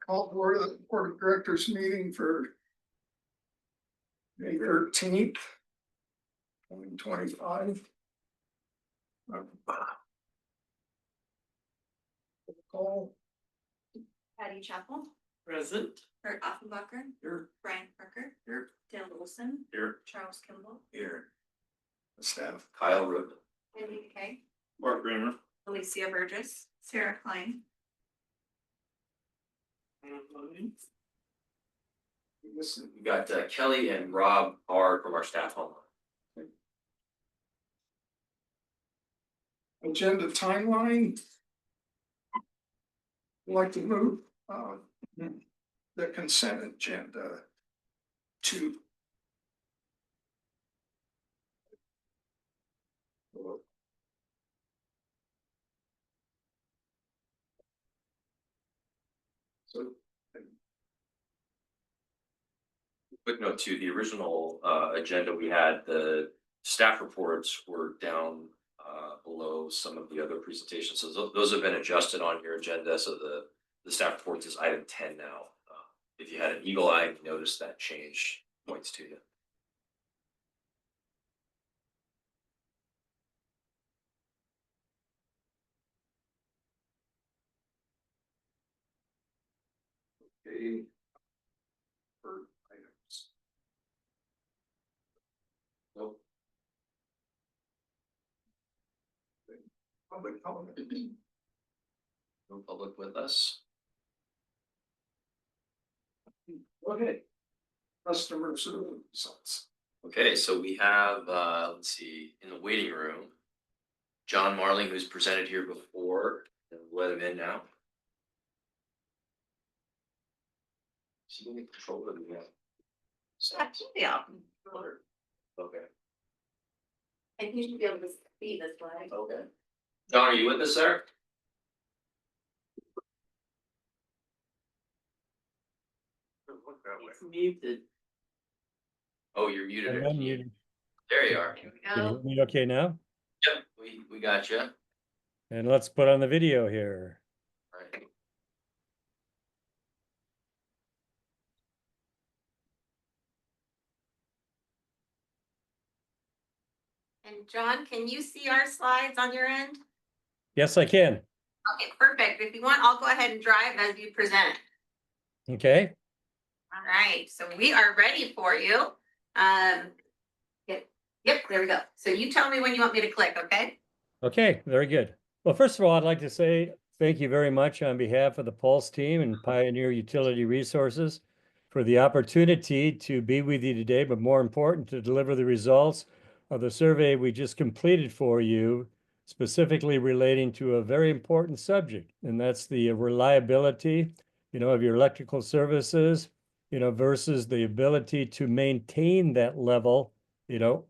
Call board of the board of directors meeting for May 13th, 2025. Call. Patty Chappell, Present. Kurt Offenbacher, Here. Brian Parker, Here. Dale Wilson, Here. Charles Kimball, Here. Staff. Kyle Root. Andy Kay, Mark Kramer. Alicia Burgess, Sarah Klein. We got Kelly and Rob are from our staff online. Agenda timeline. I'd like to move the consent agenda to so Quick note too, the original agenda we had, the staff reports were down below some of the other presentations. So those have been adjusted on your agenda. So the staff reports is item 10 now. If you had an eagle eye, you noticed that change points to you. a for items. Nope. Public comment. No public with us. Okay. Customer service results. Okay, so we have, let's see, in the waiting room, John Marling, who's presented here before, and let him in now. Is he in control of the? Yeah. Okay. And you should be able to see this slide. Okay. John, are you with us, sir? It's muted. Oh, you're muted. I'm unmuted. There you are. There we Can you go. hear me okay now? Yep, we got you. And let's put on the video here. Right. And John, can you see our slides on your end? Yes, I can. Okay, perfect. If you want, I'll go ahead and drive as you present. Okay. All right, so we are ready for you. Yep, there we go. So you tell me when you want me to click, okay? Okay, very good. Well, first of all, I'd like to say thank you very much on behalf of the Pulse team and Pioneer Utility Resources for the opportunity to be with you today, but more important, to deliver the results of the survey we just completed for you, specifically relating to a very important subject, and that's the reliability, of your electrical services, versus the ability to maintain that level,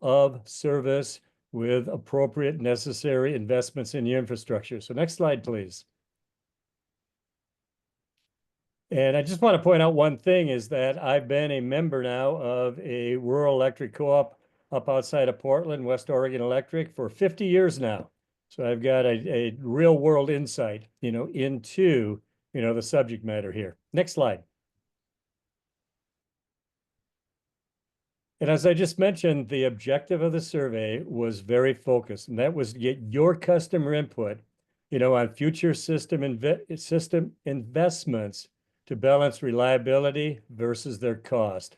of service with appropriate necessary investments in your infrastructure. So next slide, please. And I just want to point out one thing is that I've been a member now of a rural electric co-op up outside of Portland, West Oregon Electric, for 50 years now. So I've got a real world insight, into, the subject matter here. Next slide. And as I just mentioned, the objective of the survey was very focused, and that was to get your customer input, on future system investments to balance reliability versus their cost.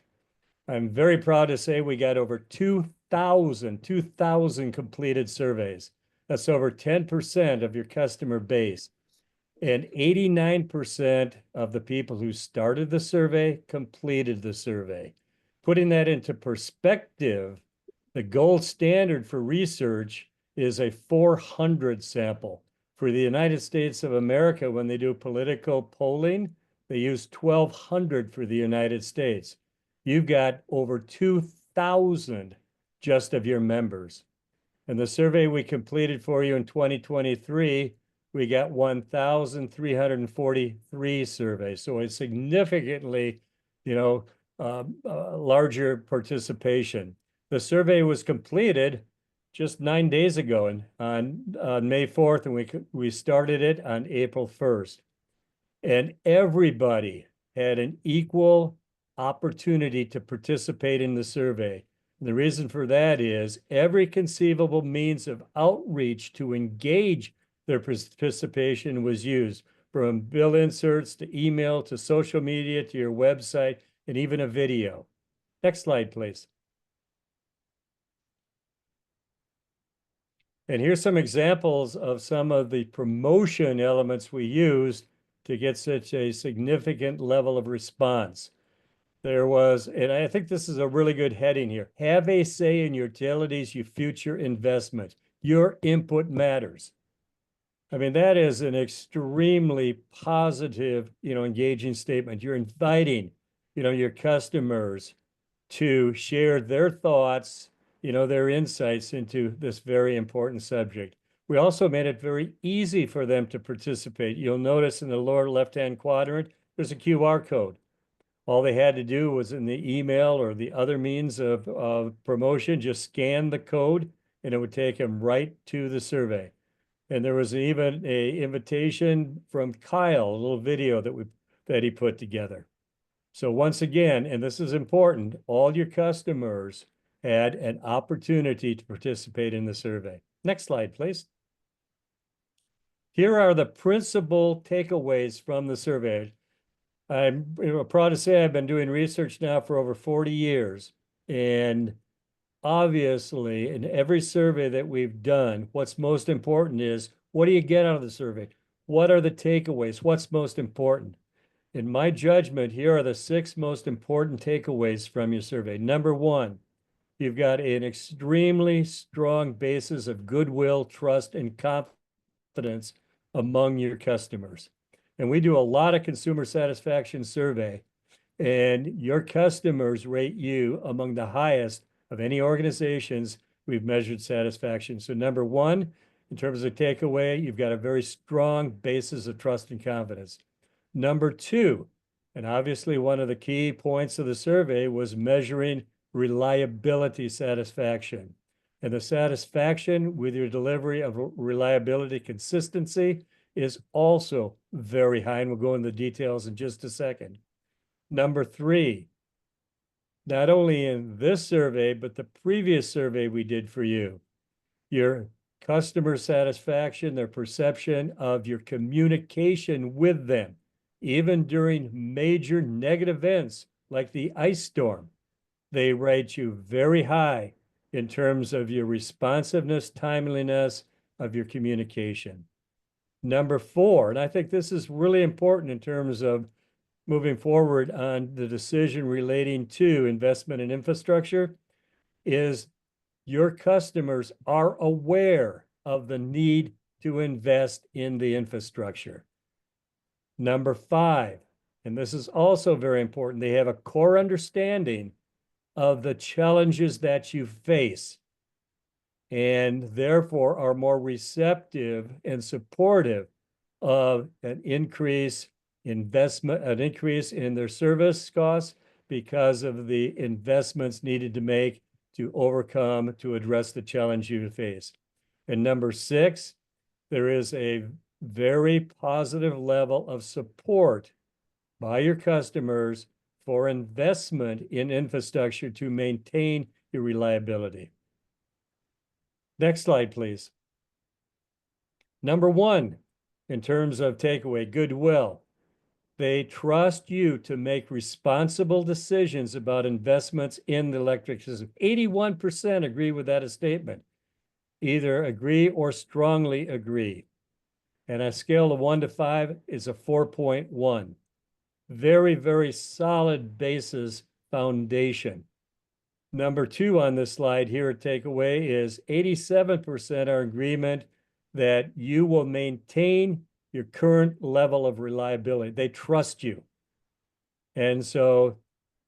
I'm very proud to say we got over 2,000 completed surveys. That's over 10% of your customer base. And 89% of the people who started the survey completed the survey. Putting that into perspective, the gold standard for research is a 400 sample. For the United States of America, when they do political polling, they use 1,200 for the United States. You've got over 2,000 just of your members. And the survey we completed for you in 2023, we got 1,343 surveys. So a significantly, larger participation. The survey was completed just 9 days ago, and on May 4th, and we started it on April 1st. And everybody had an equal opportunity to participate in the survey. And the reason for that is every conceivable means of outreach to engage their participation was used, from bill inserts to email to social media to your website and even a video. Next slide, please. And here's some examples of some of the promotion elements we used to get such a significant level of response. There was, and I think this is a really good heading here, have a say in your utilities, your future investment. Your input matters. I mean, that is an extremely positive, engaging statement. You're inviting, your customers to share their thoughts, their insights into this very important subject. We also made it very easy for them to participate. You'll notice in the lower left-hand quadrant, there's a QR code. All they had to do was in the email or the other means of promotion, just scan the code and it would take them right to the survey. And there was even an invitation from Kyle, a little video that he put together. So once again, and this is important, all your customers had an opportunity to participate in the survey. Next slide, please. Here are the principal takeaways from the survey. I'm proud to say I've been doing research now for over 40 years. And obviously, in every survey that we've done, what's most important is, what do you get out of the survey? What are the takeaways? What's most important? In my judgment, here are the 6 most important takeaways from your survey. Number 1, you've got an extremely strong basis of goodwill, trust, and confidence among your customers. And we do a lot of consumer satisfaction survey, and your customers rate you among the highest of any organizations we've measured satisfaction. So number 1, in terms of takeaway, you've got a very strong basis of trust and confidence. Number 2, and obviously one of the key points of the survey was measuring reliability satisfaction. And the satisfaction with your delivery of reliability consistency is also very high, and we'll go into the details in just a second. Number 3, not only in this survey, but the previous survey we did for you, your customer satisfaction, their perception of your communication with them, even during major negative events like the ice storm, they rate you very high in terms of your responsiveness, timeliness of your communication. Number 4, and I think this is really important in terms of moving forward on the decision relating to investment in infrastructure, is your customers are aware of the need to invest in the infrastructure. Number 5, and this is also very important, they have a core understanding of the challenges that you face, and therefore are more receptive and supportive of an increase investment, an increase in their service costs because of the investments needed to make to overcome, to address the challenge you face. And number 6, there is a very positive level of support by your customers for investment in infrastructure to maintain your reliability. Next slide, please. Number 1, in terms of takeaway, goodwill. They trust you to make responsible decisions about investments in the electric system. 81% agree with that statement. Either agree or strongly agree. And a scale of 1 to 5 is a 4.1. Very, very solid basis foundation. Number 2 on this slide here, takeaway, is 87% are in agreement that you will maintain your current level of reliability. They trust you. And so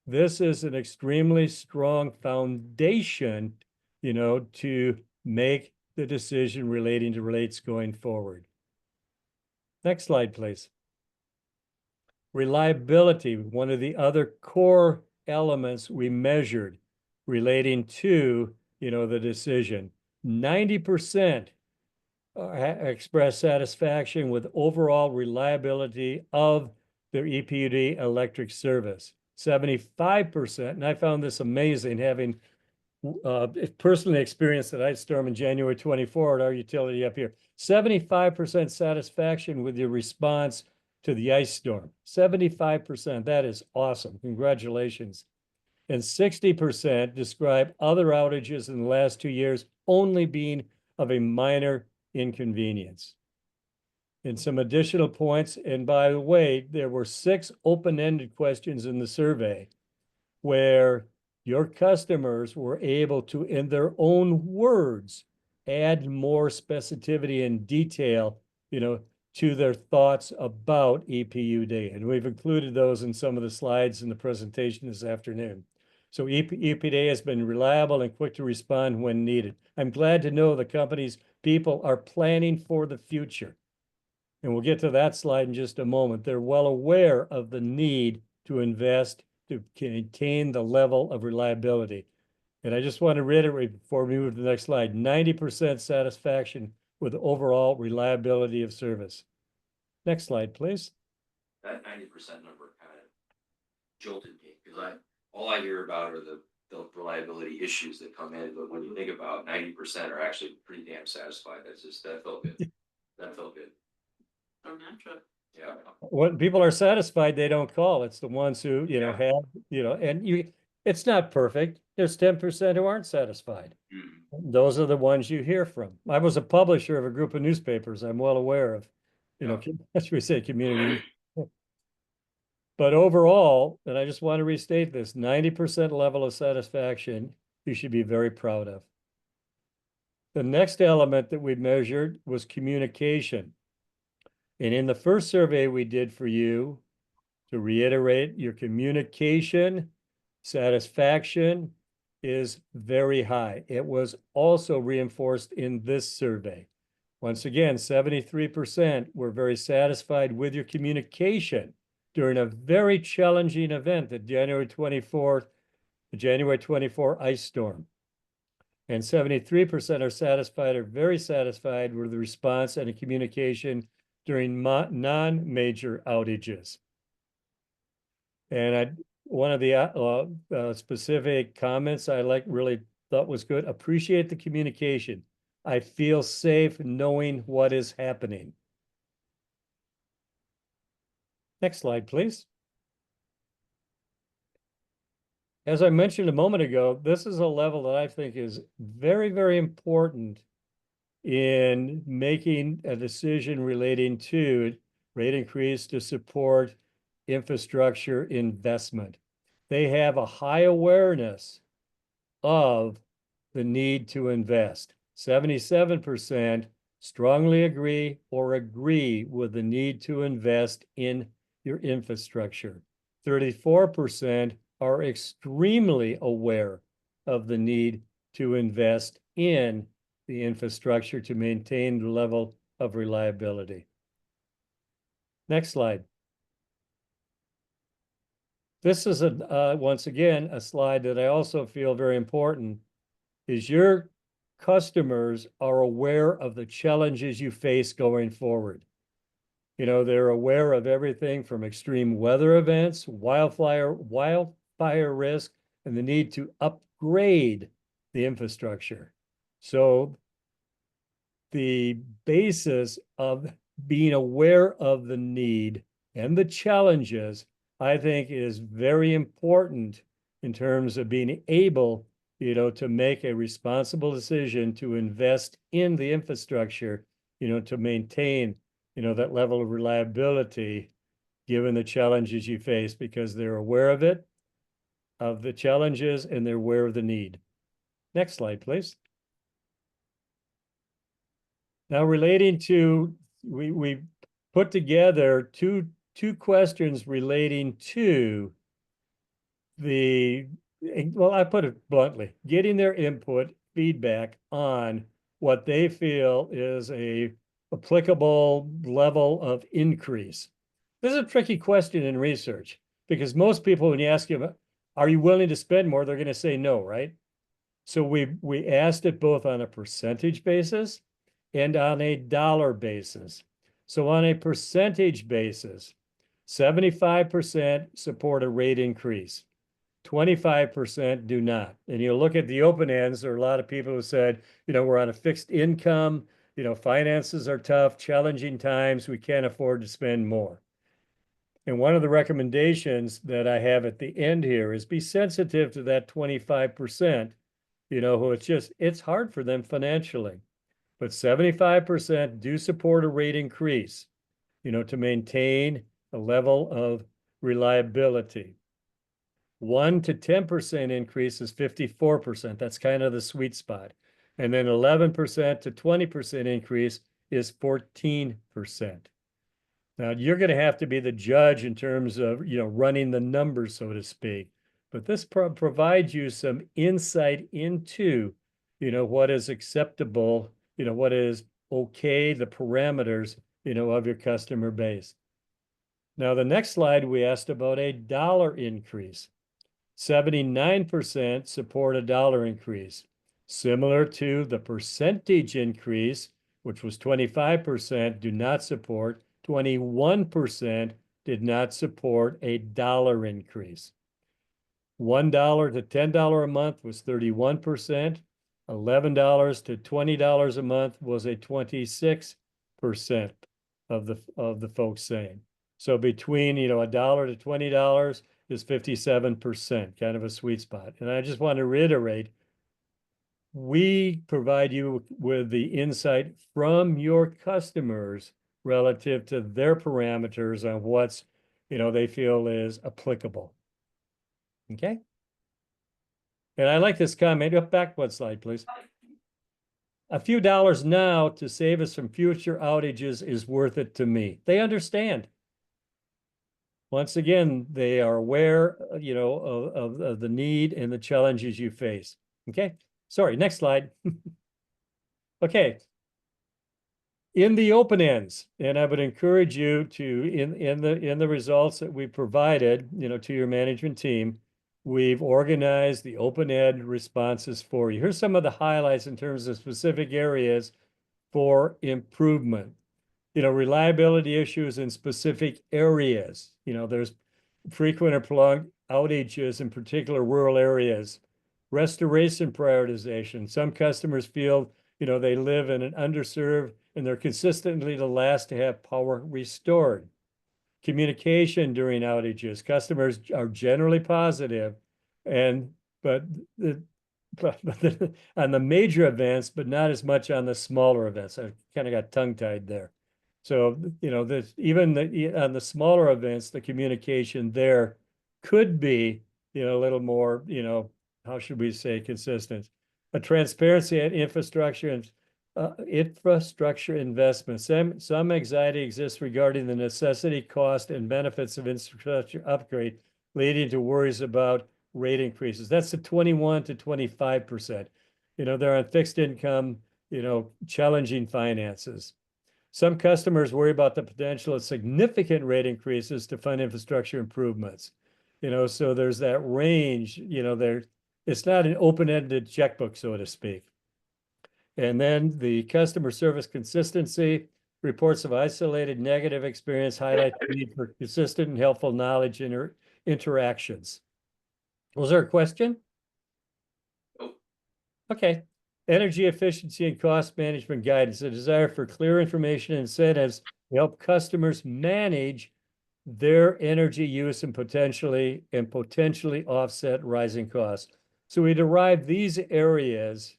this is an extremely strong foundation, to make the decision relating to rates going forward. Next slide, please. Reliability, one of the other core elements we measured relating to, the decision. 90% express satisfaction with overall reliability of their EPUD electric service. 75%, and I found this amazing, having personally experienced the ice storm in January 24 at our utility up here. 75% satisfaction with your response to the ice storm. 75%, that is awesome. Congratulations. And 60% describe other outages in the last 2 years only being of a minor inconvenience. And some additional points, and by the way, there were 6 open-ended questions in the survey where your customers were able to, in their own words, add more specificity and detail, to their thoughts about EPUD. And we've included those in some of the slides in the presentation this afternoon. So EPUD has been reliable and quick to respond when needed. I'm glad to know the company's people are planning for the future. And we'll get to that slide in just a moment. They're well aware of the need to invest to maintain the level of reliability. And I just want to reiterate before we move to the next slide, 90% satisfaction with overall reliability of service. Next slide, please. That 90% number kind of jolted me because all I hear about are the reliability issues that come in, but when you think about 90% are actually pretty damn satisfied. That felt good. That felt good. Yeah. When people are satisfied, they don't call. It's the ones who, Yeah. have, and it's not perfect. There's 10% who aren't satisfied. Mhm. Those are the ones you hear from. I was a publisher of a group of newspapers. I'm well aware of, as we say, community. But overall, and I just want to restate this, 90% level of satisfaction, you should be very proud of. The next element that we measured was communication. And in the first survey we did for you, to reiterate, your communication satisfaction is very high. It was also reinforced in this survey. Once again, 73% were very satisfied with your communication during a very challenging event, the January 24 ice storm. And 73% are satisfied or very satisfied with the response and the communication during non-major outages. And one of the specific comments I really thought was good, appreciate the communication. I feel safe knowing what is happening. Next slide, please. As I mentioned a moment ago, this is a level that I think is very, very important in making a decision relating to rate increase to support infrastructure investment. They have a high awareness of the need to invest. 77% strongly agree or agree with the need to invest in your infrastructure. 34% are extremely aware of the need to invest in the infrastructure to maintain the level of reliability. Next slide. This is once again a slide that I also feel very important, is your customers are aware of the challenges you face going forward. They're aware of everything from extreme weather events, wildfire risk, and the need to upgrade the infrastructure. So the basis of being aware of the need and the challenges, I think, is very important in terms of being able, to make a responsible decision to invest in the infrastructure, to maintain, that level of reliability, given the challenges you face, because they're aware of it, of the challenges, and they're aware of the need. Next slide, please. Now, relating to, we put together two questions relating to I put it bluntly, getting their input, feedback on what they feel is a applicable level of increase. This is a tricky question in research, because most people, when you ask them, are you willing to spend more? They're going to say no, right? So we asked it both on a percentage basis and on a dollar basis. So on a percentage basis, 75% support a rate increase. 25% do not. And you look at the open ends, there are a lot of people who said, we're on a fixed income, finances are tough, challenging times, we can't afford to spend more. And one of the recommendations that I have at the end here is be sensitive to that 25%, who it's hard for them financially. But 75% do support a rate increase, to maintain a level of reliability. 1 to 10% increase is 54%. That's kind of the sweet spot. And then 11% to 20% increase is 14%. Now, you're going to have to be the judge in terms of, running the numbers, so to speak. But this provides you some insight into, what is acceptable, what is okay, the parameters, of your customer base. Now, the next slide, we asked about a dollar increase. 79% support a dollar increase, similar to the percentage increase, which was 25%, do not support. 21% did not support a dollar increase. $1 to $10 a month was 31%. $11 to $20 a month was a 26% of the folks saying. So between, $1 to $20 is 57%, kind of a sweet spot. And I just want to reiterate, we provide you with the insight from your customers relative to their parameters on what's, they feel is applicable. Okay. And I like this comment. Up back one slide, please. A few dollars now to save us from future outages is worth it to me. They understand. Once again, they are aware, of the need and the challenges you face. Okay. Sorry, next slide. Okay. In the open ends, and I would encourage you to, in the results that we provided, to your management team, we've organized the open-end responses for you. Here's some of the highlights in terms of specific areas for improvement. Reliability issues in specific areas. There's frequent or prolonged outages in particular rural areas. Restoration prioritization. Some customers feel, they live in an underserved and they're consistently the last to have power restored. Communication during outages. Customers are generally positive, but on the major events, but not as much on the smaller events. I kind of got tongue-tied there. So, even on the smaller events, the communication there could be, a little more, how should we say, consistent. A transparency at infrastructure and infrastructure investments. Some anxiety exists regarding the necessity, cost, and benefits of infrastructure upgrade, leading to worries about rate increases. That's the 21 to 25%. They're on fixed income, challenging finances. Some customers worry about the potential of significant rate increases to fund infrastructure improvements. So there's that range, it's not an open-ended checkbook, so to speak. And then the customer service consistency, reports of isolated negative experience highlight the need for consistent and helpful knowledge interactions. Was there a question? Nope. Okay. Energy efficiency and cost management guidance, a desire for clear information and incentives to help customers manage their energy use and potentially offset rising costs. So we derive these areas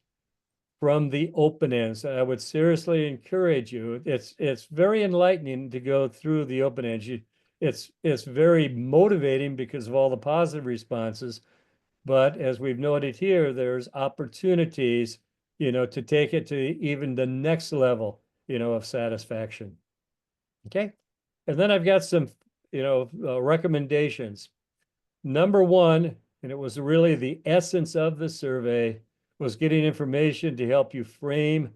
from the open ends. I would seriously encourage you. It's very enlightening to go through the open ends. It's very motivating because of all the positive responses. But as we've noted here, there's opportunities, to take it to even the next level, of satisfaction. Okay. And then I've got some, recommendations. Number one, and it was really the essence of the survey, was getting information to help you frame,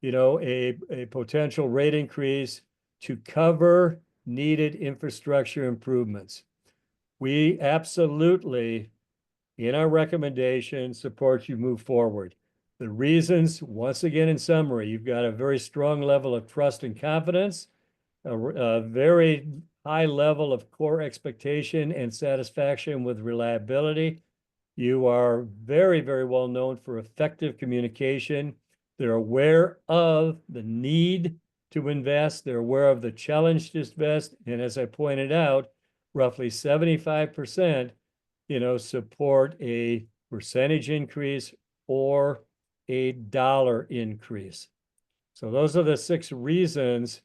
a potential rate increase to cover needed infrastructure improvements. We absolutely, in our recommendation, support you move forward. The reasons, once again, in summary, you've got a very strong level of trust and confidence, a very high level of core expectation and satisfaction with reliability. You are very, very well known for effective communication. They're aware of the need to invest. They're aware of the challenge to invest. And as I pointed out, roughly 75%, support a percentage increase or a dollar increase. So those are the 6 reasons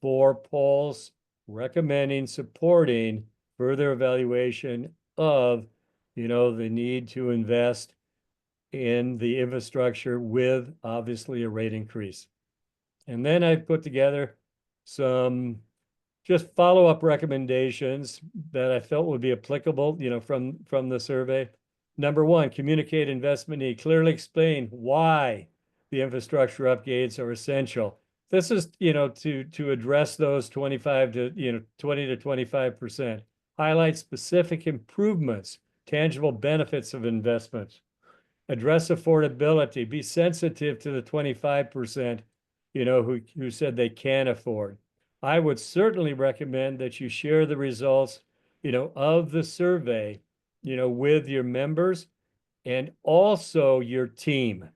for Paul's recommending, supporting further evaluation of, the need to invest in the infrastructure with obviously a rate increase. And then I put together some just follow-up recommendations that I felt would be applicable, from the survey. Number 1, communicate investment need. Clearly explain why the infrastructure upgrades are essential. This is, to address those 25 to, 20 to 25%. Highlight specific improvements, tangible benefits of investments. Address affordability. Be sensitive to the 25%, who said they can afford. I would certainly recommend that you share the results, of the survey, with your members and also your team.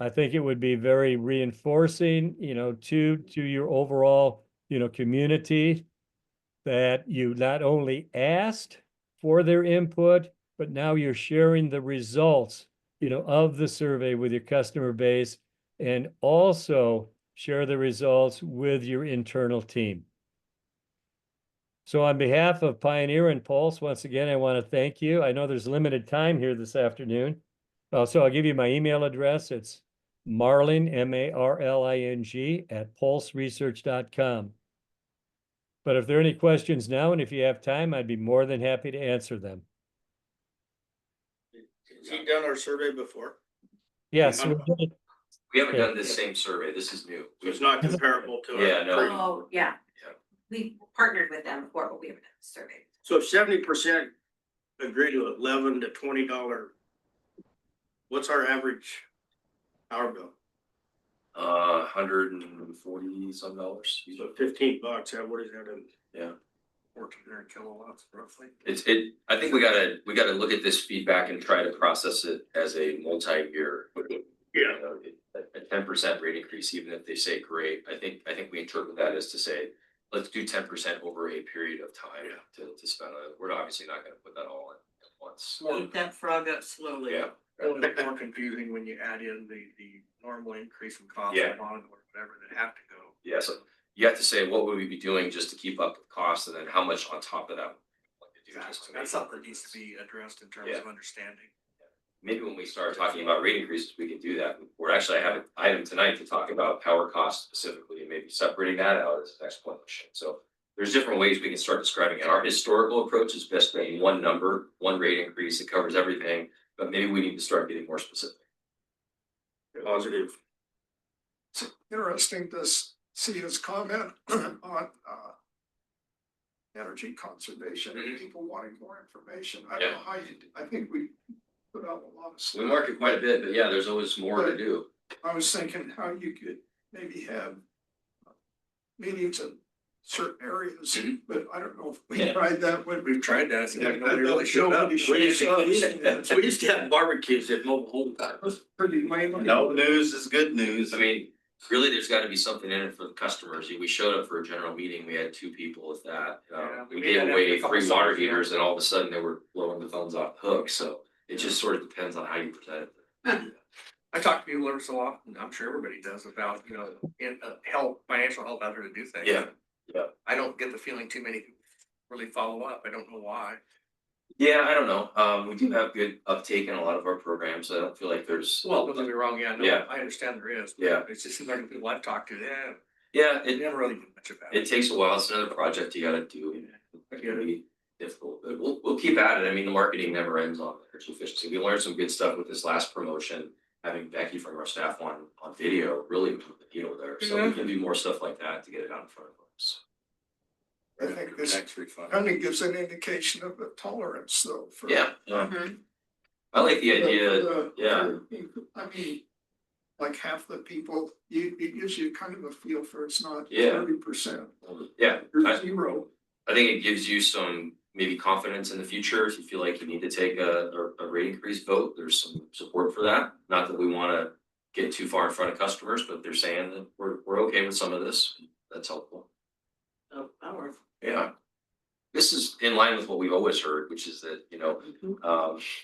I think it would be very reinforcing, to your overall, community, that you not only asked for their input, but now you're sharing the results, of the survey with your customer base, and also share the results with your internal team. So on behalf of Pioneer and Pulse, once again, I want to thank you. I know there's limited time here this afternoon. So I'll give you my email address. It's Marling, MARLING, @pulseresearch.com. But if there are any questions now, and if you have time, I'd be more than happy to answer them. Has he done our survey before? Yes. We haven't Yeah. done this same survey. This is new. So it's not comparable to. Yeah, no. Oh, yeah. Yeah. We partnered with them before, but we haven't done a survey. So 70% agree to $11 to $20. What's our average power bill? $140 some dollars. So $15, what is that in Yeah. 1,400 kilowatts roughly? I think we gotta look at this feedback and try to process it as a multi-year. Yeah. A 10% rate increase, even if they say great, I think we interpret that as to say, let's do 10% over a period of time to spend on it. We're obviously not gonna put that all in at once. Eat that frog up slowly. Yeah. It'll be more confusing when you add in the normal increase in cost Yeah. of bond or whatever that have to go. Yeah, so you have to say, what would we be doing just to keep up with costs, and then how much on top of that? would we like to do just to make That's it something that work? needs to be addressed in terms Yeah. of understanding. Maybe when we start talking about rate increases, we can do that. We're actually, I have an item tonight to talk about power costs specifically, and maybe separating that out as an explanation. So there's different ways we can start describing it. Our historical approach is best being one number, one rate increase, it covers everything, but maybe we need to start getting more specific. Positive. It's interesting to see his comment on energy conservation and people wanting more information. I don't know how you, I think we put out a lot of We stuff. market quite a bit, but yeah, there's always more to do. I was thinking how you could maybe have meetings in certain areas, Mhm. but I don't know if we Yeah. tried that when We've tried that. Yeah, Nobody really showed up. nobody showed up. We used to have barbecues at mobile home That parks. was pretty lame. No news is good news. I mean, really, there's gotta be something in it for the customers. We showed up for a general meeting, we had 2 people with that. Yeah, we We made gave that away after a couple 3 water summers, yeah. heaters, and all of a sudden they were blowing the phones off the hook, so it just sort of depends on how you present it. I talk to people every so often, I'm sure everybody does, about, in help, financial help out there to do things. Yeah, yeah. I don't get the feeling too many people really follow up. I don't know why. Yeah, I don't know, we do have good uptake in a lot of our programs, I don't feel like there's. Well, don't get me wrong, yeah, no, Yeah. I understand there is. but Yeah. It's just like the people I've talked to, Yeah, they never really do much about it it. takes a while, it's another project you gotta do, it can be difficult, but we'll keep at it, I mean, the marketing never ends on energy efficiency, we learned some good stuff with this last promotion. Having Becky from our staff on video really moved the needle there, so we can do more stuff like that to get it out in front of folks. I think this Tax refund. kind of gives an indication of the tolerance though for. Yeah, Mhm. I like the idea, the- yeah. I mean, like half the people, it gives you kind of a feel for it's not Yeah. 30%. Yeah, Or zero. I think it gives you some maybe confidence in the future. If you feel like you need to take a rate increase vote, there's some support for that. Not that we wanna get too far in front of customers, but they're saying that we're okay with some of this. That's helpful. Oh, powerful. Yeah. This is in line with what we've always heard, which is that,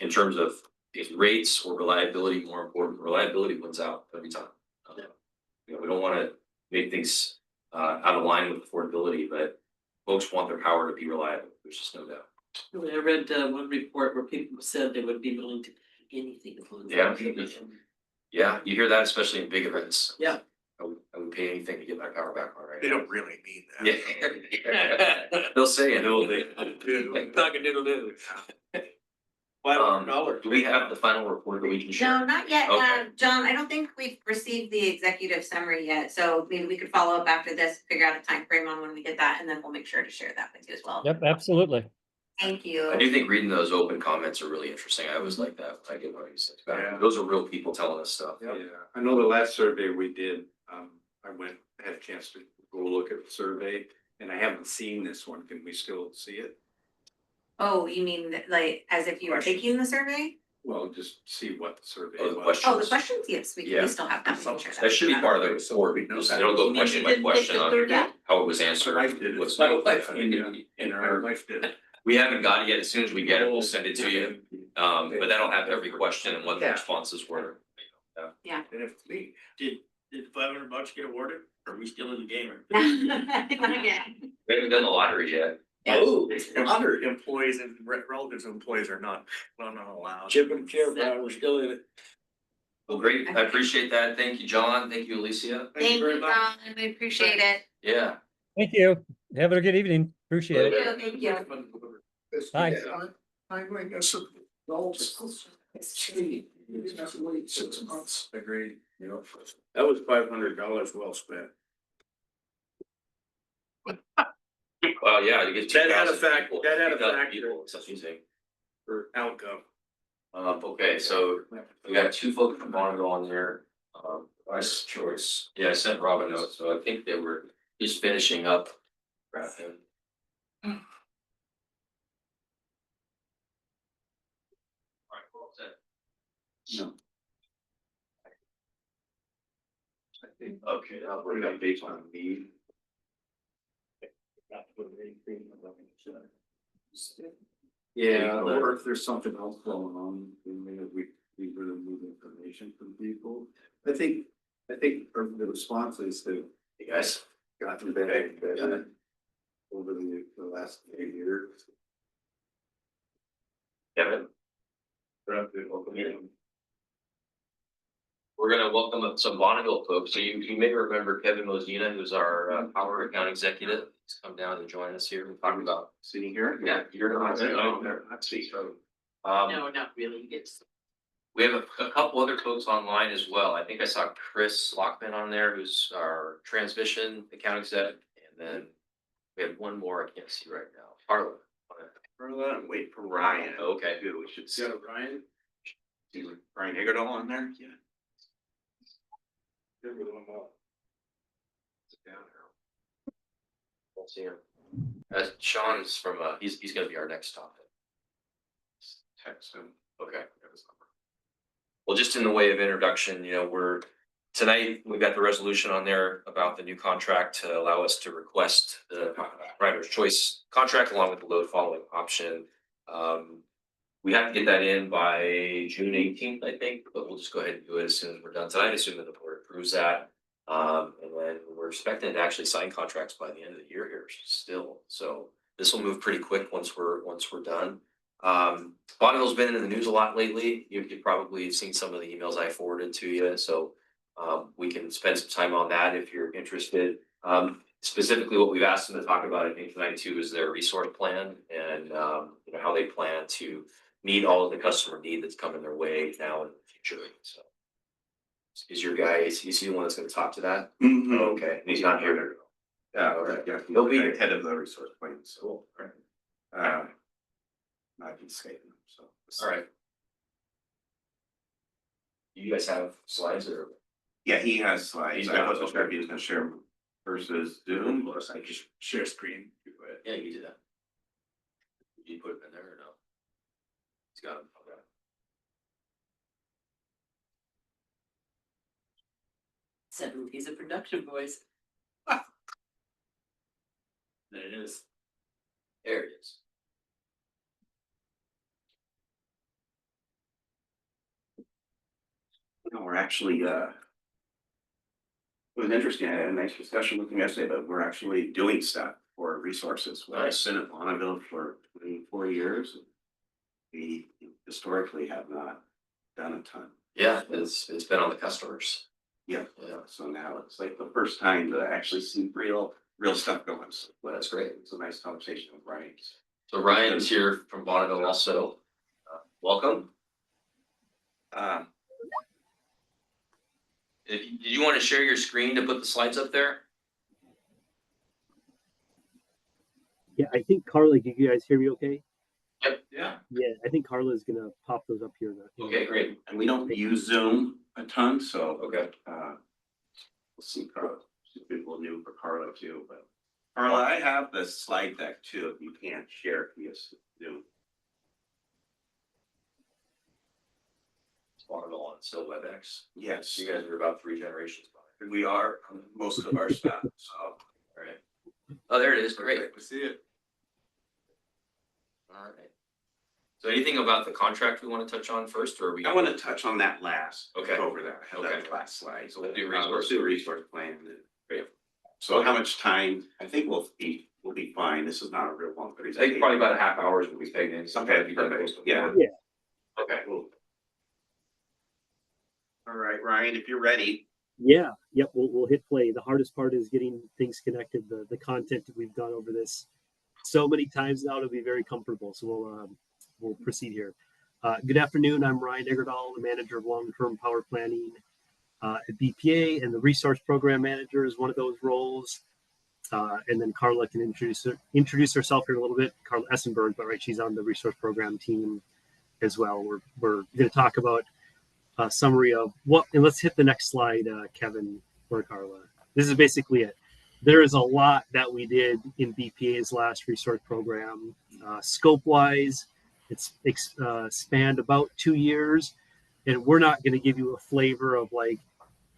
in terms of if rates or reliability more important, reliability wins out every time. We don't wanna make things out of line with affordability, but folks want their power to be reliable, there's just no doubt. I read one report where people said they would be willing to pay anything as long as. Yeah. Yeah, you hear that especially in big events. Yeah. I would pay anything to get my power back on, right? They don't really mean that. Yeah. They'll say it. $500. Do we have the final report that we can share? No, not yet. Okay. John, I don't think we've received the executive summary yet, so maybe we could follow up after this, figure out a time frame on when we get that, and then we'll make sure to share that with you as well. Yep, absolutely. Thank you. I do think reading those open comments are really interesting. I always like that. I get one of these things back. Yeah. Those are real people telling us stuff. Yeah, I know the last survey we did, I had a chance to go look at the survey and I haven't seen this one. Can we still see it? Oh, you mean that, like, as if you were Question. taking the survey? Well, just see what the survey Oh, the was. question. Oh, the questions, yes, we Yeah. still have that. We can share That should be part of the So report. we know Just that. It'll go You mean question you by didn't take question the on survey? how it was answered. My wife did it. what's- My wife and our wife did it. We haven't got it yet. As soon as we get it, we'll send it to you. But that'll have every question and what the Yeah. responses were. And if we, did $500 get awarded? Are we still in the game? Not yet. We haven't done the lottery yet. Oh, Other employees and relatives of employees are not allowed. Chip and Chair Brown, we're still in it. Well, great. I appreciate that. Thank you, John. Thank you, Alicia. Thank very you, much. John, we appreciate it. Yeah. Thank you. Have a good evening. Appreciate it. Thank you. This Hi. timeliness of adults. You have to wait 6 months. Agreed. That was $500 well spent. Well, yeah, you get That had a 2,000 fact- people. that had a 2,000 factor. people. It's amazing. For outcome. Okay, so we got two folks from Bonneville on there. Vice choice. Yeah, I sent Rob a note, so I think they were just finishing up. Wrapping. Alright, well said. No. I think, Okay, now we're gonna based on need. Yeah, or if there's something else going on, then maybe we really need information from people. I think the response is that Hey, guys. gotten better and better over the last few years. Kevin, we're gonna welcome up some Bonneville folks. So you may remember Kevin Mosina, who's our power account executive. He's come down to join us here. We're talking about. Sitting here? Yeah, you're not. Let's see. No, not really, it's. We have a couple other folks online as well. I think I saw Chris Lockman on there, who's our transmission account exec. And then we have one more I can't see right now. Harlan. For that, wait for Ryan. Okay. Too. We should see Got Ryan? Ryan Higerdall on there. Yeah. Don't see him. Sean's from, he's gonna be our next topic. Text him. Okay. Well, just in the way of introduction, tonight, we've got the resolution on there about the new contract to allow us to request the rider's choice contract along with the load following option. We have to get that in by June 18th, I think, but we'll just go ahead and do it as soon as we're done tonight, assuming the board approves that. And then we're expecting to actually sign contracts by the end of the year here still. So this will move pretty quick once we're done. Bonneville's been in the news a lot lately. You've probably seen some of the emails I forwarded to you, so we can spend some time on that if you're interested. Specifically, what we've asked them to talk about, I think tonight too, is their resource plan and how they plan to meet all of the customer need that's coming their way now and in the future. So, is your guy? Is he the one that's going to talk to that? Mm-hmm. Oh, okay, he's not here. Yeah, Okay. yeah. He'll be here. Head of the resource plan, so. Cool. Might be skating, so. All right. You guys have slides or? Yeah, he has slides. He's I got wasn't it. sure if he was gonna share versus Zoom. I just share screen. Yeah, you can do that. You put it in there or no? He's got it. Okay. Seven days of production, boys. There it is. There it is. No, we're actually, it was interesting. I had a nice discussion with him yesterday, but we're actually doing stuff for resources. Well, I've Nice. been at Bonneville for 24 years. We historically have not done a ton. Yeah, it's been on the customers. Yeah, Yeah, so now it's like the first time to actually see real stuff going. So that's great. It's a nice conversation with Ryan. So Ryan's here from Bonneville also. Welcome. Did you want to share your screen to put the slides up there? Yeah, I think Carla, can you guys hear me okay? Yep. Yeah. Yeah, I think Carla is gonna pop those up here. Okay, great. And we don't use Zoom a ton, so Okay. we'll see Carla. Some people new for Carla too, but Carla, I have the slide deck too. If you can't share it, yes, Zoom. It's Bonneville on still WebEx. Yes, You guys are about 3 generations behind. we are most of our stuff. So All right. Oh, there it is. Great. we see it. All right. So anything about the contract we want to touch on first, or are we? I want to touch on that last. Okay. Over that. I have Okay. that last slide. So We'll do let's resource. do resource plan. Great. So how much time? I think we'll be fine. This is not a real long I presentation. think probably about a half hour is what we pegged in. Sometimes you done perfect. most Yeah. Yeah. Okay. Cool. All right, Ryan, if you're ready. Yeah, yep, we'll hit play. The hardest part is getting things connected, the content that we've gone over this so many times now to be very comfortable. So we'll proceed here. Good afternoon, I'm Ryan Eggerdahl, the manager of long-term power planning at BPA, and the resource program manager is one of those roles. And then Carla can introduce herself here in a little bit. Carla Essenberg, but right, she's on the resource program team as well. We're going to talk about a summary of what, and let's hit the next slide, Kevin or Carla. This is basically it. There is a lot that we did in BPA's last resource program. Scope-wise, it's spanned about 2 years, and we're not going to give you a flavor of like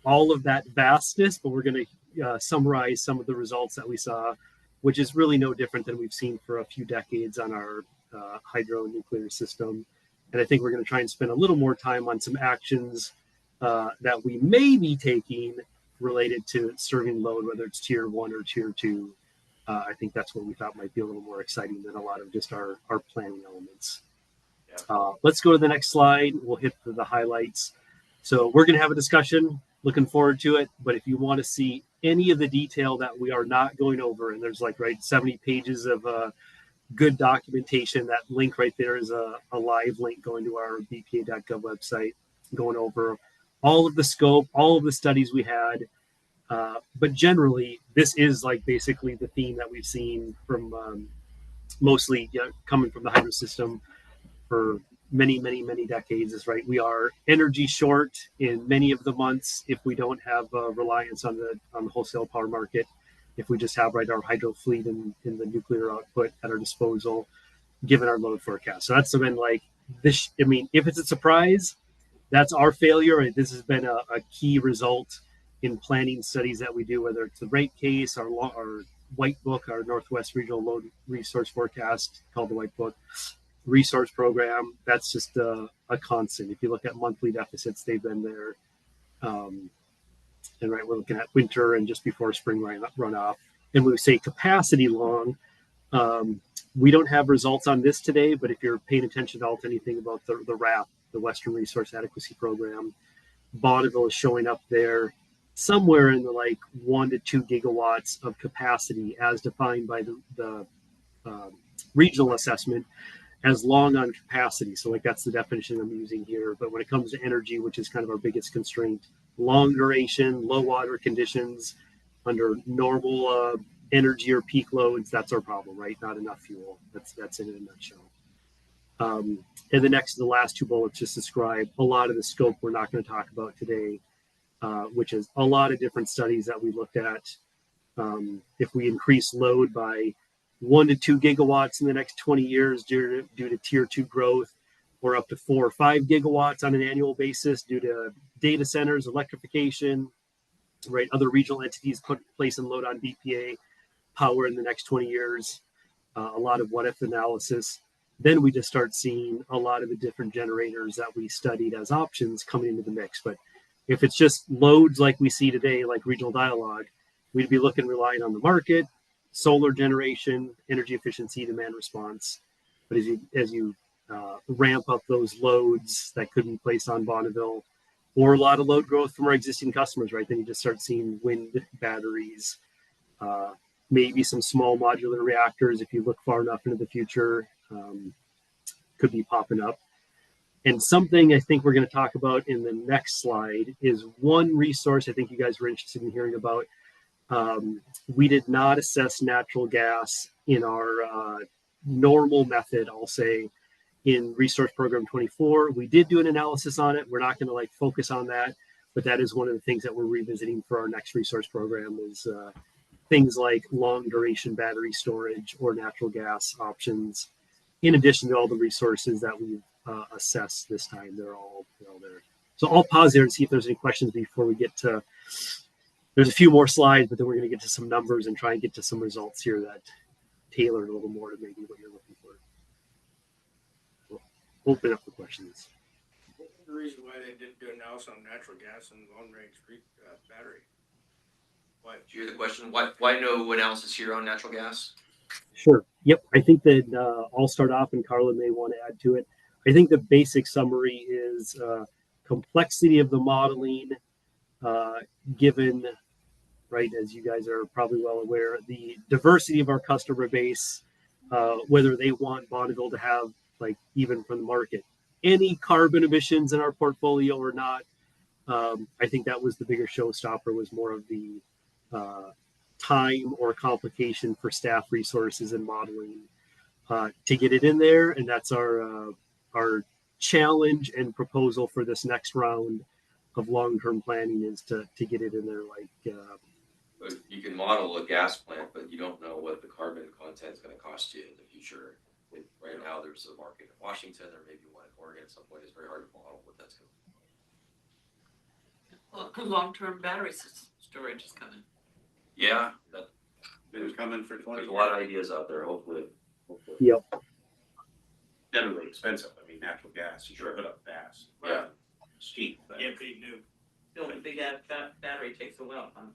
all of that vastness, but we're going to summarize some of the results that we saw, which is really no different than we've seen for a few decades on our hydro nuclear system. And I think we're going to try and spend a little more time on some actions that we may be taking related to serving load, whether it's tier 1 or tier 2. I think that's what we thought might be a little more exciting than a lot of just our planning elements. Yeah. Let's go to the next slide. We'll hit the highlights. So we're going to have a discussion. Looking forward to it. But if you want to see any of the detail that we are not going over, and there's like 70 pages of good documentation. That link right there is a live link going to our bpa.gov website, going over all of the scope, all of the studies we had. But generally, this is like basically the theme that we've seen from mostly coming from the hydro system for many decades is right. We are energy short in many of the months if we don't have reliance on the wholesale power market. If we just have our hydro fleet and the nuclear output at our disposal, given our load forecast. So that's been like this. I mean, if it's a surprise, that's our failure. This has been a key result in planning studies that we do, whether it's the rate case, our white book, our Northwest Regional Load Resource Forecast called the White Book, resource program. That's just a constant. If you look at monthly deficits, they've been there. And we're looking at winter and just before spring runoff. And when we say capacity long, we don't have results on this today, but if you're paying attention to anything about the RAP, the Western Resource Adequacy Program, Bonneville is showing up there somewhere in the 1 to 2 gigawatts of capacity as defined by the regional assessment as long on capacity. So that's the definition I'm using here. But when it comes to energy, which is kind of our biggest constraint, long duration, low water conditions under normal energy or peak loads, that's our problem, right? Not enough fuel. That's in a nutshell. And the last 2 bullets just describe a lot of the scope we're not going to talk about today. which is a lot of different studies that we looked at. If we increase load by 1 to 2 gigawatts in the next 20 years due to tier 2 growth, or up to 4 or 5 gigawatts on an annual basis due to data centers, electrification, right? Other regional entities put place and load on BPA power in the next 20 years, a lot of what if analysis. Then we just start seeing a lot of the different generators that we studied as options coming into the mix. But if it's just loads like we see today, like Regional Dialogue, we'd be relying on the market, solar generation, energy efficiency, demand response. But as you ramp up those loads that could be placed on Bonneville, or a lot of load growth from our existing customers, right? Then you just start seeing wind batteries, maybe some small modular reactors if you look far enough into the future, could be popping up. And something I think we're going to talk about in the next slide is one resource I think you guys were interested in hearing about. We did not assess natural gas in our normal method, I'll say, in Resource Program 24. We did do an analysis on it. We're not going to focus on that, but that is one of the things that we're revisiting for our next resource program is things like long duration battery storage or natural gas options, in addition to all the resources that we've assessed this time. They're all there. So I'll pause there and see if there's any questions before we get to, there's a few more slides, but then we're going to get to some numbers and try and get to some results here that tailor a little more to maybe what you're looking for. We'll open up for questions. The reason why they didn't do analysis on natural gas and long range battery. Why? Do you hear the question? Why no analysis here on natural gas? Sure. Yep. I think that I'll start off and Carla may want to add to it. I think the basic summary is complexity of the modeling, given, right, as you guys are probably well aware, the diversity of our customer base, whether they want Bonneville to have, even from the market, any carbon emissions in our portfolio or not. I think that was the bigger showstopper, was more of the time or complication for staff resources and modeling to get it in there. And that's our challenge and proposal for this next round of long-term planning, is to get it in there. But you can model a gas plant, but you don't know what the carbon content is going to cost you in the future. Right now, there's a market in Washington, or maybe one in Oregon at some point. It's very hard to model what that's going to be. Long-term battery storage is coming. Yeah, It's coming for 20. there's a lot of ideas out there, hopefully. Yep. Generally expensive. I mean, natural gas, you sure put up fast. Yeah. It's cheap. But, Can't be new. Building a big battery takes a while, huh?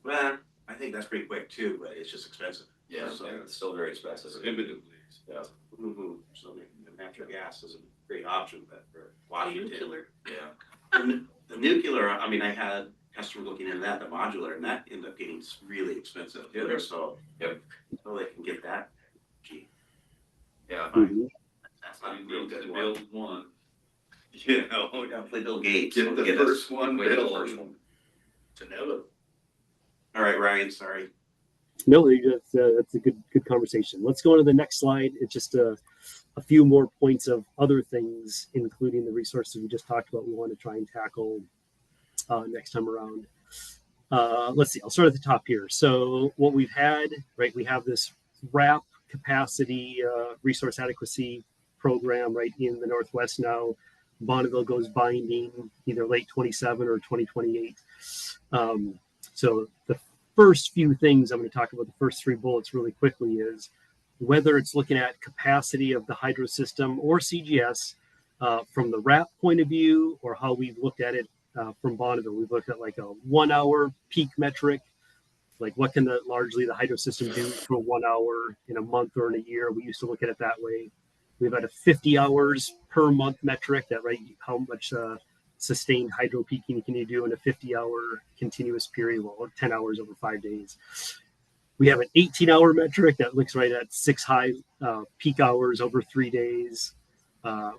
well, I think that's pretty quick too, but it's just expensive. Yeah, So- it's still very expensive. Prohibitively. Yeah. So the natural gas is a great option, but for Washington. Nuclear. Yeah. The nuclear, I mean, I had customers looking into that, the modular, and that ended up getting really expensive. Yeah. So, Yep. so they can get that cheap. Yeah. Mhm. That's not a You real need to good build one. one. You know, we gotta play Bill Gates. Get the Get first us- one Wait till the built. first one. It's inevitable. All right, Ryan, sorry. No, that's a good conversation. Let's go on to the next slide. It's just a few more points of other things, including the resources we just talked about, we want to try and tackle next time around. Let's see, I'll start at the top here. So what we've had, right, we have this RAP capacity resource adequacy program right in the Northwest now. Bonneville goes binding either late 27 or 2028. So the first few things I'm going to talk about, the first 3 bullets really quickly, is whether it's looking at capacity of the hydro system or CGS from the RAP point of view, or how we've looked at it from Bonneville. We've looked at a 1 hour peak metric, what can largely the hydro system do for 1 hour in a month or in a year. We used to look at it that way. We've had a 50 hours per month metric, that right, how much sustained hydro peaking can you do in a 50-hour continuous period, well, 10 hours over 5 days. We have an 18-hour metric that looks right at 6 high peak hours over 3 days.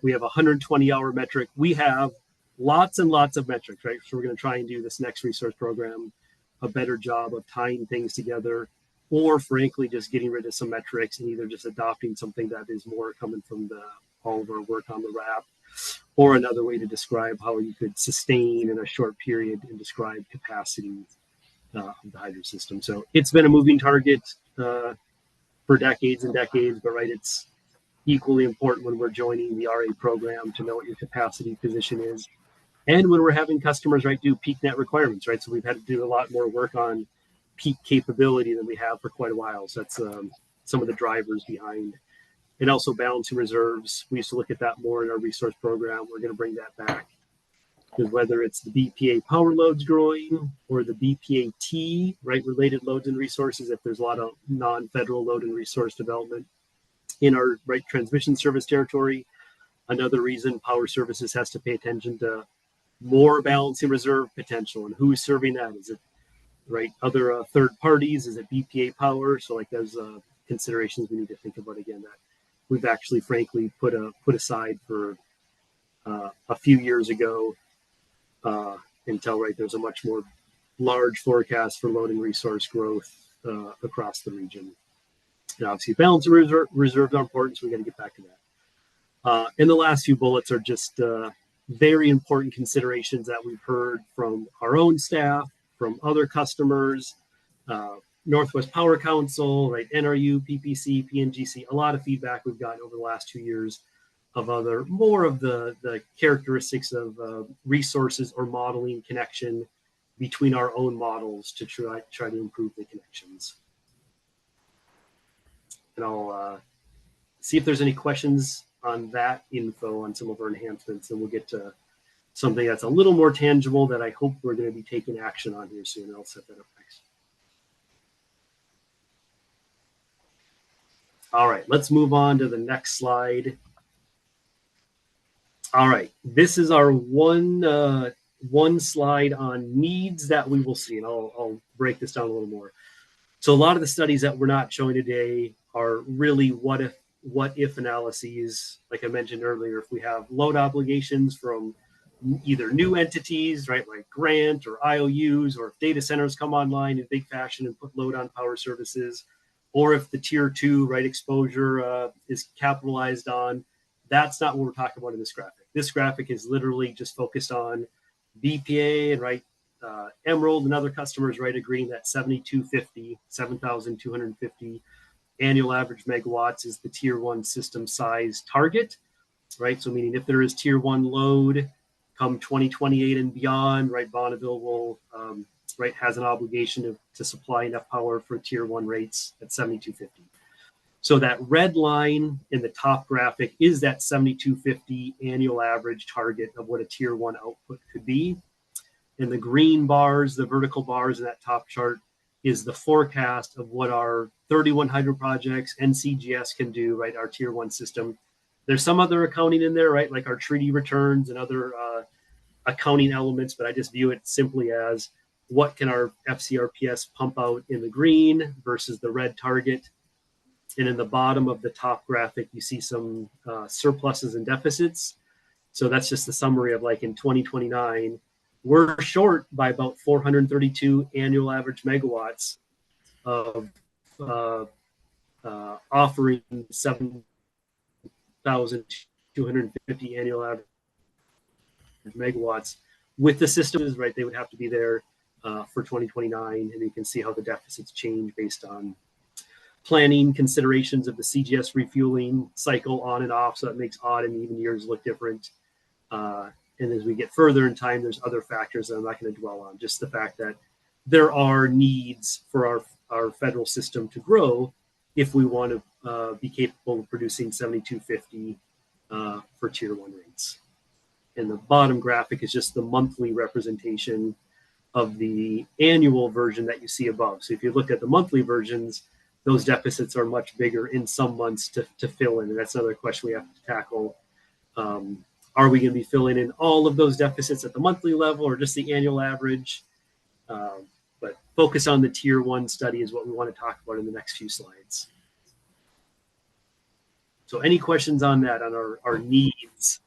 We have a 120-hour metric. We have lots and lots of metrics, right? So we're going to try and do this next resource program a better job of tying things together, or frankly, just getting rid of some metrics and either just adopting something that is more coming from all of our work on the RAP, or another way to describe how you could sustain in a short period and describe capacity of the hydro system. So it's been a moving target for decades and decades, but right, it's equally important when we're joining the RA program to know what your capacity position is. And when we're having customers, right, do peak net requirements, right? So we've had to do a lot more work on peak capability than we have for quite a while. So that's some of the drivers behind. And also balancing reserves. We used to look at that more in our resource program. We're going to bring that back. Because whether it's the BPA power loads growing or the BPAT, right, related loads and resources, if there's a lot of non-federal load and resource development in our right transmission service territory, another reason Power Services has to pay attention to more balancing reserve potential and who's serving that. Is it right other third parties? Is it BPA power? So like those considerations we need to think about again that we've actually frankly put aside for a few years ago until right there's a much more large forecast for load and resource growth across the region. And obviously balance and reserves are important, so we got to get back to that. And the last few bullets are just very important considerations that we've heard from our own staff, from other customers, Northwest Power Council, right, NRU, PPC, PNGC, a lot of feedback we've gotten over the last 2 years of more of the characteristics of resources or modeling connection between our own models to try to improve the connections. And I'll see if there's any questions on that info on some of our enhancements, and we'll get to something that's a little more tangible that I hope we're going to be taking action on here soon. I'll set that up next. All right, let's move on to the next slide. All right, this is our one slide on needs that we will see, and I'll break this down a little more. So a lot of the studies that we're not showing today are really what if analyses. Like I mentioned earlier, if we have load obligations from either new entities, right, like grant or IOUs, or if data centers come online in big fashion and put load on Power Services, or if the tier 2 right exposure is capitalized on. That's not what we're talking about in this graphic. This graphic is literally just focused on BPA and right Emerald and other customers right agreeing that 7,250 annual average megawatts is the tier 1 system size target, right? So meaning if there is tier 1 load come 2028 and beyond, right, Bonneville will right has an obligation to supply enough power for tier 1 rates at 7,250. So that red line in the top graphic is that 7,250 annual average target of what a tier 1 output could be. And the green bars, the vertical bars in that top chart, is the forecast of what our 31 hydro projects and CGS can do, right, our tier 1 system. There's some other accounting in there, right, like our treaty returns and other accounting elements, but I just view it simply as what can our FCRPS pump out in the green versus the red target. And in the bottom of the top graphic, you see some surpluses and deficits. So that's just a summary of like in 2029, we're short by about 432 annual average megawatts of offering 7,250 annual average megawatts. With the systems, right, they would have to be there for 2029. And you can see how the deficits change based on planning considerations of the CGS refueling cycle on and off. So that makes odd and even years look different. And as we get further in time, there's other factors that I'm not going to dwell on. Just the fact that there are needs for our federal system to grow if we want to be capable of producing 7,250 for tier 1 rates. And the bottom graphic is just the monthly representation of the annual version that you see above. So if you look at the monthly versions, those deficits are much bigger in some months to fill in. And that's another question we have to tackle. Are we going to be filling in all of those deficits at the monthly level or just the annual average? But focus on the tier 1 study is what we want to talk about in the next few slides. So any questions on that, on our needs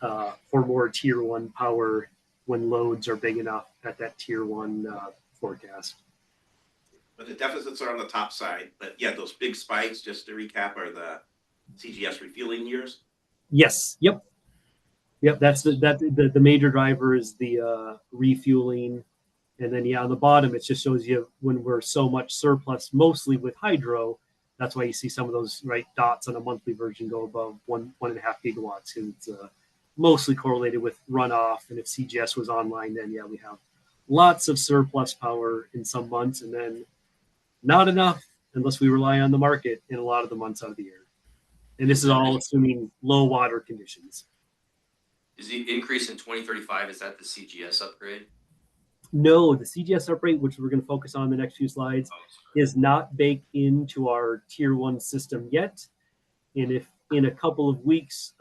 for more tier 1 power when loads are big enough at that tier 1 forecast? But the deficits are on the top side, but yeah, those big spikes, just to recap, are the CGS refueling years? Yes. Yep. Yep, that's the major driver is the refueling. And then yeah, on the bottom, it just shows you when we're so much surplus, mostly with hydro. That's why you see some of those right dots on a monthly version go above 1.5 gigawatts. And it's mostly correlated with runoff. And if CGS was online, then yeah, we have lots of surplus power in some months, and then not enough unless we rely on the market in a lot of the months out of the year. And this is all assuming low water conditions. Is the increase in 2035, is that the CGS upgrade? No, the CGS upgrade, which we're going to focus on in the next few slides, is not baked into our tier 1 system yet. And if in a couple of weeks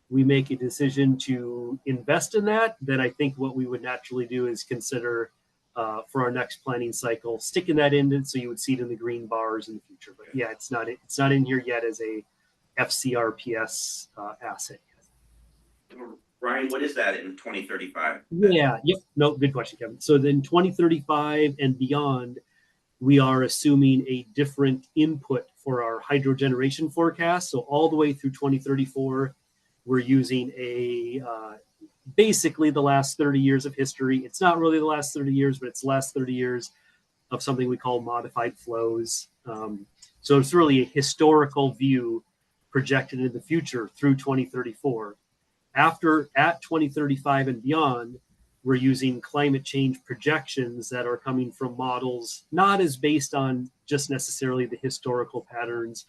we make a decision to invest in that, then I think what we would naturally do is consider for our next planning cycle sticking that in, so you would see it in the green bars in the future. But yeah, it's not in here yet as a FCRPS asset. Ryan, what is that in 2035? Yeah, yep. No, good question, Kevin. So then 2035 and beyond, we are assuming a different input for our hydro generation forecast. So all the way through 2034, we're using a basically the last 30 years of history. It's not really the last 30 years, but it's the last 30 years of something we call modified flows. So it's really a historical view projected in the future through 2034. At 2035 and beyond, we're using climate change projections that are coming from models not as based on just necessarily the historical patterns.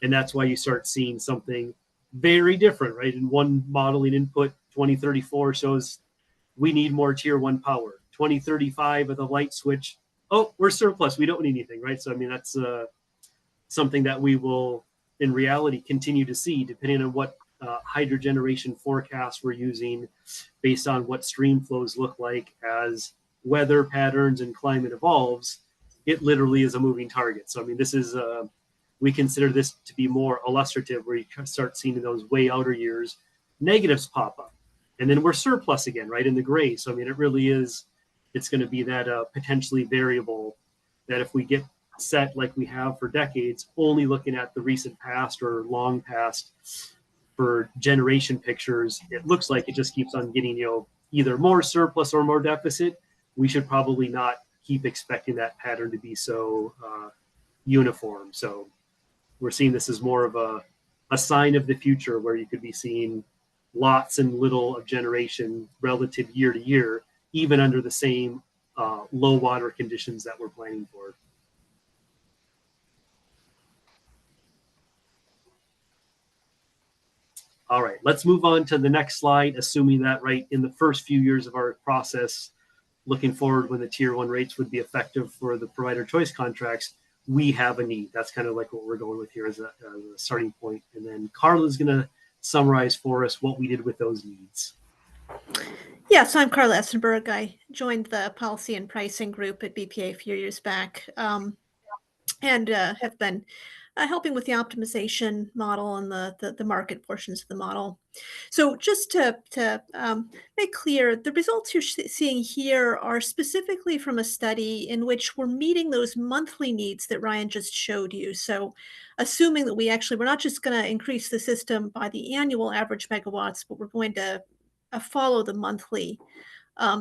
And that's why you start seeing something very different, right? In one modeling input, 2034 shows we need more tier 1 power. 2035 with a light switch, oh, we're surplus, we don't need anything, right? So I mean, that's something that we will in reality continue to see depending on what hydro generation forecasts we're using based on what stream flows look like as weather patterns and climate evolves. It literally is a moving target. So I mean, this is we consider this to be more illustrative, where you start seeing in those way outer years negatives pop up, and then we're surplus again, right, in the gray. So I mean, it really is, it's going to be that potentially variable that if we get set like we have for decades, only looking at the recent past or long past for generation pictures, it looks like it just keeps on getting, either more surplus or more deficit. We should probably not keep expecting that pattern to be so uniform. So we're seeing this as more of a sign of the future, where you could be seeing lots and little of generation relative year to year, even under the same low water conditions that we're planning for. All right, let's move on to the next slide, assuming that right in the first few years of our process, looking forward when the tier 1 rates would be effective for the provider choice contracts, we have a need. That's kind of like what we're going with here as a starting point. And then Carla is going to summarize for us what we did with those needs. Yeah, so I'm Carla Essenberg. I joined the policy and pricing group at BPA a few years back, and have been helping with the optimization model and the market portions of the model. So just to make clear, the results you're seeing here are specifically from a study in which we're meeting those monthly needs that Ryan just showed you. So assuming that we're not just going to increase the system by the annual average megawatts, but we're going to follow the monthly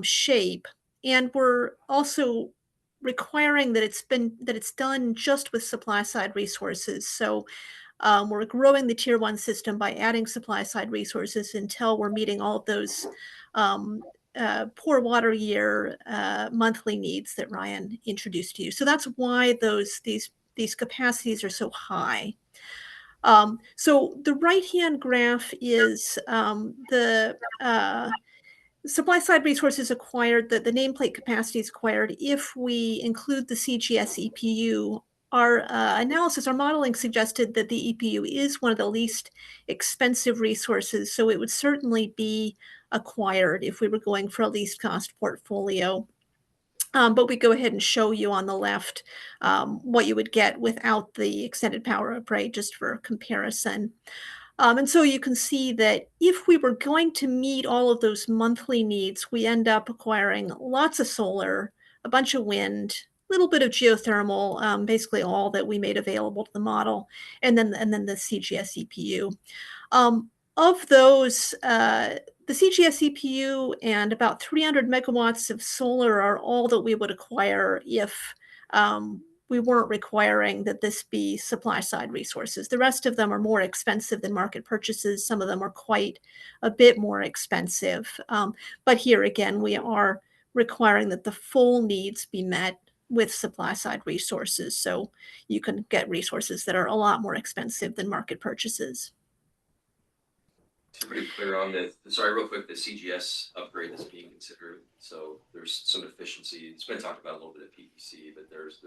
shape. And we're also requiring that it's done just with supply side resources. So we're growing the tier 1 system by adding supply side resources until we're meeting all of those poor water year monthly needs that Ryan introduced to you. So that's why these capacities are so high. So the right-hand graph is the supply side resources acquired, the nameplate capacities acquired if we include the CGS EPU. Our analysis, our modeling suggested that the EPU is one of the least expensive resources, so it would certainly be acquired if we were going for a least cost portfolio. But we go ahead and show you on the left what you would get without the extended power upgrade, just for comparison. And so you can see that if we were going to meet all of those monthly needs, we end up acquiring lots of solar, a bunch of wind, a little bit of geothermal, basically all that we made available to the model, and then the CGS EPU. Of those, the CGS EPU and about 300 megawatts of solar are all that we would acquire if we weren't requiring that this be supply side resources. The rest of them are more expensive than market purchases. Some of them are quite a bit more expensive. But here again, we are requiring that the full needs be met with supply side resources. So you can get resources that are a lot more expensive than market purchases. To be clear on the, sorry, real quick, the CGS upgrade that's being considered. So there's some efficiency. It's been talked about a little bit at PPC, but there's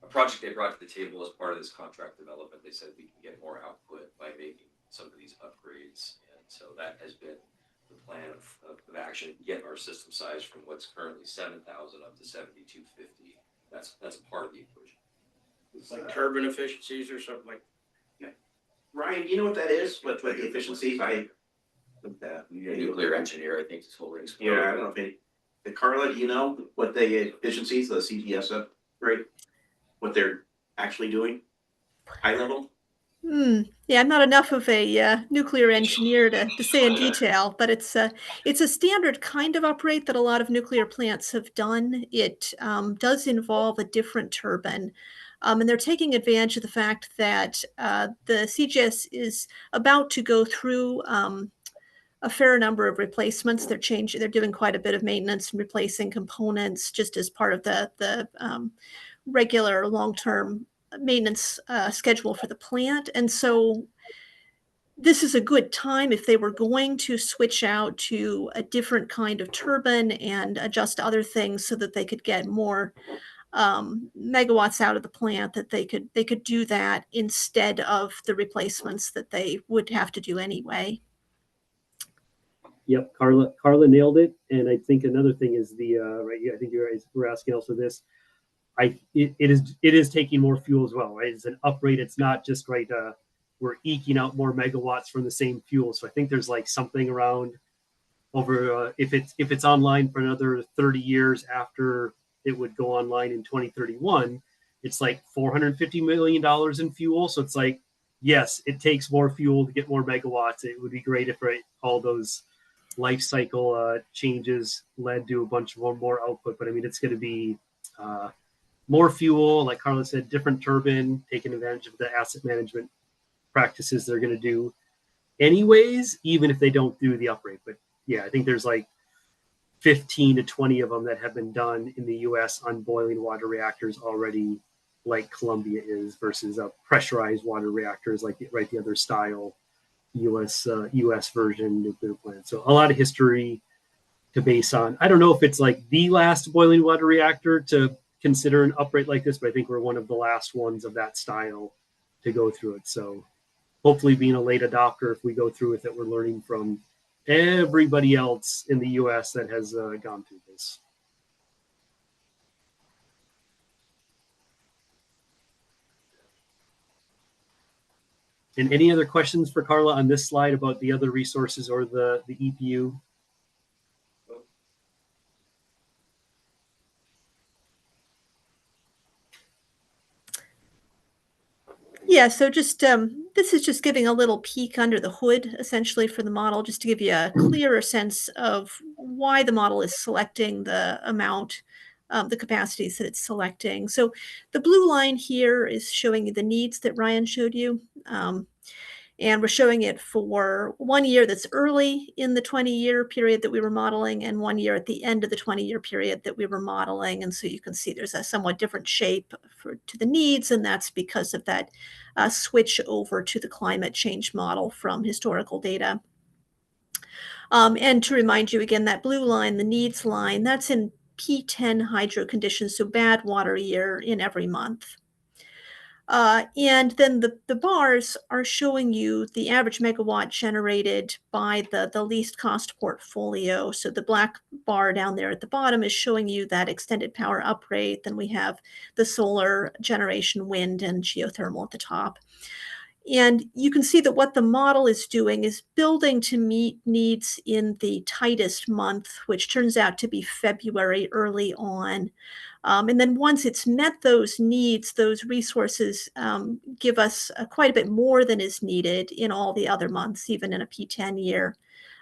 a project they brought to the table as part of this contract development. They said we can get more output by making some of these upgrades. And so that has been the plan of action, get our system size from what's currently 7,000 up to 7,250. That's part of the equation. It's like turbine efficiencies or something like. Ryan, you know what that is? What the efficiencies? Nuclear engineer, I think this whole ring's. Yeah, I don't know if any, Carla, do you know what the efficiencies, the CGS upgrade? What they're actually doing? High level? Yeah, I'm not enough of a nuclear engineer to say in detail, but it's a standard kind of upgrade that a lot of nuclear plants have done. It does involve a different turbine. And they're taking advantage of the fact that the CGS is about to go through a fair number of replacements. They're doing quite a bit of maintenance and replacing components just as part of the regular long-term maintenance schedule for the plant. And so this is a good time if they were going to switch out to a different kind of turbine and adjust other things so that they could get more megawatts out of the plant, that they could do that instead of the replacements that they would have to do anyway. Yep, Carla nailed it. And I think another thing is the right. I think you guys were asking also this. It is taking more fuel as well, right? It's an upgrade. It's not just right. We're eking out more megawatts from the same fuel. So I think there's like something around over if it's online for another 30 years after it would go online in 2031, it's like $450 million in fuel. So it's like, yes, it takes more fuel to get more megawatts. It would be great if all those life cycle changes led to a bunch of more output. But I mean, it's going to be more fuel, like Carla said, different turbine, taking advantage of the asset management practices they're going to do anyways, even if they don't do the upgrade. But yeah, I think there's like 15 to 20 of them that have been done in the US on boiling water reactors already, like Columbia is, versus pressurized water reactors like the other style US version nuclear plant. So a lot of history to base on. I don't know if it's like the last boiling water reactor to consider an upgrade like this, but I think we're one of the last ones of that style to go through it. So hopefully being a late adopter, if we go through with it, we're learning from everybody else in the US that has gone through this. And any other questions for Carla on this slide about the other resources or the EPU? Yeah, so just this is just giving a little peek under the hood, essentially, for the model, just to give you a clearer sense of why the model is selecting the amount, the capacities that it's selecting. So the blue line here is showing you the needs that Ryan showed you. And we're showing it for 1 year that's early in the 20-year period that we were modeling, and 1 year at the end of the 20-year period that we were modeling. And so you can see there's a somewhat different shape to the needs, and that's because of that switch over to the climate change model from historical data. And to remind you again, that blue line, the needs line, that's in P10 hydro conditions, so bad water year in every month. And then the bars are showing you the average megawatt generated by the least cost portfolio. So the black bar down there at the bottom is showing you that extended power upgrade. Then we have the solar generation, wind, and geothermal at the top. And you can see that what the model is doing is building to meet needs in the tightest month, which turns out to be February early on. And then once it's met those needs, those resources give us quite a bit more than is needed in all the other months, even in a P10 year.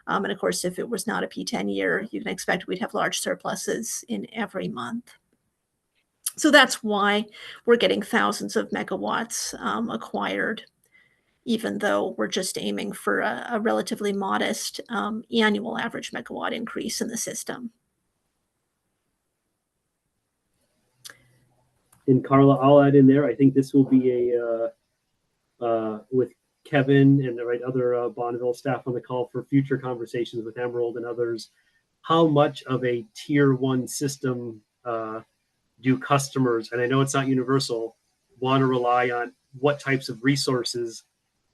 And of course, if it was not a P10 year, you can expect we'd have large surpluses in every month. So that's why we're getting thousands of megawatts acquired, even though we're just aiming for a relatively modest annual average megawatt increase in the system. And Carla, I'll add in there, I think this will be with Kevin and the other Bonneville staff on the call for future conversations with Emerald and others, how much of a tier 1 system do customers, and I know it's not universal, want to rely on, what types of resources,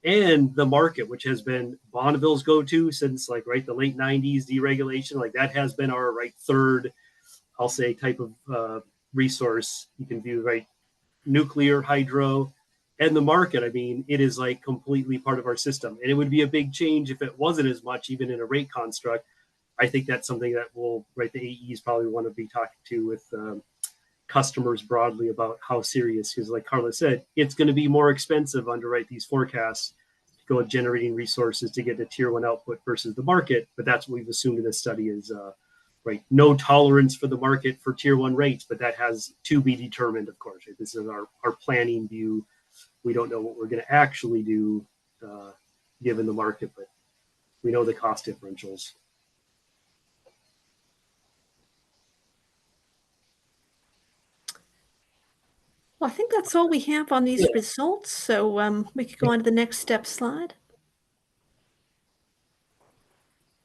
and the market, which has been Bonneville's go-to since the late 90s, deregulation, that has been our third, I'll say, type of resource. You can view nuclear, hydro, and the market. I mean, it is completely part of our system, and it would be a big change if it wasn't as much, even in a rate construct. I think that's something that will, the AEs probably want to be talking to with customers broadly about how serious, because like Carla said, it's going to be more expensive to underwrite these forecasts to go generating resources to get a tier 1 output versus the market. But that's what we've assumed in this study is no tolerance for the market for tier 1 rates, but that has to be determined, of course. This is our planning view. We don't know what we're going to actually do given the market, but we know the cost differentials. Well, I think that's all we have on these results. So we could go on to the next step slide.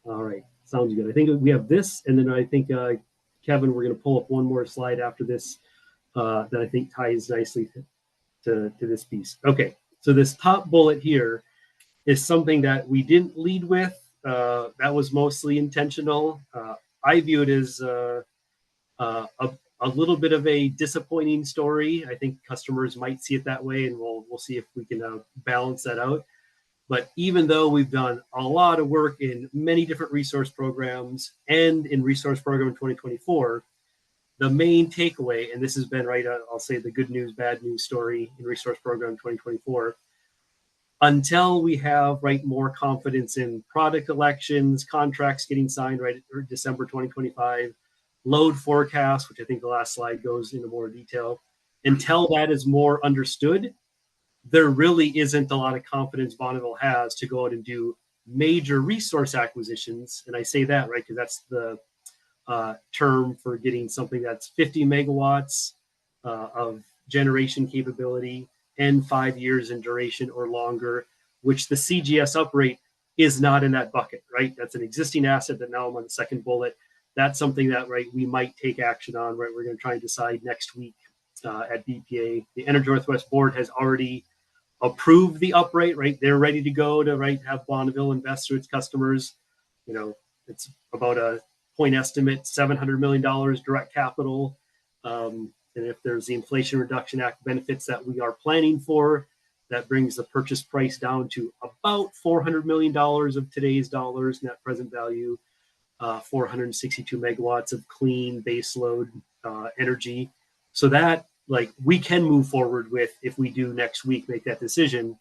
All right, sounds good. I think we have this, and then I think, Kevin, we're going to pull up one more slide after this that I think ties nicely to this piece. Okay, so this top bullet here is something that we didn't lead with. That was mostly intentional. I view it as a little bit of a disappointing story. I think customers might see it that way, and we'll see if we can balance that out. But even though we've done a lot of work in many different resource programs and in Resource Program 2024, the main takeaway, and this has been I'll say the good news, bad news story in Resource Program 2024, until we have more confidence in product elections, contracts getting signed December 2025, load forecast, which I think the last slide goes into more detail, until that is more understood, there really isn't a lot of confidence Bonneville has to go out and do major resource acquisitions. And I say that, because that's the term for getting something that's 50 megawatts of generation capability and 5 years in duration or longer, which the CGS uprate is not in that bucket, That's an existing asset that now I'm on the second bullet. That's something that, we might take action on, We're going to try and decide next week at BPA. The Energy Northwest Board has already approved the uprate, They're ready to go to, have Bonneville invest through its customers. It's about a point estimate, $700 million direct capital. And if there's the Inflation Reduction Act benefits that we are planning for, that brings the purchase price down to about $400 million of today's dollars net present value. 462 megawatts of clean baseload energy. So that we can move forward with, if we do next week, make that decision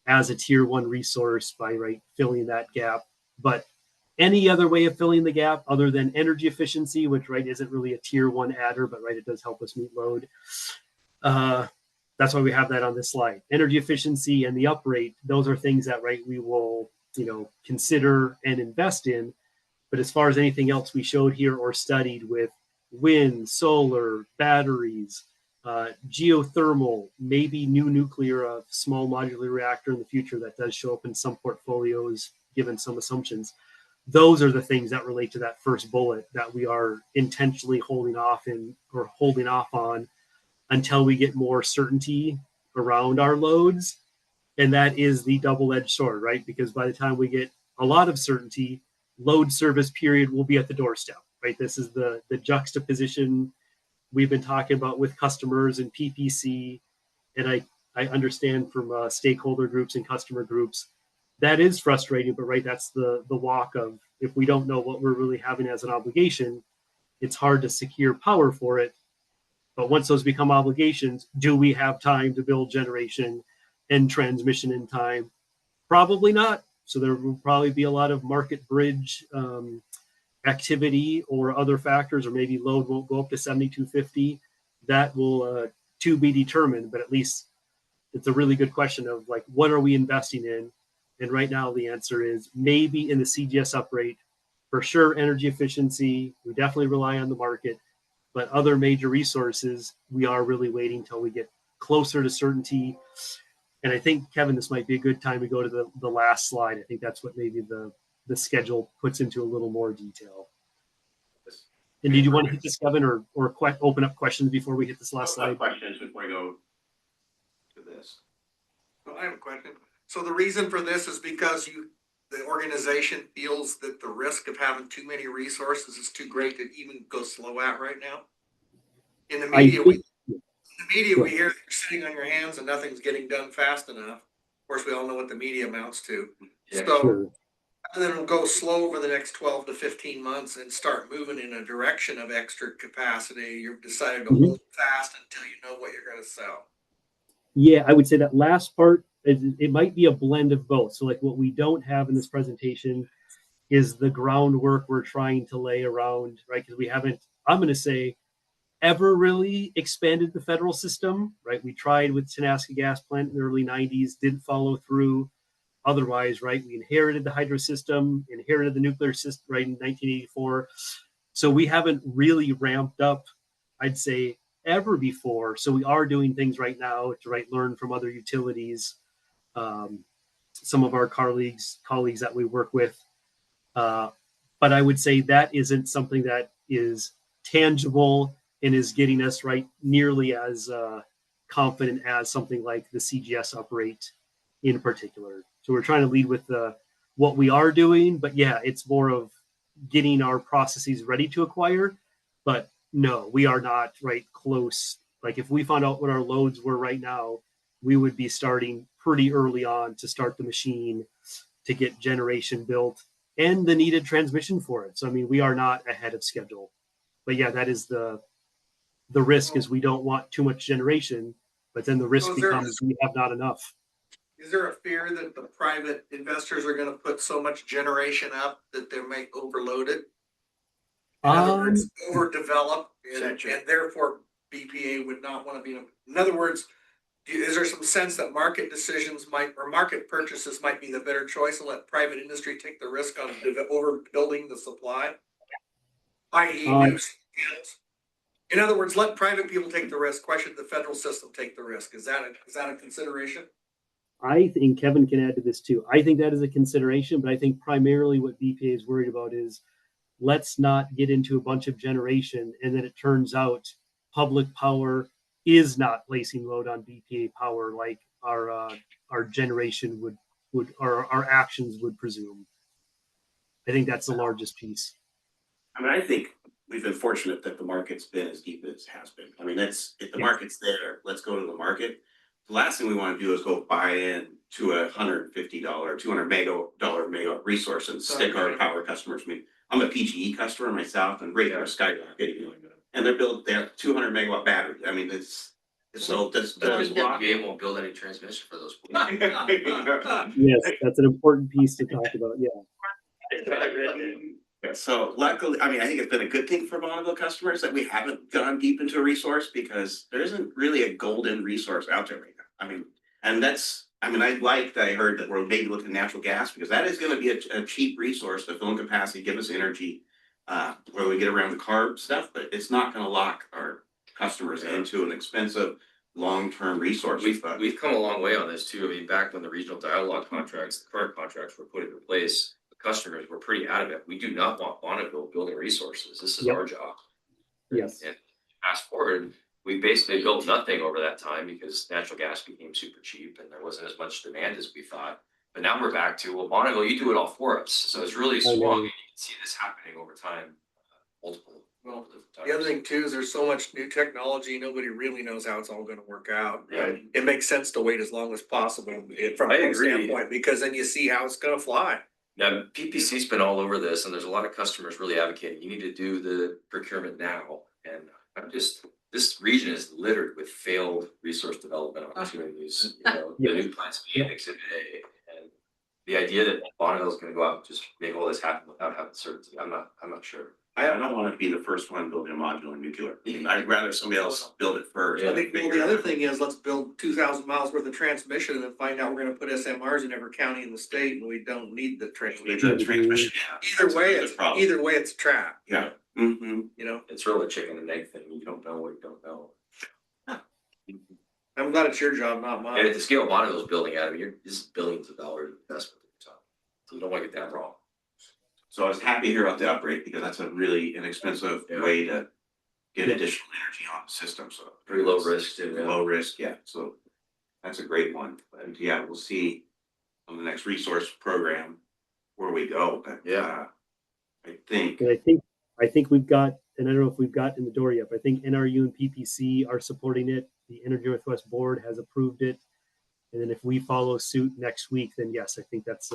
as a tier 1 resource by filling that gap. But any other way of filling the gap other than energy efficiency, which isn't really a tier 1 adder, but it does help us meet load. That's why we have that on this slide. Energy efficiency and the uprate, those are things that we will consider and invest in. But as far as anything else we showed here or studied with wind, solar, batteries, geothermal, maybe new nuclear, a small modular reactor in the future that does show up in some portfolios, given some assumptions. Those are the things that relate to that first bullet that we are intentionally holding off on until we get more certainty around our loads. And that is the double-edged sword, Because by the time we get a lot of certainty, load service period will be at the doorstep, This is the juxtaposition we've been talking about with customers and PPC. And I understand from stakeholder groups and customer groups, that is frustrating, but right, that's the walk of, if we don't know what we're really having as an obligation, it's hard to secure power for it. But once those become obligations, do we have time to build generation and transmission in time? Probably not. So there will probably be a lot of market bridge activity or other factors, or maybe load won't go up to 7250. That will to be determined, but at least it's a really good question of like, what are we investing in? And right now the answer is maybe in the CGS uprate, for sure, energy efficiency. We definitely rely on the market, but other major resources, we are really waiting until we get closer to certainty. And I think, Kevin, this might be a good time to go to the last slide. I think that's what maybe the schedule puts into a little more detail. And did you want to hit this, Kevin, or open up questions before we hit this last slide? Questions before I go to this. Well, I have a question. So the reason for this is because the organization feels that the risk of having too many resources is too great to even go slow at right now? In the media, we hear that you're sitting on your hands and nothing's getting done fast enough. Of course, we all know what the media amounts to. Yeah, So, Sure. and then it'll go slow over the next 12 to 15 months and start moving in a direction of extra capacity. You've decided to hold fast until you know what you're going to sell. Yeah, I would say that last part, it might be a blend of both. So like what we don't have in this presentation is the groundwork we're trying to lay around, right? Because we haven't, I'm going to say, ever really expanded the federal system, right? We tried with Tenaska Gas Plant in the early 90s, didn't follow through. Otherwise, right, we inherited the hydro system, inherited the nuclear system, right, in 1984. So we haven't really ramped up, I'd say, ever before. So we are doing things right now to learn from other utilities, some of our colleagues that we work with. But I would say that isn't something that is tangible and is getting us right nearly as confident as something like the CGS uprate in particular. So we're trying to lead with what we are doing, but yeah, it's more of getting our processes ready to acquire. But no, we are not right close. Like if we found out what our loads were right now, we would be starting pretty early on to start the machine to get generation built and the needed transmission for it. So I mean, we are not ahead of schedule. But yeah, that is the risk, is we don't want too much generation, but then the risk becomes we have not enough. Is there a fear that the private investors are going to put so much generation up that they may overload it? In other words, overdevelop, and therefore BPA would not want to be. In other words, is there some sense that market decisions or market purchases might be the better choice and let private industry take the risk on overbuilding the supply? I.e., in other words, let private people take the risk. Why should the federal system take the risk? Is that a consideration? I think Kevin can add to this too. I think that is a consideration, but I think primarily what BPA is worried about is let's not get into a bunch of generation and then it turns out public power is not placing load on BPA power like our generation would or our actions would presume. I think that's the largest piece. I mean, I think we've been fortunate that the market's been as deep as it has been. I mean, if the market's there, let's go to the market. The last thing we want to do is go buy in to $150, $200 mega resource and stick our power customers. I mean, I'm a PGE customer myself, and rates are skyrocketing, and they have 200 megawatt batteries. I mean, it's so does BPA won't build any transmission for those. Yes, that's an important piece to talk about. Yeah. So luckily, I mean, I think it's been a good thing for Bonneville customers that we haven't gone deep into a resource, because there isn't really a golden resource out there right now. I mean, and I heard that we're maybe looking at natural gas, because that is going to be a cheap resource to fill in capacity, give us energy, where we get around the carb stuff, but it's not going to lock our customers into an expensive long-term resource. We've come a long way on this too. I mean, back when the regional dialogue contracts, the current contracts were put into place, customers were pretty adamant. We do not want Bonneville building resources. This is our job. Yes. And fast forward, we basically built nothing over that time because natural gas became super cheap and there wasn't as much demand as we thought. But now we're back to, well, Bonneville, you do it all for us. So it's really swung. You can see this happening over time, multiple Well, the other thing too is there's so much new technology, nobody really knows how it's all gonna work out. Yeah. It makes sense to wait as long as possible from I a agree. standpoint, because then you see how it's gonna fly. Now, PPC's been all over this and there's a lot of customers really advocating, you need to do the procurement now. And I'm just, this region is littered with failed resource development opportunities, you know, the new plants being Exhibit A. And the idea that Bonneville's gonna go out and just make all this happen without having certainty, I'm not sure. I don't wanna be the first one building a modular nuclear. I'd rather somebody else build it first. I think, well, the other thing is, let's build 2,000 miles worth of transmission and then find out we're gonna put SMRs in every county in the state and we don't need the Need transmission. the transmission, yeah. Either way, That's it's, the problem. either way, it's a trap, Yeah. Mm-hmm. you know? It's really a chicken and egg thing, you don't know what you don't know. I'm glad it's your job, not And mine. at the scale Bonneville's building out of, this is billions of dollars investment at the time. So you don't wanna get that wrong. So I was happy to hear about the upgrade because that's a really inexpensive Yeah. way to get additional energy on the system, so. Pretty low risk too, yeah. Low risk, yeah, so that's a great one, and yeah, we'll see on the next resource program where we go, but Yeah. I think, And I think we've got, and I don't know if we've got in the door yet, but I think NRU and PPC are supporting it. The Energy Northwest Board has approved it. And then if we follow suit next week, then yes, I think that's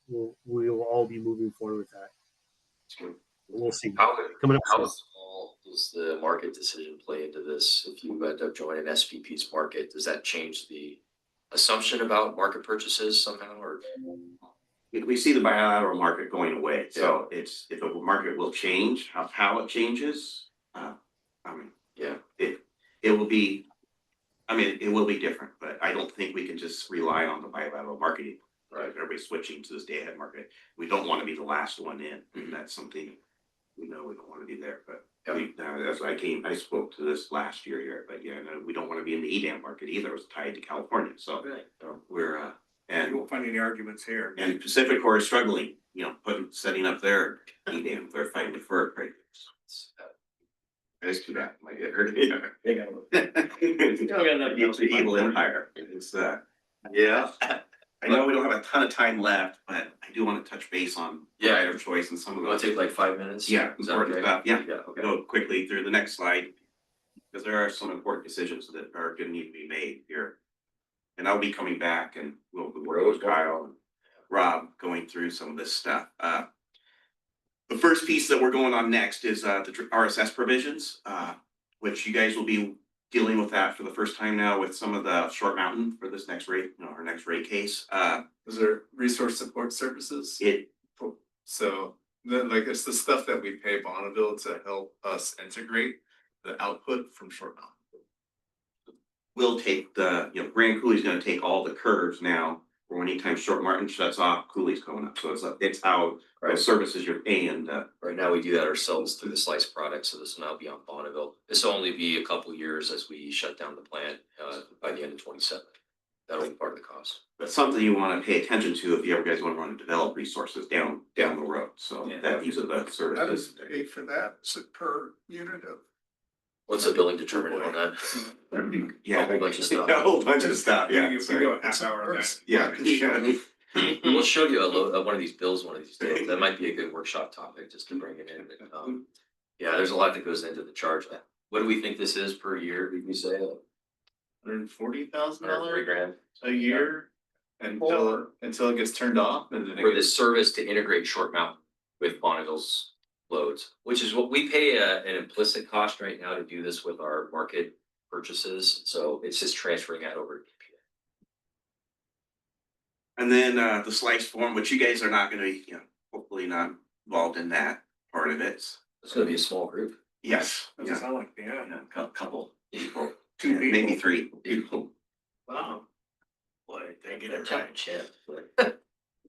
we will all be moving forward with that. We'll see. How, Coming up how soon. small does the market decision play into this? If you end up joining SVP's market, does that change the assumption about market purchases somehow, or? we see the bilateral market going away, so it's, if the market will change, how it changes, I mean, Yeah, it will be, I mean, it will be different, but I don't think we can just rely on the bilateral marketing. Right, everybody's switching to this day-ahead market. We don't want to be the last one in, and that's something we know we don't want to be there, but that's why I spoke to this last year here, but yeah, no, we don't want to be in the EDAM market either. It was tied to California, so we're You and won't find any arguments here. Pacific Core is struggling, you know, setting up their EDAM. They're fighting with FERC, right? It's too bad, might get hurt. They got enough It's the evil empire. It's yeah. I know we don't have a ton of time left, but I do want to touch base on provider choice and some of you wanna those. take like 5 minutes? Yeah, Is that important okay? stuff, yeah. Yeah, okay. Go quickly through the next slide. Because there are some important decisions that are gonna need to be made here. And I'll be coming back and we'll work with Kyle and Rob going through some of this stuff. The first piece that we're going on next is the RSS provisions, which you guys will be dealing with that for the first time now with some of the Short Mountain for this next rate, you know, our next rate case. Those are resource support services. It So like it's the stuff that we pay Bonneville to help us integrate the output from Short Mountain. will take the, you know, Grand Coulee's gonna take all the curves now, or anytime Short Martin shuts off, Coulee's going up, so it's how Right. those services you're paying, Right now, we do that ourselves through the Slice product, so this will now be on Bonneville. This will only be a couple years as we shut down the plant by the end of 27. That'll be part of the cost. but something you wanna pay attention to if you ever guys wanna run and develop resources down the road, so Yeah. that these are the services. paid for that? Is it per unit of? What's the billing determinant on that? Yeah, A whole bunch of stuff. A whole bunch of stuff, yeah. You sorry. go a half hour on that. Yeah. We'll show you one of these bills one of these days. That might be a good workshop topic just to bring it in. But, yeah, there's a lot that goes into the charge. What do we think this is per year? Did we say $140,000 $3,000 a year until it gets turned off and then it for gets. this service to integrate Short Mountain with Bonneville's loads, which is what we pay an implicit cost right now to do this with our market purchases. So it's just transferring that over to EPA. And then the slice form, which you guys are not gonna be, you know, hopefully not involved in that part of it. It's going to be a small group. Yes, Doesn't yeah, sound like, yeah. Couple people. Two people. maybe 3 people. Wow. Boy, they get it Tough right. chip.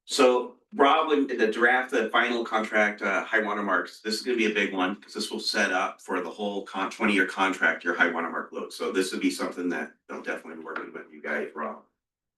So Rob, in the draft, the final contract, high water marks, this is gonna be a big one, because this will set up for the whole 20-year contract, your high water mark load. So this would be something that they'll definitely be working with you guys, Rob.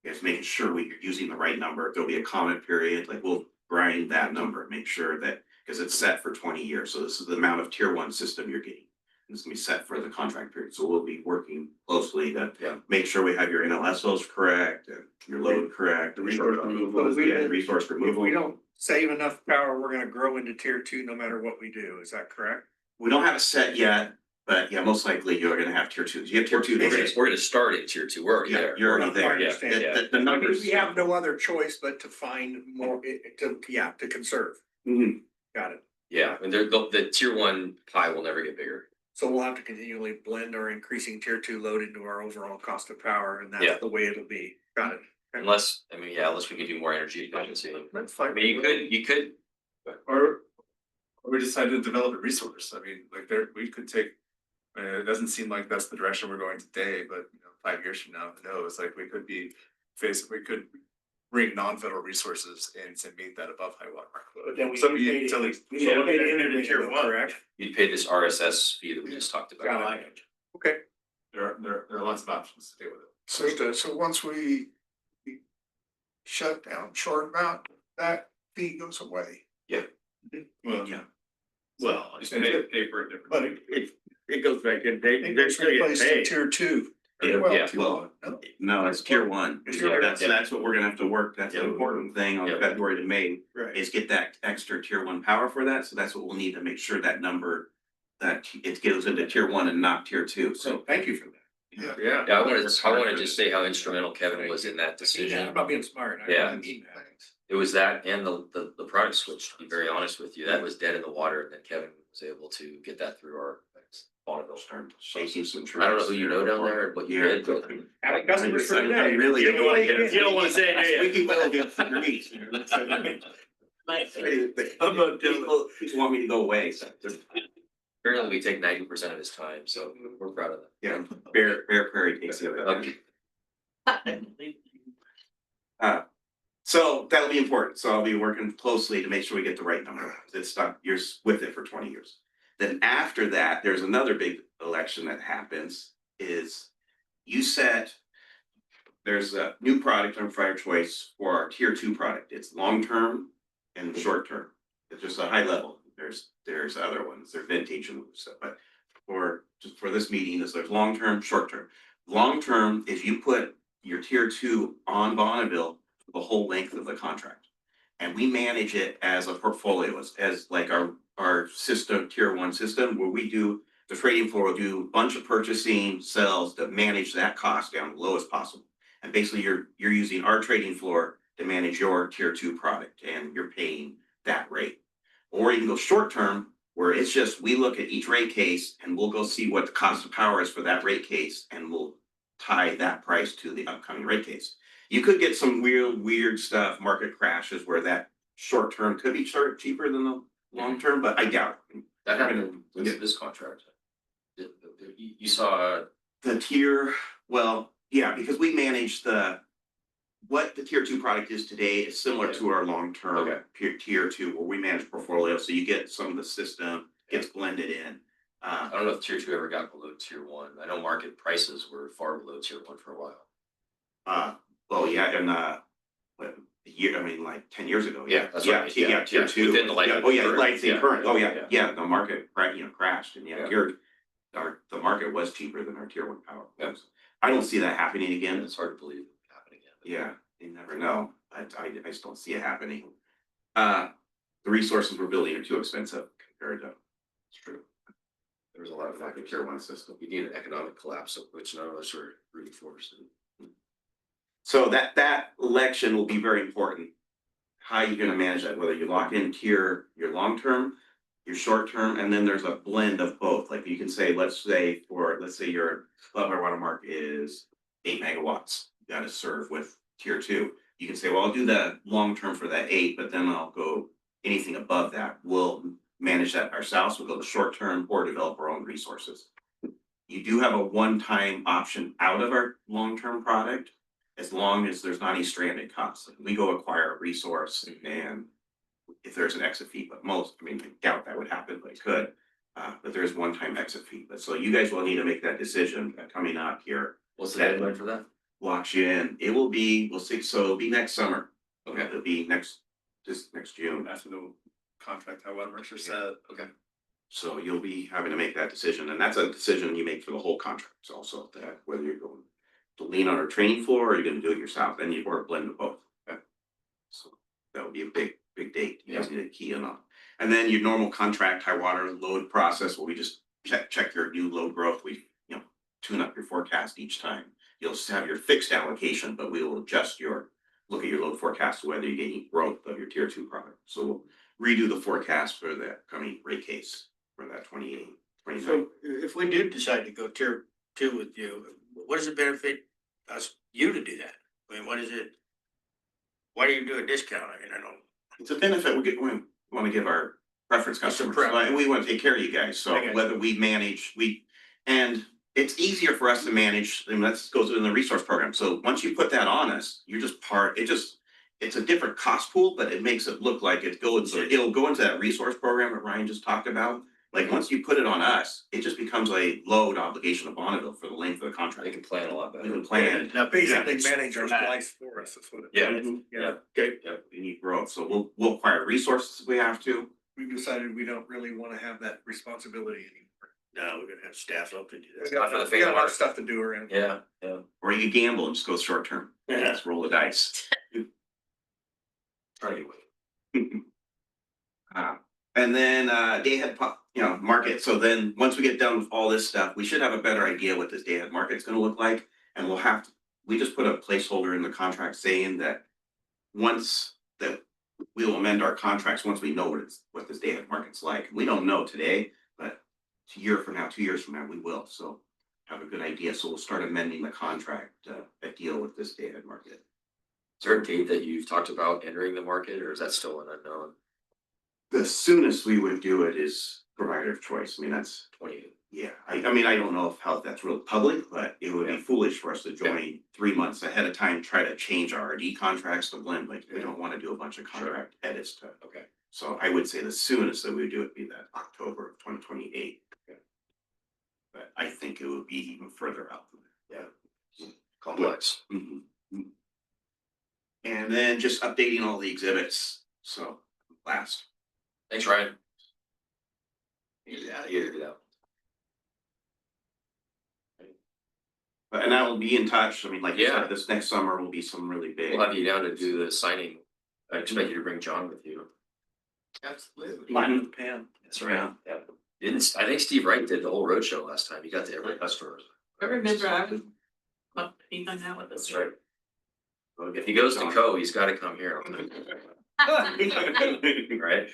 You guys making sure we're using the right number. If there'll be a comment period, like we'll grind that number, make sure that, because it's set for 20 years. So this is the amount of tier 1 system you're getting. It's gonna be set for the contract period. So we'll be working closely to make sure we have your NLSOs correct and your load correct. The resource removal. Resource removal. If we don't save enough power, we're gonna grow into tier 2 no matter what we do. Is that correct? we don't have it set yet, but yeah, most likely you're gonna have tier twos. You have tier two. We're gonna start at tier two, we're already Yeah, there. you're already I there. understand. The I mean, numbers. we have no other choice but to find more, to conserve. Mhm. Got it. Yeah, and the tier one pie will never get bigger. So we'll have to continually blend our increasing tier two load into our overall cost of power, and Yeah. that's the way it'll be. Got it. Unless, I mean, yeah, unless we can do more energy efficiency. That's I fine. mean, you could, Or we decide to develop a resource. I mean, like there, we could take, it doesn't seem like that's the direction we're going today, but 5 years from now, who knows? Like we could be we could bring non-federal resources in to meet that above high water mark. But then we So need we- to so pay- like- we so need to we're pay gonna the enter internet tier bill, one. correct? you'd pay this RSS fee that we just talked about. Got it. Okay. There are lots of options to deal with it. So once we shut down short amount, that fee goes away. Well, Yeah. Well, just pay for it differently. but it goes back in, they're still getting paid. Tier two. Yeah. Well, no, it's tier one. It's tier one. That's what we're gonna have to work. That's the Yeah. important thing on Yeah. February to May Right. is get that extra tier one power for that. So that's what we'll need to make sure that number, that it goes into tier one and not tier two. So So thank you for that. Yeah. Yeah, I wanted to say how instrumental Kevin was in that Yeah, decision. about being smart. Yeah. I mean that. It was that and the product switch, to be very honest with you, that was dead in the water, and then Kevin was able to get that through our Bonneville. start shaking some trees. I don't know who you know down there and what you did, but Having customers for I today. really You don't wanna get- You don't wanna say it, do you? Squeaky wheel gets greased. I'm not telling. People want me to go away, so. apparently we take 90% of his time, so we're proud of that. Yeah, Bear Prairie takes it. Okay. So that'll be important. So I'll be working closely to make sure we get the right number. It's stuck, you're with it for 20 years. Then after that, there's another big election that happens is you set, there's a new product on Fire Choice for our tier two product. It's long-term and short-term. It's just a high level. There's other ones, they're vintage and stuff, but just for this meeting is there's long-term, short-term. Long-term is you put your tier two on Bonneville the whole length of the contract. And we manage it as a portfolio, as like our system, tier one system, where we do, the trading floor will do a bunch of purchasing cells to manage that cost down the lowest possible. And basically you're using our trading floor to manage your tier two product and you're paying that rate. Or you can go short term, where it's just, we look at each rate case and we'll go see what the cost of power is for that rate case and we'll tie that price to the upcoming rate case. You could get some weird stuff, market crashes where that short term could be cheaper than the long term, but I doubt it. That happened with this contract. You saw, The tier, well, yeah, because we manage what the tier two product is today is similar to our long-term Okay. tier two, where we manage portfolio, so you get some of the system gets blended in. I don't know if tier two ever got below tier one. I know market prices were far below tier one for a while. Well, yeah, and what, a year, I mean, like 10 years ago. Yeah, that's what I mean. Yeah, tier yeah, two. within the life Yeah, of oh, yeah, current. like the Yeah. current, oh, Yeah. yeah, the market, crashed, and Yeah. the market was cheaper than our tier one power. Yeah. I don't see that happening again. It's hard to believe it would happen again. but- Yeah, you never know. I just don't see it happening. The resources we're building are too expensive compared to. It's true. There was a lot of Like a tier one system. We need an economic collapse, of which none of us are rooting for. So. So that election will be very important. How you gonna manage that, whether you lock in your long-term, your short-term, and then there's a blend of both. Like you can say, let's say your above our watermark is 8 megawatts. You gotta serve with tier two. You can say, well, I'll do that long-term for that 8, but then I'll go anything above that. We'll manage that ourselves. We'll go the short-term or develop our own resources. You do have a one-time option out of our long-term product, as long as there's not any stranded costs. Like, we go acquire a resource and if there's an exit fee, but I doubt that would happen, but it could. But there's one-time exit fee. But so you guys will need to make that decision coming up here. What's the deadline for that? Locks you in. It will be, it'll be next summer. Okay. It'll be next June. After the contract, how water marks are set. Okay. So you'll be having to make that decision, and that's a decision you make for the whole contract. Also, that whether you're going to lean on our training floor or you're gonna do it yourself, and you or blend of both. Okay. So that would be a big date. You guys need to key in on. And then your normal contract high water load process, where we just check your new load growth. We, tune up your forecast each time. You'll have your fixed allocation, but we will adjust look at your load forecast, whether you're getting growth of your tier 2 product. So we'll redo the forecast for the coming rate case for that 28, 29. So if we do decide to go tier 2 with you, what does it benefit you to do that? I mean, what is it? Why do you do a discount? I mean, I don't. It's a benefit we want to give our preference customers, and we want to take care of you guys. So whether we manage, and it's easier for us to manage, and that goes in the resource program. So once you put that on us, you're just it's a different cost pool, but it makes it look like it'll go into that resource program that Ryan just talked about. Like once you put it on us, it just becomes a load obligation of Bonneville for the length of the contract. They can plan a lot better. We can plan. Now basically manage our slice for us, that's what it. Yeah. Yeah, Okay. Yeah, we need growth, so we'll acquire resources if we have to. we've decided we don't really wanna have that responsibility anymore. No, we're gonna have staff up to do We that. Not for the got faint a of lot of heart. stuff to do around. Yeah, yeah. Or you could gamble and just go short term. Yeah. Just roll the dice. Try to wait. And then day ahead market. So then once we get done with all this stuff, we should have a better idea what this day ahead market's gonna look like. And we just put a placeholder in the contract saying that we will amend our contracts once we know what this day ahead market's like. We don't know today, but a year from now, 2 years from now, we will. So have a good idea. So we'll start amending the contract that deal with this day ahead market. Is there a date that you've talked about entering the market, or is that still an unknown? The soonest we would do it is provider of choice. I mean, that's 28. yeah. I mean, I don't know how that's real public, but it would be foolish for us to join 3 months ahead of time, try to change our RD contracts to blend. Like we don't want to do a bunch of contract edits to. Okay. So I would say the soonest that we would do it would be that October of 2028. Okay. But I think it would be even further out than that. Yeah. Complex. Mhm. And then just updating all the exhibits. So last. Thanks, Ryan. Yeah, you do that. And I will be in touch. I mean, like you Yeah. said, this next summer will be some really big. We'll have you down to do the signing. I expect you to bring John with you. Absolutely. Line with the pan. That's right. Yeah. I think Steve Wright did the whole roadshow last time. He got to every customer. I remember I was, he hung out with us. That's right. Well, if he goes to Co, he's gotta come here. Right?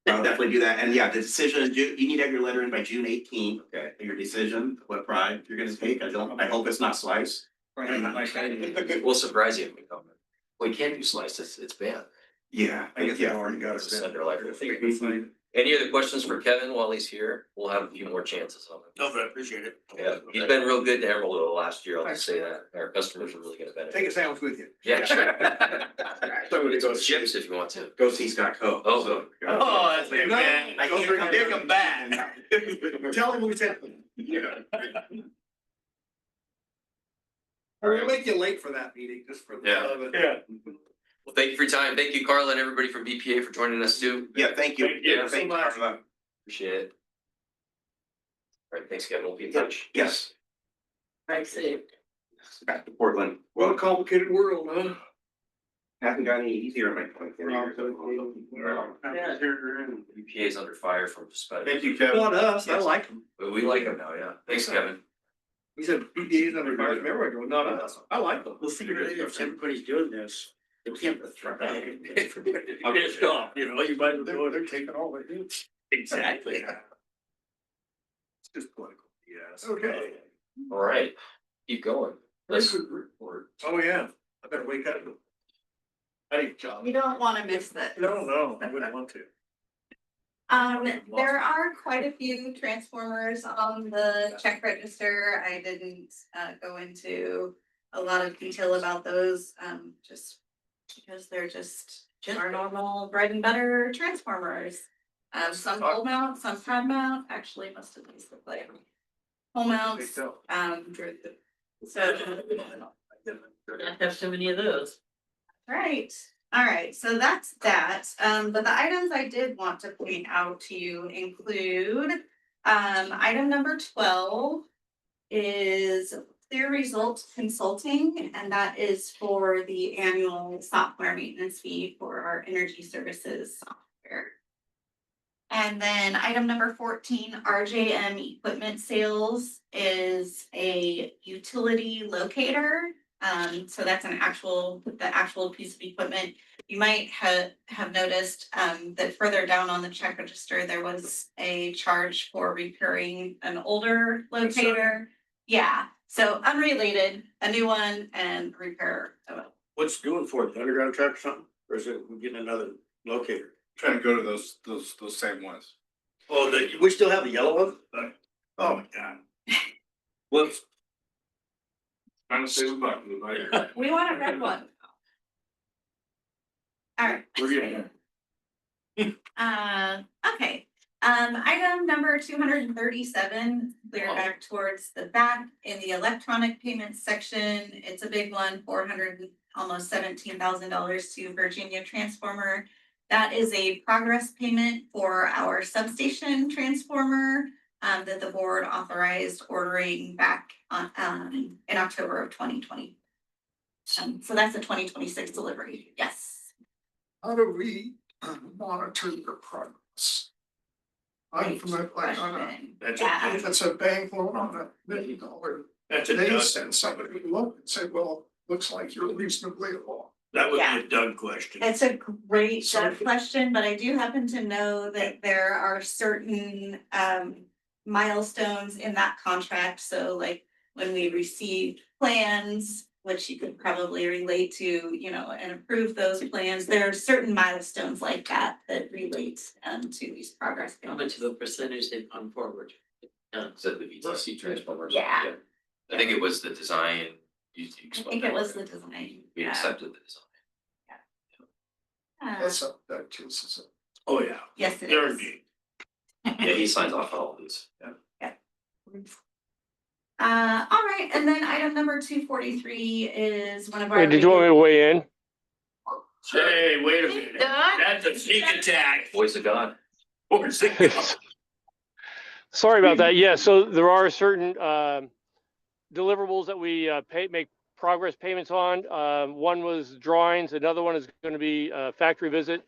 I'll definitely do that. And yeah, the decision is you need to have your letter in by June 18th. Okay. Your decision, what pride you're gonna take. I hope it's not slice. We'll surprise you if we come. We can't do slice, it's banned. Yeah. I guess they've already got It's it. under like. Any other questions for Kevin while he's here? We'll have a few more chances on it. No, but I appreciate it. Yeah, he's been real good to Emerald the last year, I'll just say that. Our customers are really gonna benefit. Take a sandwich with you. Yeah, sure. Somebody Some chips if you want to. Go see Scott Co. Oh. So, Oh, that's No, man. I can't come Dig 'em back. Tell him we said. Yeah. We'll make you late for that meeting, just for the Yeah. love of it. Yeah. Well, thank you for your time. Thank you, Carla, and everybody from BPA for joining us too. Yeah, thank you. Thank you so Thank you, much. Carla. Appreciate it. All right, thanks, Kevin. We'll be in touch. Yes, Right, safe. back to Portland. What a complicated world, huh? Hasn't gotten any easier in my 24 years. BPA is under fire from just about. Thank you, Kevin. Not us, I like him. But we like them now, yeah. Thanks, Kevin. He said BPA's under fire, everybody goes, not us, I like them. We'll figure it out. If everybody's doing this, they can't. I'm gonna stop, you know, you might as well. They're taking all they do. Exactly. It's just political, yes. Okay. All right, keep going. Let's. Oh, yeah, I better wake up. Hey, John. You don't wanna miss this. No, I wouldn't want to. There are quite a few transformers on the check register. I didn't go into a lot of detail about those, just because they're just our normal bread and butter transformers. Some pole mount, some pad mount, actually most of these look like pole mounts, so. I have so many of those. Right, all right, so that's that, but the items I did want to point out to you include, item number 12 is Clear Result Consulting, and that is for the annual software maintenance fee for our energy services software. And then item number 14, RJM Equipment Sales is a utility locator. So that's the actual piece of equipment. You might have noticed that further down on the check register, there was a charge for repairing an older locator. Yeah, so unrelated, a new one and repair of it. What's doing for it, the underground truck or something, or is it we getting another locator? Trying to go to those same ones. Oh, we still have the yellow one? Oh my god. Whoops. Trying to save a buck, everybody. We want a red one. All right. We're getting there. Okay, item number 237, clear back towards the back in the electronic payments section. It's a big one, almost $17,000 to Virginia Transformer. That is a progress payment for our substation transformer that the board authorized ordering back on in October of 2020. So that's a 2026 delivery, yes. How do we monitor the progress? Great question. That's Yeah. If it's a bank loan on $1 million, That's a they Doug, send somebody to look and say, well, looks like you're reasonably along. that would Yeah. be a Doug question. It's a great So- question, but I do happen to know that there are certain milestones in that contract. So like when we received plans, which you could probably relate to, you know, and approve those plans, there are certain milestones like that that relate to these progress How much payments. of a percentage they've gone forward? Said the VTC transformers. Yeah. I think it was the design. You I explained think that it was already. the design. We Yeah. accepted the design. That's up that too, so. Oh, yeah. Yes, it They're is. indeed. Yeah, he signs off on all these. All right, and then item number 243 is one of our. Hey, did you want me to weigh in? Hey, wait a minute. Doug? That's a sneak attack. Voice of God. Where's it go? Sorry about that. Yeah, so there are certain deliverables that we make progress payments on. One was drawings, another one is going to be a factory visit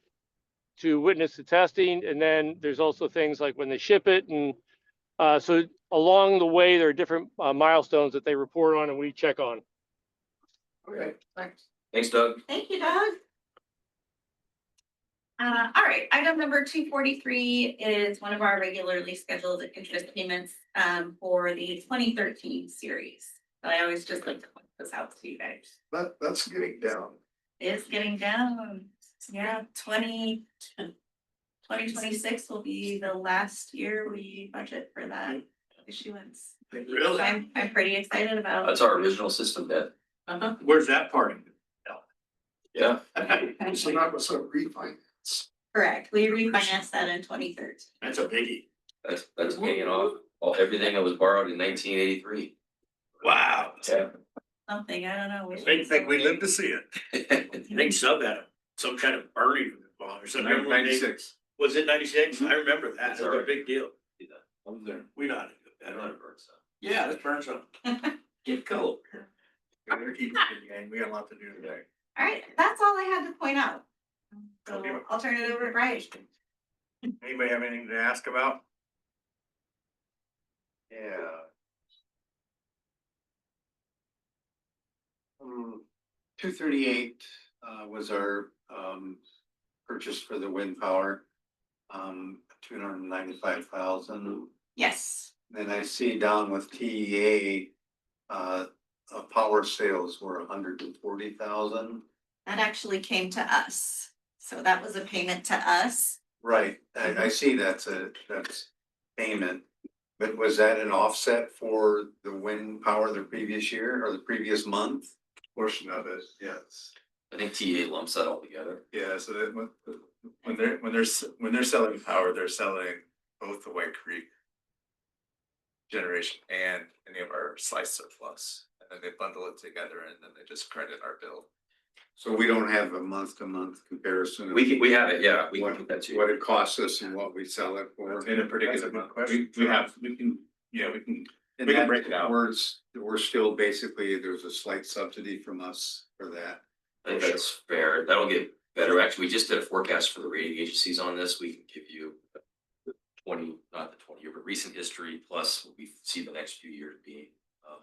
to witness the testing, and then there's also things like when they ship it, and so along the way there are different milestones that they report on and we check on. Okay, thanks. Thanks, Doug. Thank you, Doug. All right, item number 243 is one of our regularly scheduled interest payments for the 2013 series. So I always just like to point this out to you guys. That's getting down. It's getting down. Yeah, 2026 will be the last year we budget for that issuance. So Really? I'm pretty excited about. That's our original system debt. Where's that part? Yeah. So that was a refinance. Correct, we refinanced that in 2013. That's a biggie. That's paying off everything that was borrowed in 1983. Wow. Yeah. Something, I don't know. I think we live to see it. I think Sub had some kind of burning bond or something. Remember when they- 96. Was it 96? I remember that. That's That was a alright. big deal. I was there. We know how to do I that. know how to burn stuff. Yeah, let's burn some. Get cold. We're keeping it, gang. We got a lot to do today. All right, that's all I had to point out. So I'll turn it over to Brian. Anybody have anything to ask about? Yeah. 238 was our purchase for the wind power, 295,000. Yes, Then I see down with TEA, power sales were 140,000. that actually came to us. So that was a payment to us. Right, I see that's payment. But was that an offset for the wind power the previous year or the previous month? Portion of it, yes. I think TA lumps that all together. Yeah, so that when they're selling power, they're selling both the White Creek generation and any of our slice surplus. And then they bundle it together and then they just credit our bill. So we don't have a month-to-month comparison. of We have it, yeah, we can What put that to you. what it costs us and what we sell it for. In a pretty That's a good good month. question. We can And we can that break it out. We're still basically, there's a slight subsidy from us for that. I think that's fair. That'll get better. Actually, we just did a forecast for the rating agencies on this. We can give you not the 20-year, but recent history plus what we see the next few years being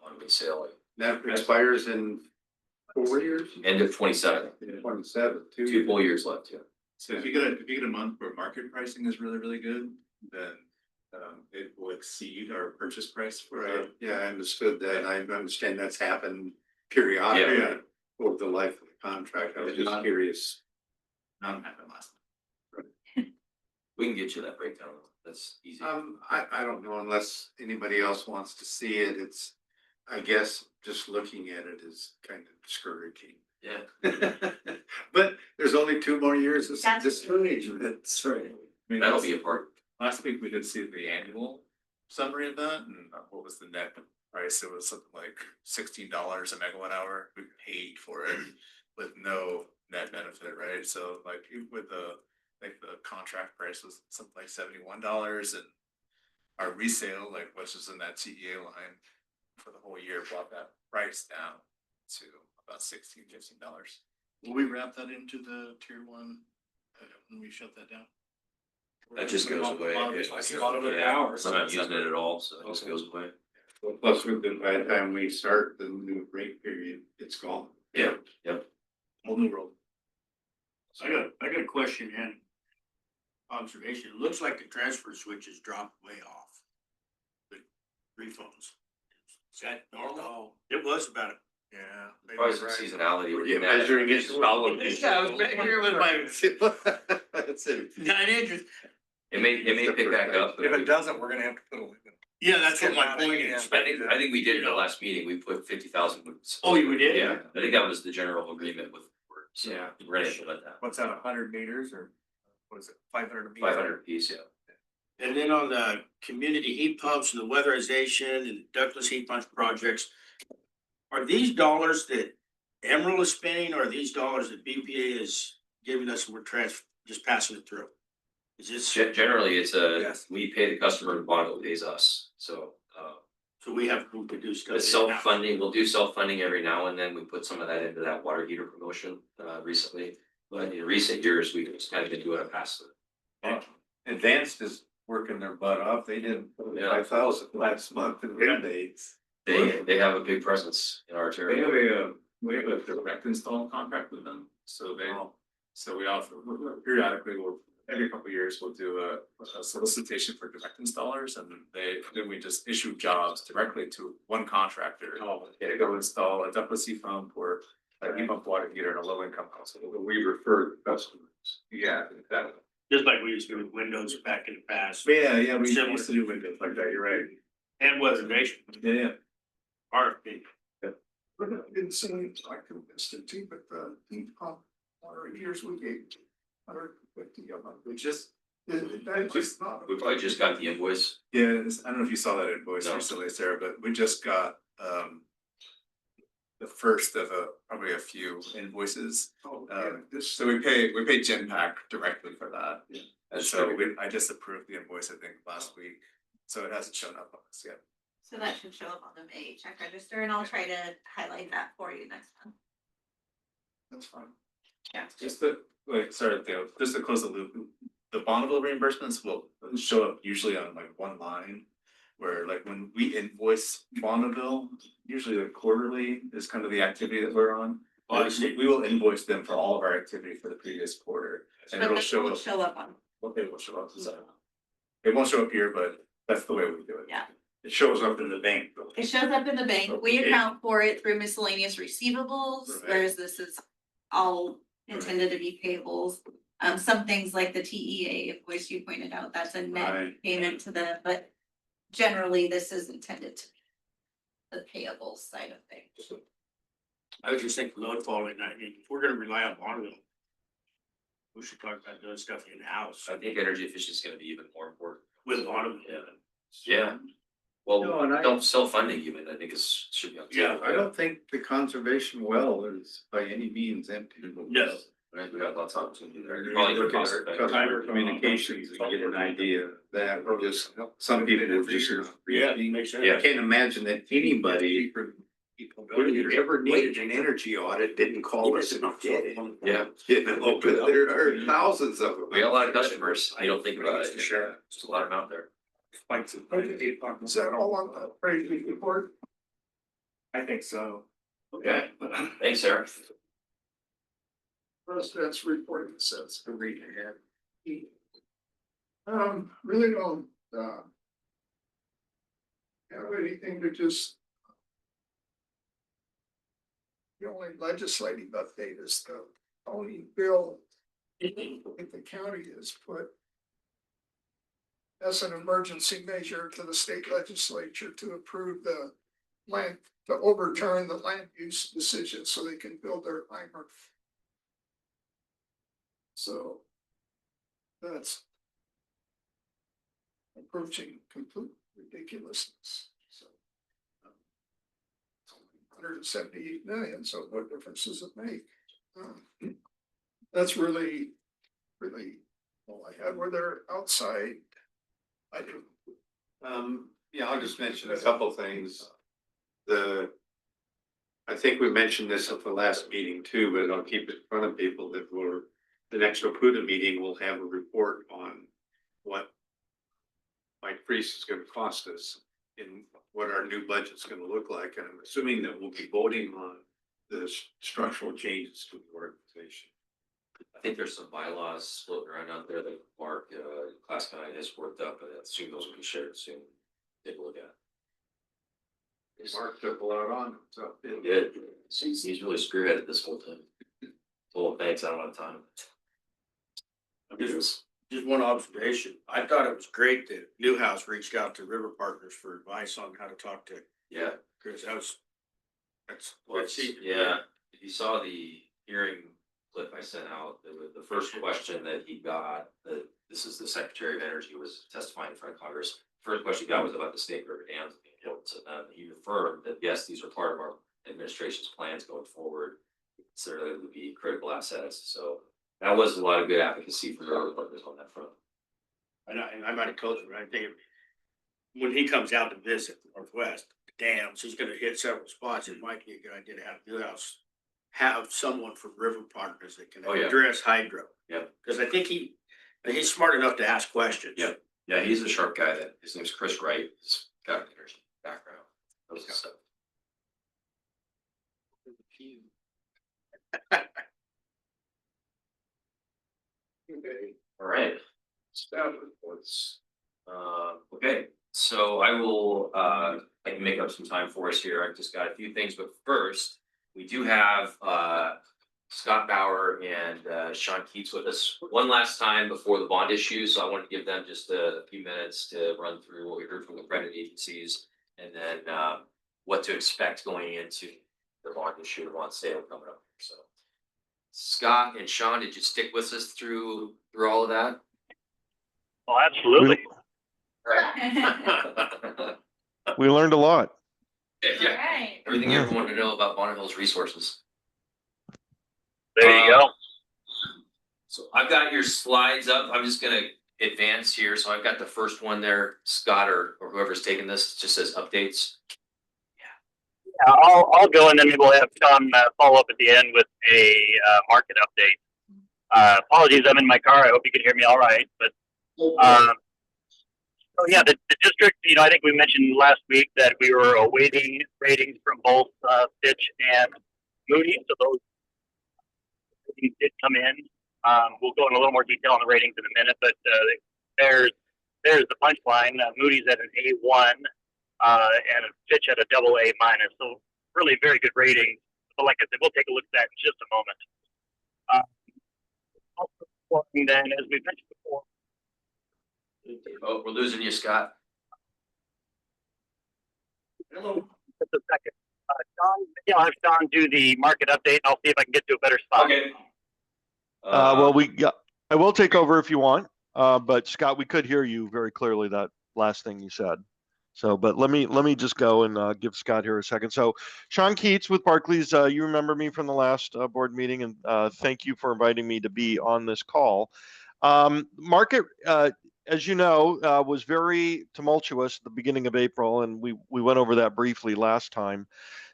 on resale. That expires in 4 years? End of 27, 27, 2 full years left, yeah. So if you get a month where market pricing is really, really good, then it will exceed our purchase price for Right, yeah, I understood that, I understand that's happened periodically Yeah. over the life of the contract, I was just curious. None happened last. We can get you that breakdown. That's easy. I don't know unless anybody else wants to see it, it's, I guess, just looking at it is kind of discouraging. Yeah, But there's only 2 more years of That's- discouragement, That's right. I mean, that'll be a part. last week we did see the annual summary of that, and what was the net price? It was something like $16 a megawatt hour. We paid for it with no net benefit, right? So like with the contract price was something like $71, and our resale, like which is in that CEA line for the whole year, brought that price down to about $15. Will we wrap that into the tier 1 when we shut that down? That just goes away. A lot of it now, or We're not using it at all, so it just goes away. plus by the time we start the new rate period, it's gone. Yeah, yep. Whole new world. I got a question and observation. It looks like the transfer switch has dropped way off. The refunds. Is that normal? It was about it. Yeah. maybe Probably you're some right. seasonality. We're You're getting at. measuring it solid. Yeah, I was measuring with my That's it. 9 inches. It may pick back up. but If it doesn't, we're gonna have to put a limit. Yeah, that's what my point is. I think we did in the last meeting. We put 50,000. Oh, we did? Yeah, I think that was the general agreement with. So Yeah. we're gonna implement that. What's that, 100 meters or what is it, 500 meters? 500 piece, yeah. And then on the community heat pumps and the weatherization and Douglas heat pump projects, are these dollars that Emerald is spending, or are these dollars that BPA is giving us and we're just passing it through? Is this, Generally, it's Yes. we pay the customer and Bonneville pays us, so. so we have room to do stuff? It's self-funding, we'll do self-funding every now and then, we put some of that into that water heater promotion, recently. But in recent years, we've just kind of been doing a pass through. Advanced is working their butt off, they did Yeah. 5,000 last month in rebates. They have a big presence in our We have territory. we have a direct install contract with them, so we offer, periodically, every couple of years, we'll do a solicitation for direct installers, and then we just issue jobs directly to one contractor. To go install a ductless heat pump or a heat pump water heater in a low income household. We refer the customers. Yeah, exactly. Just like we used to with windows back in the past. Yeah, we Similar. used to do windows like that, you're right. And weatherization, Yeah. RFP. We're not in selling like the institute, but the heat pump water heaters we gave 150 of them, we just, that just not. We probably just got the invoice. Yeah, I don't know if you saw that invoice No. recently, Sarah, but we just got the first of probably a few invoices. Oh, yeah, this, So we pay Genpack directly for that. Yeah. And so I just approved the invoice, I think, last week, so it hasn't shown up on us yet. So that should show up on the May check register, and I'll try to highlight that for you next month. That's fine. Yeah. Just just to close the loop, the Bonneville reimbursements will show up usually on like one line. Where like when we invoice Bonneville, usually the quarterly is kind of the activity that we're on. We will invoice them for all of our activity for the previous quarter, and But it'll this show will up, show up on, it will show up, it won't show up here, but that's the way we do it. yeah. it shows up in the bank though. It shows up in the bank. We Okay. account for it through miscellaneous receivables, Right. whereas this is all intended to be payables. Some things like the TEA invoice you pointed out, that's a net Right. payment to the, but generally this is intended to be the payables side of things. I was just thinking load following, I mean, if we're gonna rely on Bonneville, we should talk about doing stuff in-house I think energy efficiency is gonna be even more important. with Bonneville. Yeah. Well, No, and I- self-funding even, I think should be on. the Yeah, table. I don't think the conservation well is by any means empty. No. Right, we got lots of opportunity there. Probably Probably look the at cost effective. customer communications and get an idea of that, or just, some people will just. Yeah, makes sense. Yeah. I can't imagine that anybody If you ever needed an energy audit, didn't call us and did it. Yeah. You know, but there are thousands of them. We got a lot of customers. You don't think about it. Sure. There's a lot of them out there. Is that all on the appraisal report? I think so. Okay. Thanks, Eric. President's report that says to read ahead. Really don't, have anything to just. The only legislative update is the only bill that the county has put as an emergency measure to the state legislature to approve the land, to overturn the land use decision so they can build their Heimer. So that's approaching complete ridiculousness. So 178 million, so what difference does it make? That's really all I had. Were there outside? I do. Yeah, I'll just mention a couple things. I think we mentioned this at the last meeting too, but I'll keep it in front of people that the next OPUDA meeting will have a report on what Mike Priest is gonna cost us in what our new budget's gonna look like. And I'm assuming that we'll be voting on the structural changes to the organization. I think there's some bylaws floating around out there that Mark, Class 9 has worked up, and I assume those will be shared soon. Take a look at. Mark took a lot on, so. He did. He's really spearheaded this whole thing. Well, thanks, I don't have time. Just one observation. I thought it was great that Newhouse reached out to River Partners for advice on how to talk to Yeah. Chris. That's. Yeah, if you saw the hearing clip I sent out, the first question that he got, this is the Secretary of Energy was testifying in front of Congress. First question he got was about the Snake River dams being built, and he affirmed that yes, these are part of our administration's plans going forward. Consider them to be critical assets. So that was a lot of good advocacy from our partners on that front. And I might have told you, I think when he comes out to visit the Northwest, the dams, he's gonna hit several spots. It might be a good idea to have Newhouse have someone from River Partners that can address hydro. Yeah. Cause I think he's smart enough to ask questions. Yeah. Yeah, he's a sharp guy. His name's Chris Wright. He's got an energy background. Those kind of stuff. Okay. All right. Staff reports. Okay, so I will, I can make up some time for us here. I've just got a few things, but first, we do have, Scott Bauer and Sean Keats with us one last time before the bond issue. So I want to give them just a few minutes to run through what we heard from the credit agencies and then what to expect going into the bond issue and bond sale coming up. So Scott and Sean, did you stick with us through all of that? Oh, absolutely. We learned a lot. Yeah, Alright. everything you ever wanted to know about Bonneville's resources. There you go. So I've got your slides up. I'm just gonna advance here. So I've got the first one there, Scott or whoever's taking this, it just says updates. Yeah, I'll go and then we'll have Sean follow up at the end with a market update. Apologies, I'm in my car. I hope you can hear me all right. But so yeah, the district, I think we mentioned last week that we were awaiting ratings from both Fitch and Moody's. So those ratings did come in. We'll go in a little more detail on the ratings in a minute, but there's the punchline. Moody's at an A1 and Fitch at a AA-. So really very good ratings. But like I said, we'll take a look at that in just a moment. Also, then, as we mentioned before. Oh, we're losing you, Scott. Hello. Just a second. Sean, maybe I'll have Sean do the market update. I'll see if I can get to a better spot. Okay. Well, I will take over if you want. But Scott, we could hear you very clearly that last thing you said. So, but let me just go and give Scott here a second. So, Sean Keats with Barclays, you remember me from the last board meeting, and thank you for inviting me to be on this call. Market, as you know, was very tumultuous at the beginning of April, and we went over that briefly last time.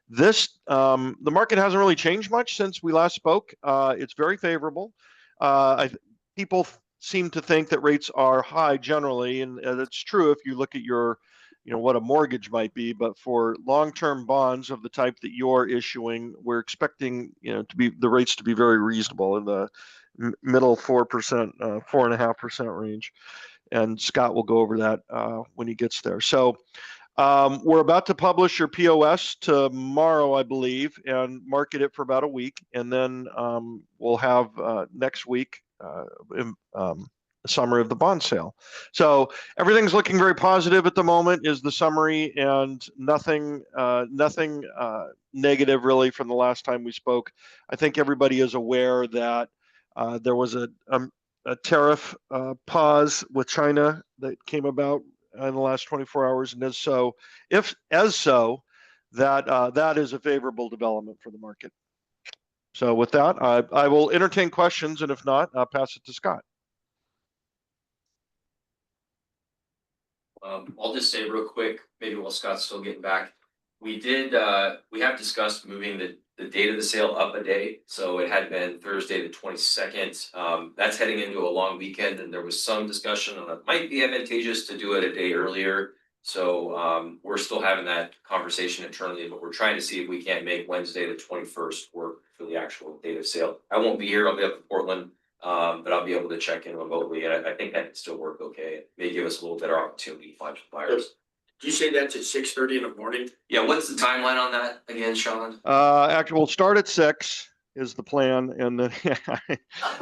the market hasn't really changed much since we last spoke. It's very favorable. People seem to think that rates are high generally, and that's true if you look at your, what a mortgage might be. But for long-term bonds of the type that you're issuing, we're expecting, the rates to be very reasonable in the middle 4%, 4.5% range. And Scott will go over that when he gets there. So we're about to publish your POS tomorrow, I believe, and market it for about a week. And then we'll have next week a summary of the bond sale. So everything's looking very positive at the moment is the summary, and nothing negative really from the last time we spoke. I think everybody is aware that there was a tariff pause with China that came about in the last 24 hours, and that is a favorable development for the market. So with that, I will entertain questions, and if not, I'll pass it to Scott. I'll just say real quick, maybe while Scott's still getting back, we have discussed moving the date of the sale up a day. So it had been Thursday, the 22nd. That's heading into a long weekend, and there was some discussion on it might be advantageous to do it a day earlier. So we're still having that conversation internally, but we're trying to see if we can't make Wednesday, the 21st work for the actual date of sale. I won't be here, I'll be up in Portland, but I'll be able to check in remotely, and I think that can still work okay. It may give us a little better opportunity to find some buyers. Did you say that's at 6:30 in the morning? Yeah, what's the timeline on that again, Sean? Actually, we'll start at 6 is the plan, and then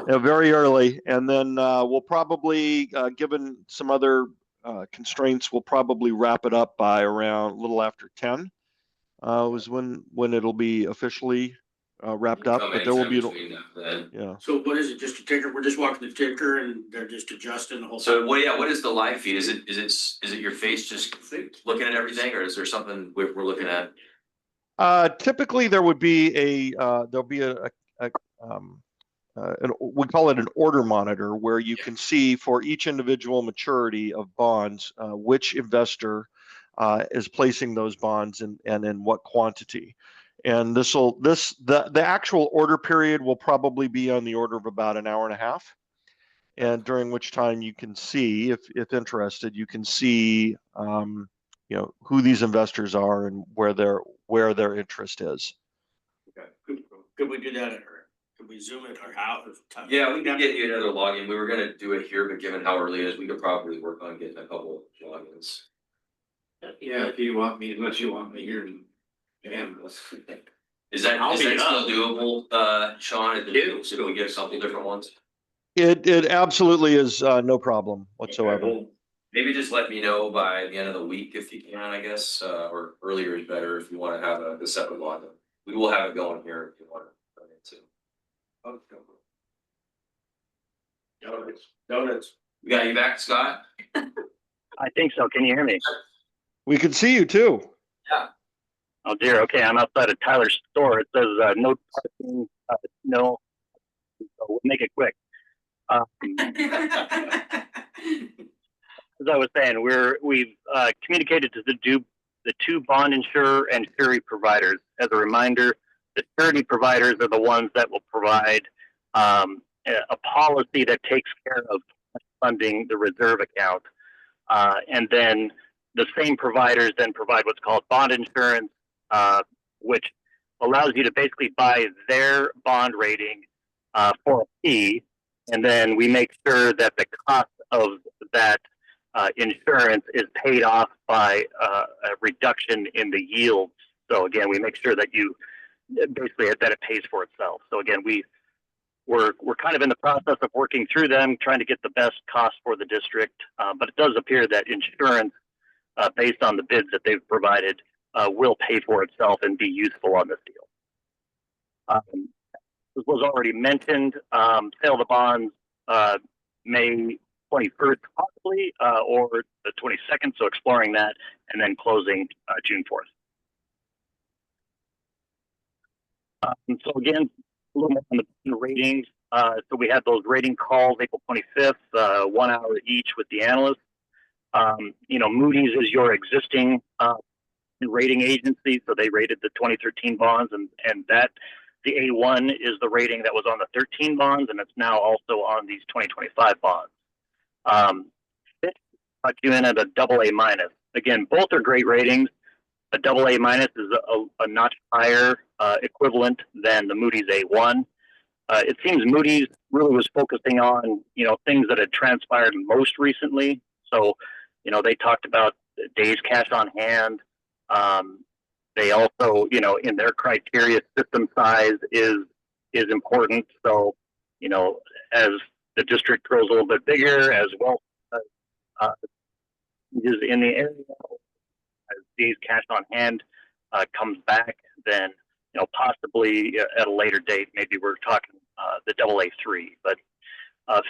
very early, and then we'll probably, given some other constraints, we'll probably wrap it up by around a little after 10. Was when it'll be officially wrapped up, but there will be then. So what is it? Just a ticker? We're just walking the ticker, and they're just adjusting the whole. So what is the live feed? Is it your face just looking at everything, or is there something we're looking at? Typically, there would be we call it an order monitor, where you can see for each individual maturity of bonds which investor is placing those bonds and in what quantity. And the actual order period will probably be on the order of about an hour and a half, and during which time you can see, if interested, you can see who these investors are and where their interest is. Okay. Could we do that, or could we zoom it, or how? Yeah, we can get you another login. We were gonna do it here, but given how early it is, we could probably work on getting a couple logins. Yeah, if you want me, unless you want me here. Is that still doable, Sean? Should we get a couple different ones? It absolutely is no problem whatsoever. Okay, well, maybe just let me know by the end of the week if you can, I guess, or earlier is better if you want to have a separate login. We will have it going here if you want to run into. Donuts. We got you back, Scott? I think so. Can you hear me? We can see you too. Yeah. Oh dear. Okay, I'm outside of Tyler's store. It says no parking, no. So we'll make it quick. As I was saying, we've communicated to the two bond insurer and surety providers. As a reminder, the surety providers are the ones that will provide a policy that takes care of funding the reserve account, and then the same providers then provide what's called bond insurance, which allows you to basically buy their bond rating for a fee, and then we make sure that the cost of that insurance is paid off by a reduction in the yields. So again, we make sure that that it pays for itself. So again, we're kind of in the process of working through them, trying to get the best cost for the district, but it does appear that insurance, based on the bids that they've provided, will pay for itself and be useful on this deal. This was already mentioned, sale of the bonds May 21st possibly, or the 22nd, so exploring that, and then closing June 4th. So again, a little more on the ratings. So we had those rating calls April 25th, 1 hour each with the analysts. Moody's is your existing rating agency, so they rated the 2013 bonds, and that the A1 is the rating that was on the 13 bonds, and it's now also on these 2025 bonds. Fitch got you in at a AA minus. Again, both are great ratings. A AA minus is a notch higher equivalent than the Moody's A1. It seems Moody's really was focusing on, you know, things that had transpired most recently. So, you know, they talked about days cash on hand. They also, you know, in their criteria, system size is important. So, you know, as the district grows a little bit bigger, as well as changes in the area, as days cash on hand comes back, then, you know, possibly at a later date, maybe we're talking the AA3. But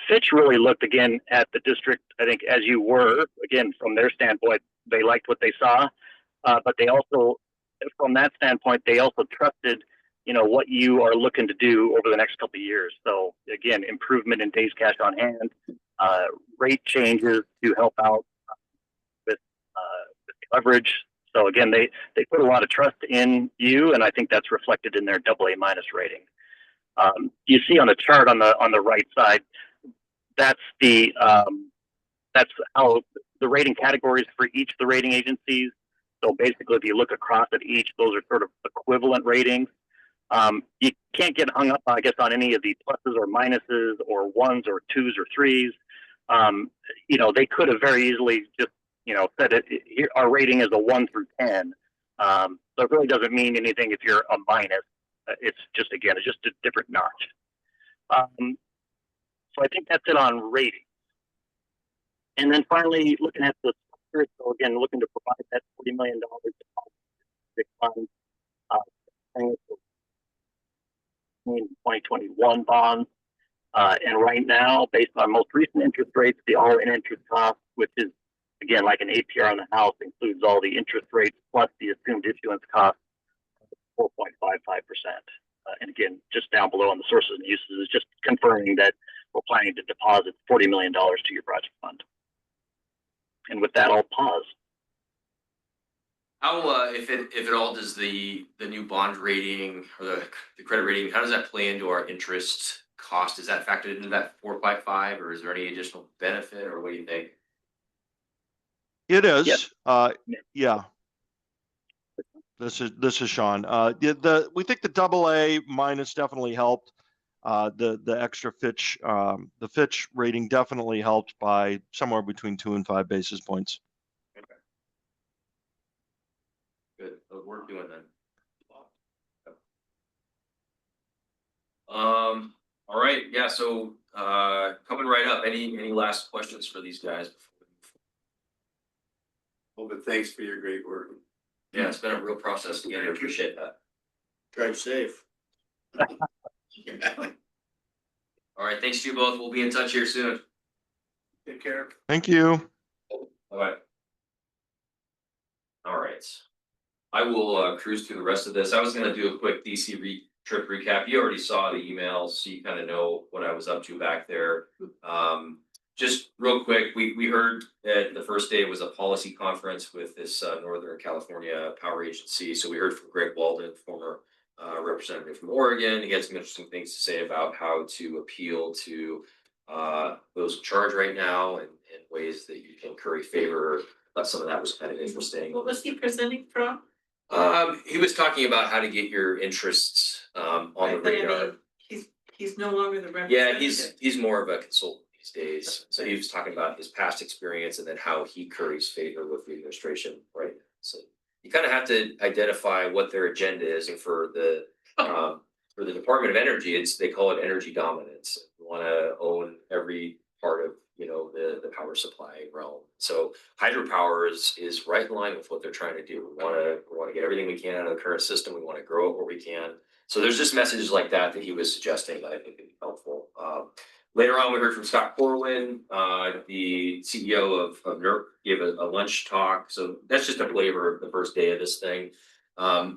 Fitch really looked again at the district, I think, as you were, again, from their standpoint, they liked what they saw, but they also, from that standpoint, they also trusted, you know, what you are looking to do over the next couple of years. So again, improvement in days cash on hand, rate changes to help out with leverage. So again, they put a lot of trust in you, and I think that's reflected in their AA minus rating. You see on the chart on the right side, that's how the rating categories for each of the rating agencies. So basically, if you look across at each, those are sort of equivalent ratings. You can't get hung up, I guess, on any of the pluses or minuses or ones or twos or threes. You know, they could have very easily just, you know, said here, our rating is a 1 through 10. So it really doesn't mean anything if you're a minus. It's just, again, it's just a different notch. So I think that's it on rating. And then finally, looking at the structure, so again, looking to provide that $40 million fund in 2021 bonds. And right now, based on most recent interest rates, the all-in interest cost, which is, again, like an APR on the house, includes all the interest rates plus the assumed issuance cost, 4.55%. And again, just down below on the sources and uses is just confirming that we're planning to deposit $40 million to your project fund. And with that, I'll pause. How, if it all does the new bond rating or the credit rating, how does that play into our interest cost? Is that factored into that 4.55, or is there any additional benefit, or what do you think? It is. Yeah. This is Sean. We think the AA minus definitely helped. The extra Fitch, the Fitch rating definitely helped by somewhere between 2 and 5 basis points. Okay. Good. We're doing that. All right. Yeah. So coming right up. Any last questions for these guys? Well, but thanks for your great work. Yeah, it's been a real process again. I appreciate that. Drive safe. All right, thanks to you both. We'll be in touch here soon. Take care. Thank you. Bye. All right. I will cruise through the rest of this. I was going to do a quick DC trip recap. You already saw the emails, so you kind of know what I was up to back there. Just real quick, we heard that the first day was a policy conference with this Northern California Power Agency. So we heard from Greg Walden, former representative from Oregon. He had some interesting things to say about how to appeal to those in charge right now and ways that you can curry favor. But some of that was kind of interesting. What was he presenting from? He was talking about how to get your interests on the radar. He's no longer the representative. Yeah, he's more of a consultant these days. So he was talking about his past experience and then how he curries favor with the administration right now. So you kind of have to identify what their agenda is, and for the Department of Energy, they call it energy dominance. You want to own every part of the power supply realm. So hydropower is right in line with what they're trying to do. We want to get everything we can out of the current system. We want to grow it where we can. So there's just messages like that he was suggesting that I think would be helpful. Later on, we heard from Scott Corwin, the CEO of NERC, gave a lunch talk. So that's just a flavor of the first day of this thing.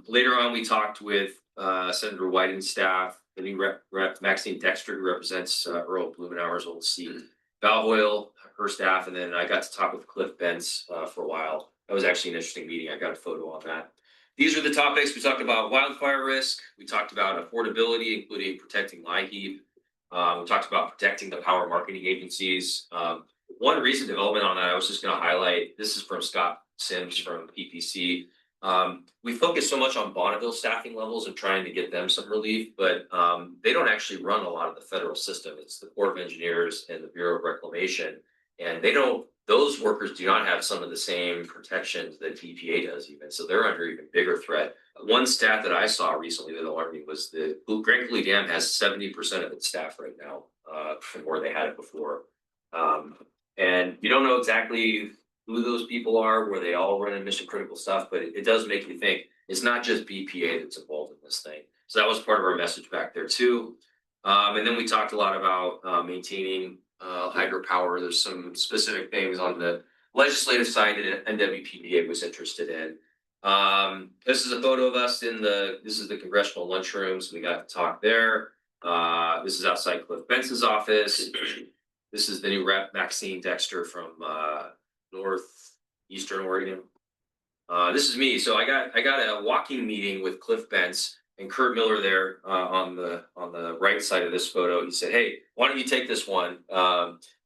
Later on, we talked with Senator Wyden's staff, the new rep Maxine Dexter, who represents Earl Blumenauer's old seat, Val Hoyle, her staff, and then I got to talk with Cliff Bentz for a while. That was actually an interesting meeting. I got a photo on that. These are the topics. We talked about wildfire risk. We talked about affordability, including protecting LIHEAP. We talked about protecting the power marketing agencies. One recent development on that, I was just going to highlight, this is from Scott Sims from PPC. We focus so much on Bonneville staffing levels and trying to get them some relief, but they don't actually run a lot of the federal system. It's the Corps of Engineers and the Bureau of Reclamation. And those workers do not have some of the same protections that BPA does even. So they're under even bigger threat. One stat that I saw recently that alarmed me was the Grand Coulee Dam has 70% of its staff right now from where they had it before. And you don't know exactly who those people are, where they all run in mission critical stuff, but it does make you think it's not just BPA that's involved in this thing. So that was part of our message back there too. And then we talked a lot about maintaining hydropower. There's some specific things on the legislative side that NWPBA was interested in. This is a photo of us this is the congressional lunchroom, so we got to talk there. This is outside Cliff Bence's office. This is the new rep, Maxine Dexter from Northeastern Oregon. This is me. So I got a walking meeting with Cliff Bence and Kurt Miller there on the right side of this photo. He said, "Hey, why don't you take this one?"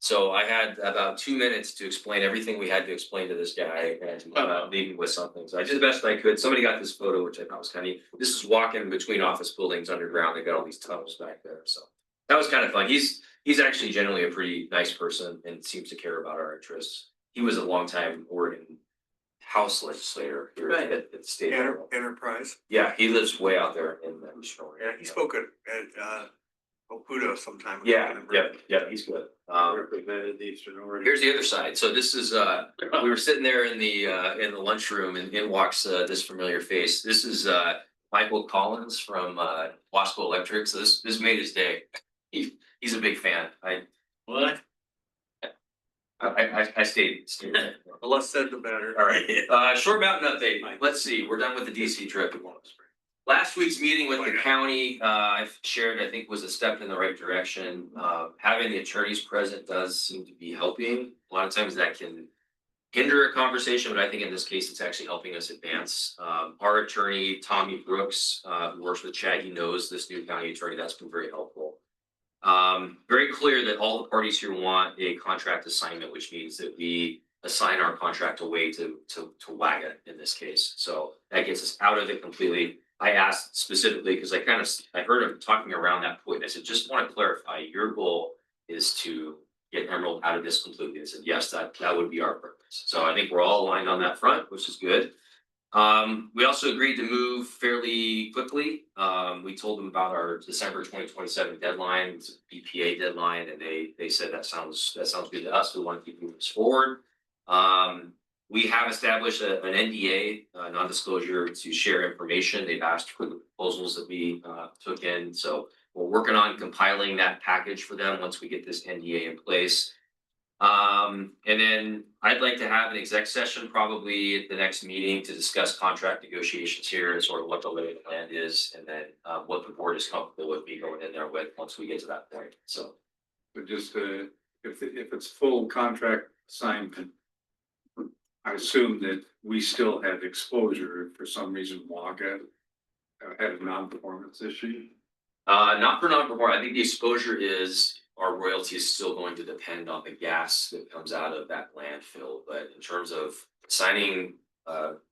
So I had about 2 minutes to explain everything we had to explain to this guy and leaving with something. So I did the best I could. Somebody got this photo, which I thought was kind of neat. This is walking between office buildings underground. They got all these tunnels back there. So that was kind of fun. He's actually generally a pretty nice person and seems to care about our interests. He was a longtime Oregon House legislator here at the state level. Enterprise. Yeah, he lives way out there in the Eastern Oregon. Yeah, he spoke at Oputo sometime. Yeah, he's good. Represented the Eastern Oregon. Here's the other side. So this is we were sitting there in the lunchroom, and in walks this familiar face. This is Michael Collins from Wasco Electric. So this made his day. He's a big fan. I stayed. The less said, the better. All right. Short Mountain update. Let's see. We're done with the DC trip. Last week's meeting with the county, I've shared, I think was a step in the right direction. Having the attorneys present does seem to be helping. A lot of times that can hinder a conversation, but I think in this case, it's actually helping us advance. Our attorney, Tommy Brooks, who works with Chad, he knows this new county attorney. That's been very helpful. Very clear that all the parties here want a contract assignment, which means that we assign our contract away to WAGA in this case. So that gets us out of it completely. I asked specifically because I heard him talking around that point. I said, just want to clarify, your goal is to get Emerald out of this completely. They said, yes, that would be our purpose. So I think we're all aligned on that front, which is good. We also agreed to move fairly quickly. We told them about our December 2027 deadline, it's a BPA deadline, and they said that sounds good to us. We want to keep moving this forward. We have established an NDA, non-disclosure, to share information. They've asked for the proposals that we took in. So we're working on compiling that package for them once we get this NDA in place. And then I'd like to have an exec session probably at the next meeting to discuss contract negotiations here and sort of what the lay of the land is, and then what the board is comfortable with me going in there with once we get to that point. So, But just if it's full contract assignment, I assume that we still have exposure if for some reason WAGA had a non-performance issue. Not for non-performance. I think the exposure is our royalty is still going to depend on the gas that comes out of that landfill. But in terms of signing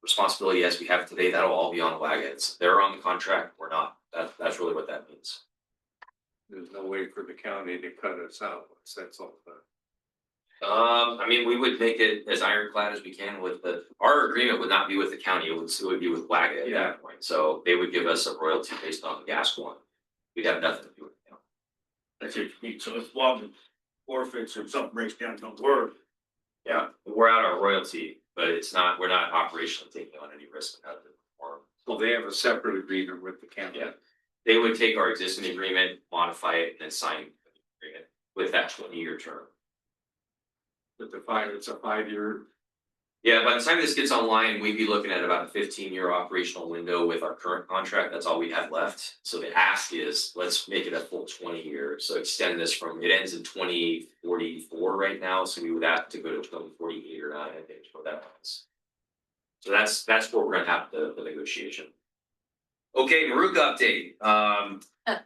responsibility as we have today, that'll all be on WAGA. They're on the contract, we're not. That's really what that means. There's no way for the county to cut us out once that's all done. I mean, we would make it as ironclad as we can with our agreement would not be with the county, it would be with WAGA at that point. So they would give us a royalty based on the gas one. We'd have nothing to do with it. That's it. So if WAGA forfeits or something breaks down, don't worry. Yeah, we're out our royalty, but we're not operationally taking on any risk out of it. Well, they have a separate agreement with the county. Yeah, they would take our existing agreement, modify it, and then sign the agreement with that 20-year term. But it's a 5-year. Yeah, by the time this gets online, we'd be looking at about a 15-year operational window with our current contract. That's all we have left. So the ask is, let's make it a full 20 years. So extend this it ends in 2044 right now. So we would have to go to 2048 or 9, I think, for that. So that's where we're gonna have the negotiation. Okay, Maruka update.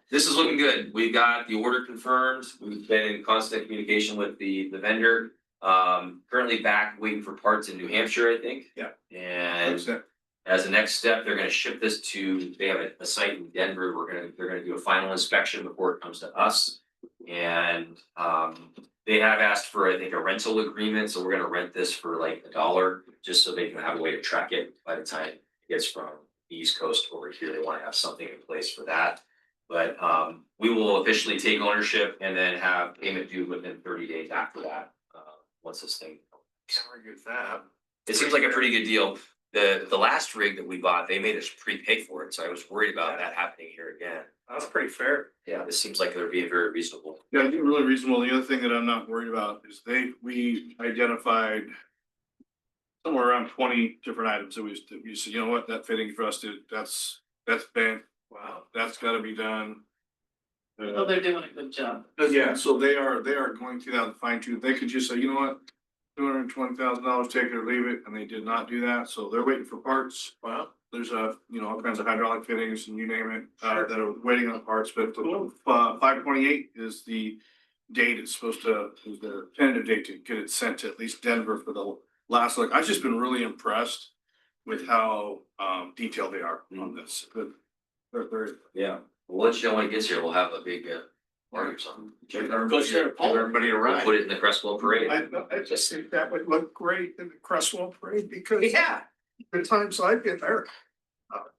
This is looking good. We've got the order confirmed. We've been in constant communication with the vendor. Currently back waiting for parts in New Hampshire, I think. Yeah. And as a next step, they're gonna ship this to, they have a site in Denver. They're gonna do a final inspection before it comes to us. And they have asked for, I think, a rental agreement, so we're gonna rent this for like $1, just so they can have a way to track it by the time it gets from the East Coast over here. They wanna have something in place for that. But we will officially take ownership and then have payment due within 30 days after that, once this thing. Can't argue with that. It seems like a pretty good deal. The last rig that we bought, they made us prepay for it, so I was worried about that happening here again. That's pretty fair. Yeah, this seems like they're being very reasonable. Yeah, I think really reasonable. The other thing that I'm not worried about is we identified somewhere around 20 different items that we said, you know what, that fitting for us to, that's bent. Wow, that's gotta be done. Oh, they're doing a good job. Yeah, so they are going through that and fine tune. They could just say, you know what? $220,000, take it or leave it, and they did not do that, so they're waiting for parts. Wow. There's all kinds of hydraulic fittings and you name it, that are waiting on parts, but the 5/28 is the date it's supposed to, is the tentative date to get it sent to at least Denver for the last look. I've just been really impressed with how detailed they are on this. They're very. Yeah, we'll let you know when it gets here. We'll have a big party or something. Go share a poll. Everybody We'll around. put it in the Crestwell Parade. I just think that would look great in the Crestwell Parade because Yeah. the times I've been there,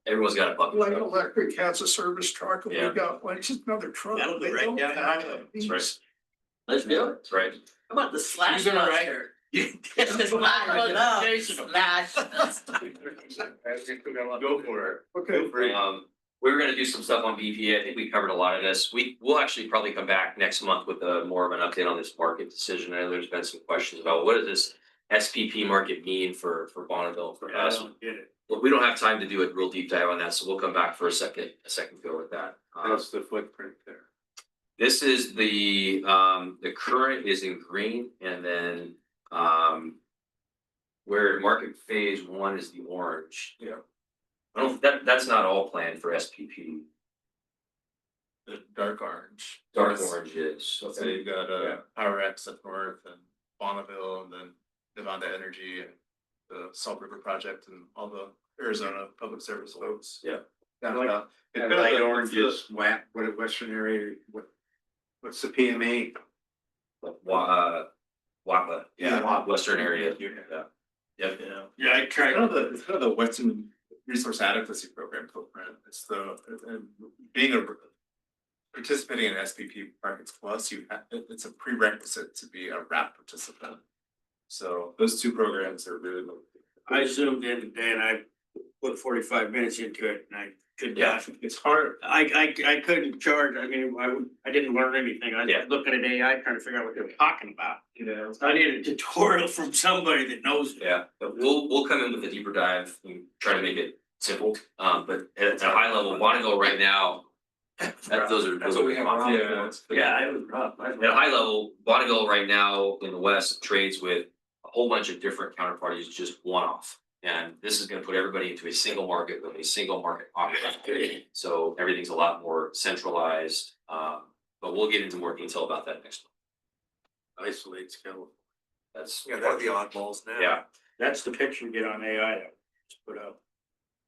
Everyone's got a bucket. Light Electric has a service truck and Yeah. we got like just another truck. That'll be They right don't down the have highway. these- That's Let's do it. That's right. How about the slash You're gonna write- buster? This is my Slash. Go for it. Okay. We were gonna do some stuff on BPA. I think we covered a lot of this. We'll actually probably come back next month with more of an update on this market decision. I know there's been some questions about what does this SPP market mean for Bonneville, for I us. don't get it. But we don't have time to do a real deep dive on that, so we'll come back for a second go with that. How's the footprint there? This is the current is in green, and then where market phase 1 is the orange. Yeah. I don't, that's not all planned for SPP. The dark orange. Dark orange is. So you got Power X up north and Bonneville and then Nevada Energy and the Salt River Project and all the Arizona public service folks. Yeah. And light orange is what western area, what's the PMA? Wapa, yeah, western area. Yeah. Yep. Yeah, I tried. It's kind of the Western Resource Adequacy Program footprint. It's being participating in SPP Markets Plus, it's a prerequisite to be a RAP participant. So those two programs are really. I zoomed in today and I put 45 minutes into it and I could not. It's hard. I couldn't charge. I mean, I didn't learn anything. I was looking at AI trying to figure out what they were talking about. I need a tutorial from somebody that knows. Yeah, but we'll come in with a deeper dive and try to make it simple. But at a high level, Bonneville right now. Those are rough. Yeah, it was rough. At a high level, Bonneville right now in the West trades with a whole bunch of different counterparties, just one off. And this is gonna put everybody into a single market with a single market operator. So everything's a lot more centralized. But we'll get into more detail about that next month. Isolates California. That's. Yeah, they're the oddballs now. Yeah. That's the picture you get on AI that was put up.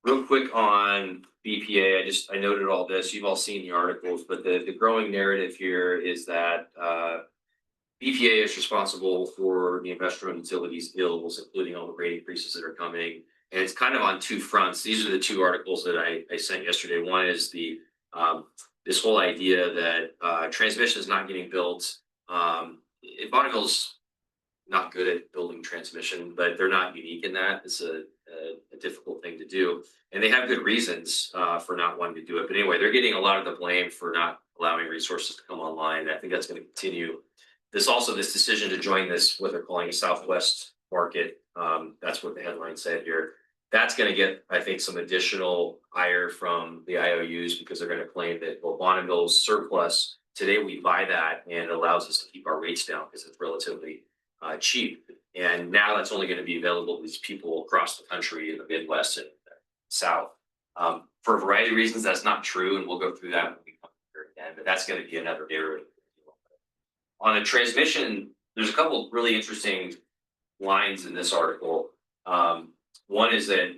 Real quick on BPA, I noted all this, you've all seen the articles, but the growing narrative here is that BPA is responsible for the investor-owned utilities ills, including all the rate increases that are coming. And it's kind of on two fronts. These are the two articles that I sent yesterday. One is the this whole idea that transmission is not getting built. Bonneville's not good at building transmission, but they're not unique in that. It's a difficult thing to do. And they have good reasons for not wanting to do it. But anyway, they're getting a lot of the blame for not allowing resources to come online. I think that's going to continue. This decision to join this, what they're calling a Southwest market, that's what the headline said here. That's going to get, I think, some additional ire from the IOUs because they're going to claim that, well, Bonneville's surplus, today we buy that and it allows us to keep our rates down because it's relatively cheap. And now that's only gonna be available to these people across the country in the Midwest and South. For a variety of reasons, that's not true, and we'll go through that when we come here again, but that's gonna be another narrative. On the transmission, there's a couple really interesting lines in this article. One is that,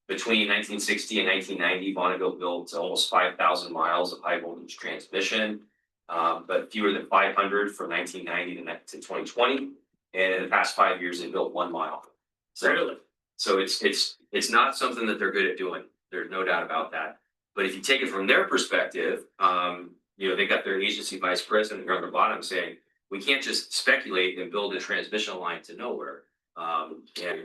between 1960 and 1990, Bonneville built almost 5,000 miles of high voltage transmission, but fewer than 500 from 1990 to 2020. And in the past 5 years, they built 1 mile. So it's not something that they're good at doing. There's no doubt about that. But if you take it from their perspective, they got their agency vice president here on the bottom saying, we can't just speculate and build a transmission line to nowhere. And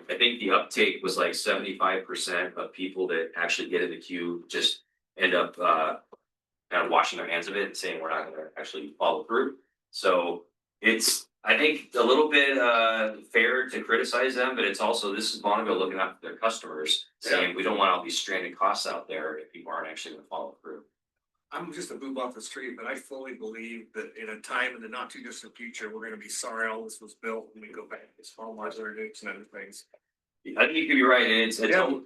I think the uptake was like 75% of people that actually get in the queue just end up kind of washing their hands of it and saying we're not going to actually follow through. So it's, I think, a little bit fair to criticize them, but it's also, this is Bonneville looking out for their customers, saying we don't want all these stranded costs out there if people aren't actually going to follow through. I'm just a boob off the street, but I fully believe that in a time in the not too distant future, we're gonna be sorry all this was built when we go back to small modular nukes and other things. I think you could be right, and it's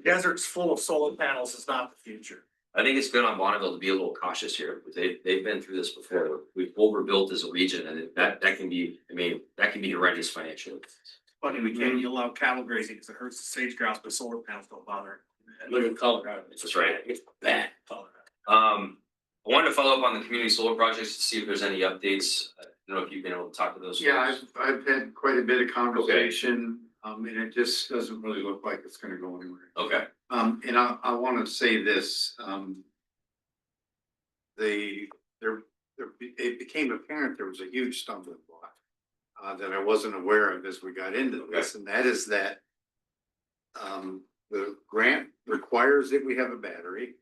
Deserts full of solar panels is not the future. I think it's good on Bonneville to be a little cautious here. They've been through this before. We've overbuilt as a region, and that can be, that can be horrendous financially. Funny, we can't allow cattle grazing because it hurts the sage grouse, but solar panels don't bother. Look at Colorado. That's right. It's bad. I wanted to follow up on the community solar projects to see if there's any updates. I don't know if you've been able to talk to those. Yeah, folks. I've had quite a bit of conversation, and it just doesn't really look like it's gonna go anywhere. Okay. And I wanna say this, it became apparent there was a huge stumbling block that I wasn't aware of as we got into this, and that is that the grant requires that we have a battery.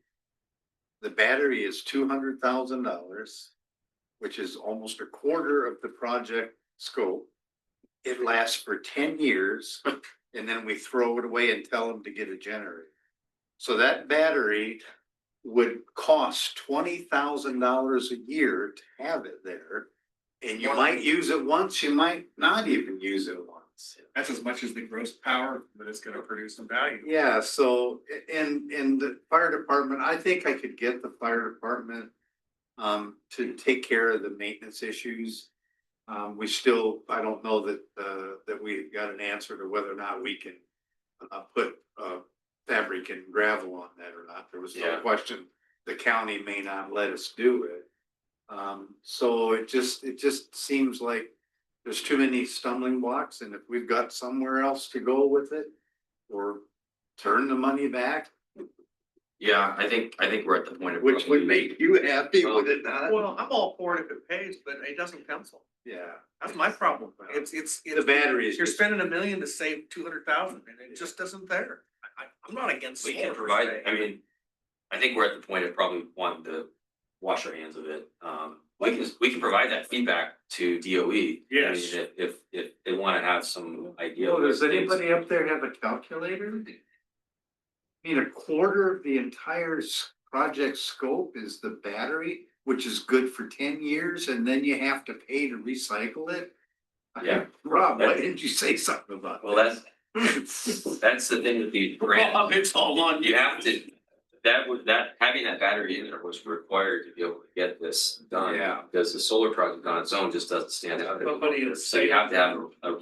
The battery is $200,000, which is almost a quarter of the project scope. It lasts for 10 years, and then we throw it away and tell them to get a generator. So that battery would cost $20,000 a year to have it there. And you might use it once, you might not even use it once. That's as much as the gross power that it's gonna produce in value. Yeah, so in the fire department, I think I could get the fire department to take care of the maintenance issues. We still, I don't know that we got an answer to whether or not we can put fabric and gravel on that or not. There was no question the county may not let us do it. So it just seems like there's too many stumbling blocks, and if we've got somewhere else to go with it, or turn the money back. Yeah, I think we're at the point of. Which would make you happy, would it not? Well, I'm all for it if it pays, but it doesn't pencil. Yeah. That's my problem. It's The battery is You're just- spending $1 million to save 200,000 and it just isn't there. I'm not against. We solar can per provide, se. I mean, I think we're at the point of probably wanting to wash our hands of it. We can provide that feedback to DOE. Yes. I mean, if they wanna have some idea. Well, of does things. anybody up there have a calculator? I mean, a quarter of the entire project scope is the battery, which is good for 10 years, and then you have to pay to recycle it? Yeah. Rob, why didn't you say something about Well, that? that's the thing with the grant. Bob, it's all on You have to, having that battery in there was required to be able to get this done. Yeah. Because the solar project on its own just doesn't stand out. Nobody is So you have to have a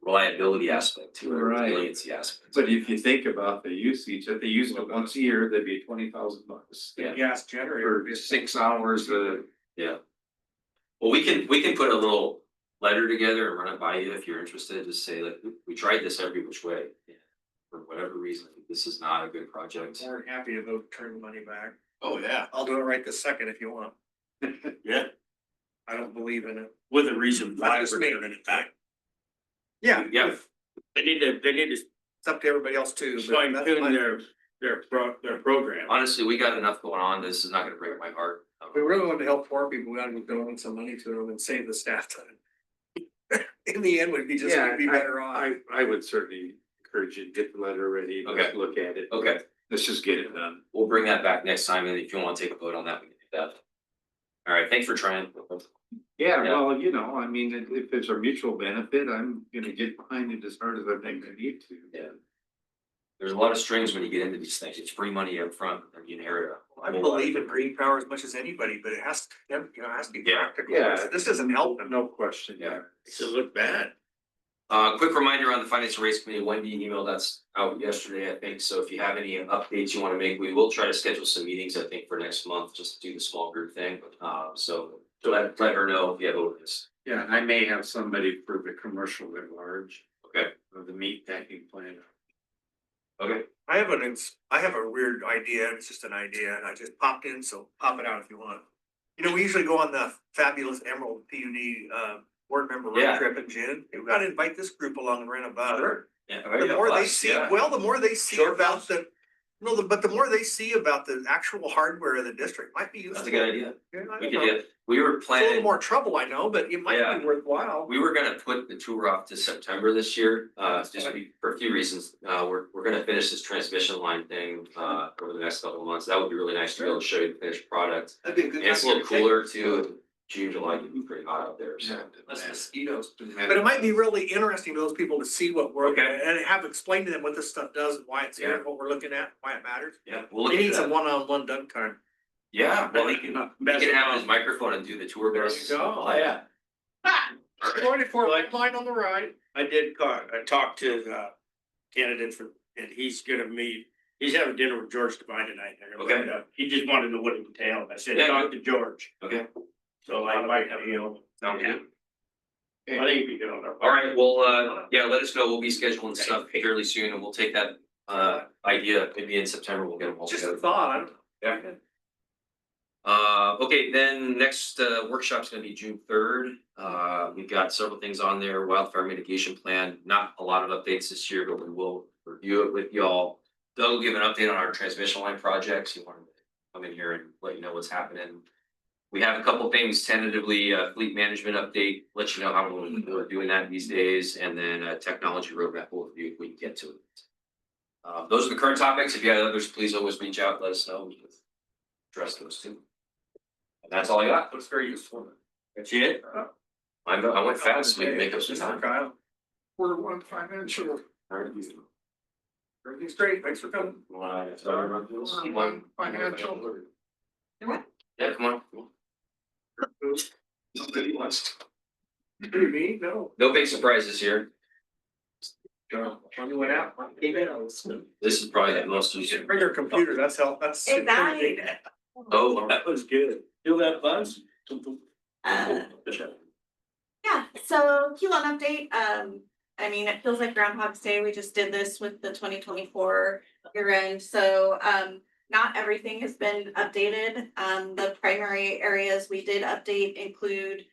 reliability aspect to it, a Right. resiliency aspect. But if you think about the usage, if they used it once a year, that'd be $20,000. Yeah. Gas generator. For 6 hours, Yeah. Well, we can put a little letter together and run it by you if you're interested, just say like, we tried this every which way. For whatever reason, this is not a good project. More than happy to go turn the money back. Oh, yeah. I'll do it right this second if you want. Yeah, I don't believe in it. with a reason why That's we're me. turning it back. Yeah, Yeah, They need to it's up to everybody else too. but fine that's tune my- their program. honestly, we got enough going on. This is not gonna break my heart. If we really want to help poor people, we ought to be donating some money to them and save the staff time. In the end, we'd be just, yeah, we'd be better off. I would certainly encourage you to get the letter ready, let's Okay. look at it. Okay, Let's just get it done. we'll bring that back next time, and if you wanna take a vote on that, we can do that. All right, thanks for trying. Yeah, Yeah. well, you know, I mean, if it's a mutual benefit, I'm gonna get behind it as hard as I think I need to. Yeah. There's a lot of strings when you get into these things. It's free money up front and you inherit. I believe in green power as much as anybody, but it has to, you know, it has to be Yeah. practical. Yeah. This doesn't help them. No question, yeah. Does it look bad? Quick reminder on the Finance and Race Committee, Wendy emailed that's out yesterday, I think. So if you have any updates you want to make, we will try to schedule some meetings, I think, for next month, just to do the small group thing. So let her know if you have openings. Yeah, and I may have somebody for the commercial at large. Okay. Of the meat packing plant. Okay. I have a weird idea, it's just an idea, and I just popped in, so pop it out if you want. You know, we usually go on the fabulous Emerald PUD, board member road Yeah. trip in June. We've got to invite this group along and rent a bus. Yeah. The more they see, well, the more they see Short about bus. the, no, but the more they see about the actual hardware of the district might be useful. That's a good idea. Yeah, I We don't could know. do, we were It's a little planning, more trouble, I know, but it might Yeah. be worthwhile. we were gonna put the tour off to September this year, for a few reasons. We're gonna finish this transmission line thing, over the next couple of months. That would be really nice to be able to show you the finished product. That'd be a good And it's a time little to take cooler it. too. June, July can be pretty hot out there, so. Less mosquitoes. But it might be really interesting to those people to see what we're, Okay. and have explained to them what this stuff does and why it's here, Yeah. what we're looking at, why it matters. Yeah, we'll look He into needs a that. one-on-one done time. Yeah, well, he can have his microphone and do the tour There bus. you go. Oh, yeah. Going for line on the right. I talked to the candidate for, and he's having dinner with George Devine tonight. They're gonna look it up. He just wanted to know what it entailed. I said, Yeah, talk to George. Okay, So I might have, sounds good. I think it'd be good on our. All right, well, yeah, let us know. We'll be scheduling stuff fairly soon and we'll take that idea, maybe in September, we'll get them all Just a together. thought, I don't. Yeah. Okay, then next workshop's gonna be June 3rd. We've got several things on there, wildfire mitigation plan, not a lot of updates this year, but we will review it with y'all. Doug will give an update on our transmission line projects. He wanted to come in here and let you know what's happening. We have a couple things tentatively, fleet management update, let you know how we're doing that these days, and then a technology roadmap we'll review if we can get to it. Those are the current topics. If you have others, please always reach out, let us know. We can address those too. And that's all I got. Looks very useful. That's it. I went fast, so we can make up some time. Kyle. We're one financial. Everything's great, thanks for coming. One financial. Yeah, come on. Nobody wants to. Me, no. No big surprises here. When you went out. This is probably the most useful. Bring your computer, that's how, that's. It died. Oh, That was good. Feel that buzz? Yeah, so Q1 update, I mean, it feels like Groundhog's Day, we just did this with the 2024 year end, so, not everything has been updated. The primary areas we did update include,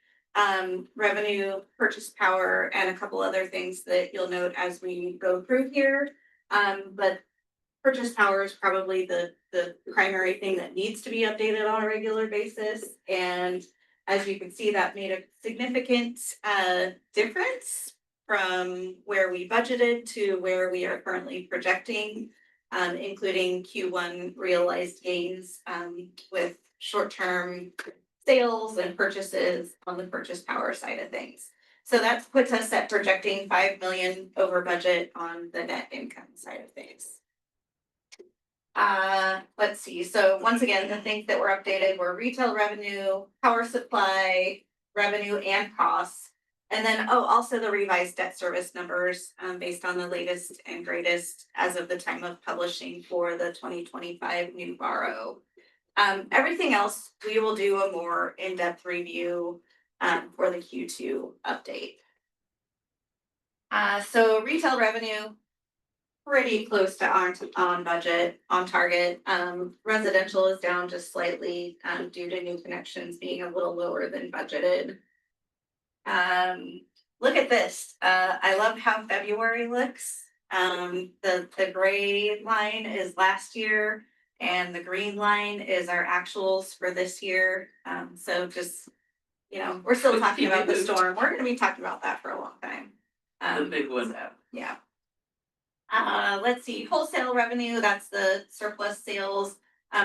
revenue, purchase power, and a couple other things that you'll note as we go through here. But purchase power is probably the primary thing that needs to be updated on a regular basis, and as you can see, that made a significant difference from where we budgeted to where we are currently projecting, including Q1 realized gains with short-term sales and purchases on the purchase power side of things. So that puts us at projecting 5 million over budget on the net income side of things. Let's see, so once again, the things that were updated were retail revenue, power supply, revenue and costs. And then, also the revised debt service numbers, based on the latest and greatest as of the time of publishing for the 2025 new borrow. Everything else, we will do a more in-depth review, for the Q2 update. So retail revenue, pretty close to on budget, on target. Residential is down just slightly, due to new connections being a little lower than budgeted. Look at this. I love how February looks. The gray line is last year and the green line is our actuals for this year. So just, we're still talking about the storm. We're gonna be talking about that for a long time. The big one. So, yeah. Let's see, wholesale revenue, that's the surplus sales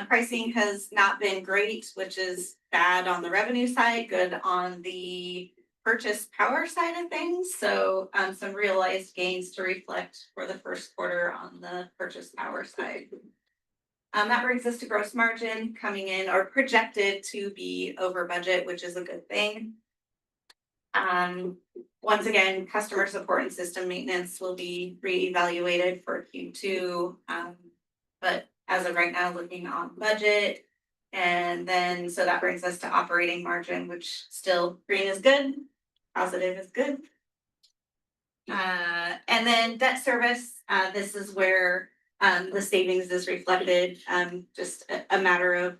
Pricing has not been great, which is bad on the revenue side, good on the purchase power side of things. So some realized gains to reflect for the first quarter on the purchase power side. That brings us to gross margin coming in or projected to be over budget, which is a good thing. Once again, customer support and system maintenance will be reevaluated for Q2. But as of right now, looking on budget. And then, so that brings us to operating margin, which still green is good, positive is good. And then debt service, this is where the savings is reflected, just a matter of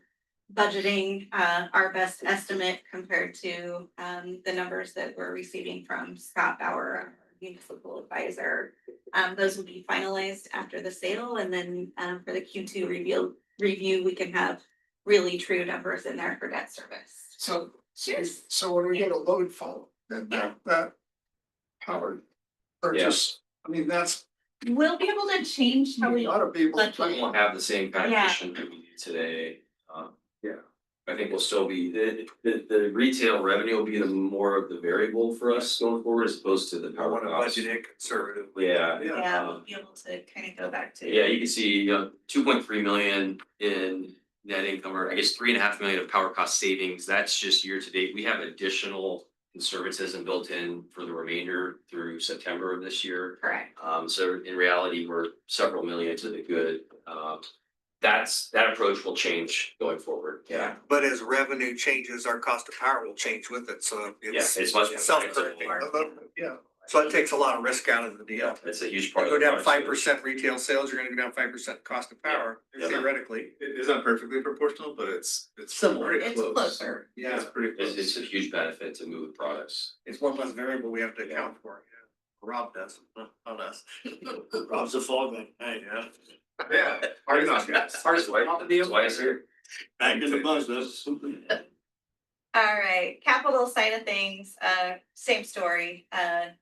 budgeting our best estimate compared to the numbers that we're receiving from Scott Bauer, our municipal advisor. Those will be finalized after the sale, and then for the Q2 review, we can have really true numbers in there for debt service. So, Cheers. so when we get a load fall, that power purchase, I mean, that's. We'll be able to change how we ought to be able to. budget. We won't have the same kind of Yeah. mission that we do today. Yeah. I think we'll still be, the retail revenue will be the more of the variable for us going forward as opposed to the I power wanna costs. budget it conservatively. Yeah. Yeah, we'll be able to kind of go back to. Yeah, you can see, 2.3 million in net income, or I guess 3.5 million of power cost savings. That's just year to date. We have additional conservatism built in for the remainder through September of this year. Correct. So in reality, we're several million to the good. That approach will change going forward. Yeah. But as revenue changes, our cost of power will change with it, so It's much more self-correcting. Yeah. So it takes a lot of risk out of the deal. It's a huge part You of go the down price. 5% retail sales, you're gonna go down 5% cost of power, Yeah. theoretically. It isn't perfectly proportional, but it's Similar. pretty It's close. closer. Yeah, it's pretty close. It's a huge benefit to move products. It's one less variable we have to account for. Rob does, not us. Rob's a fall guy, hey, yeah. Yeah. Hard enough, guys. Hardest way, that's why it's here. Back in the buzz, that's. All right, capital side of things, same story,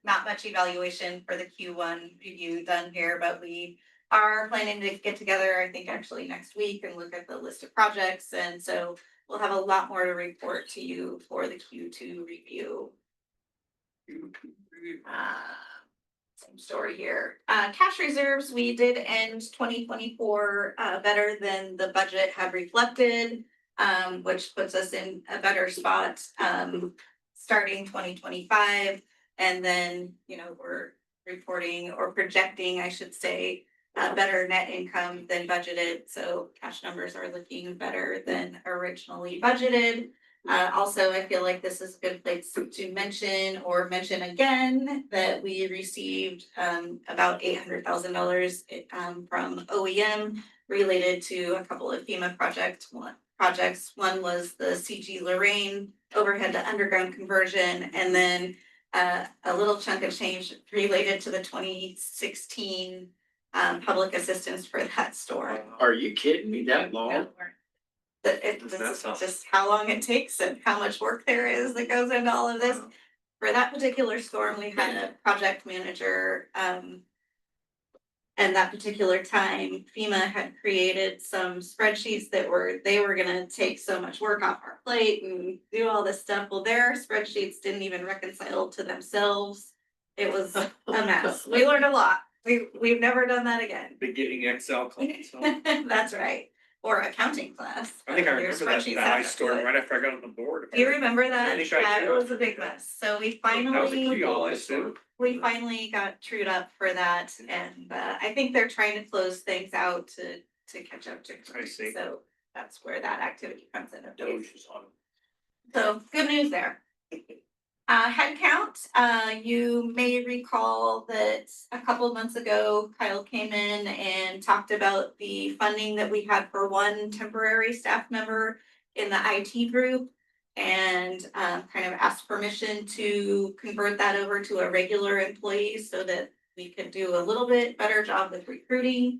not much evaluation for the Q1 review done here, but we are planning to get together, I think actually next week, and look at the list of projects, and so we'll have a lot more to report to you for the Q2 review. Same story here. Cash reserves, we did end 2024 better than the budget had reflected, which puts us in a better spot starting 2025. And then, we're reporting or projecting, I should say, better net income than budgeted. So cash numbers are looking better than originally budgeted. Also, I feel like this is a good place to mention again that we received about $800,000 from OEM related to a couple of FEMA projects. One was the CG Lorraine overhead to underground conversion, and then a little chunk of change related to the 2016 public assistance for that store. Are you kidding me? That long? This is just how long it takes and how much work there is that goes into all of this. For that particular storm, we had a project manager, and that particular time, FEMA had created some spreadsheets that they were gonna take so much work off our plate and do all this stuff. Well, their spreadsheets didn't even reconcile to themselves. It was a mess. We learned a lot. We've never done that again. Beginning Excel class. That's right. Or accounting class. I think I Their remember that spreadsheets ice have storm to- right after I got on the board. Do you remember that? I think I Yeah, it do. was a big mess. So we That was a finally, key all I assume. got trued up for that, and I think they're trying to close things out to catch up to. I see. So that's where that activity comes in. Doge is on. So good news there. Headcount, you may recall that a couple of months ago, Kyle came in and talked about the funding that we had for one temporary staff member in the IT group, and kind of asked permission to convert that over to a regular employee so that we could do a little bit better job with recruiting,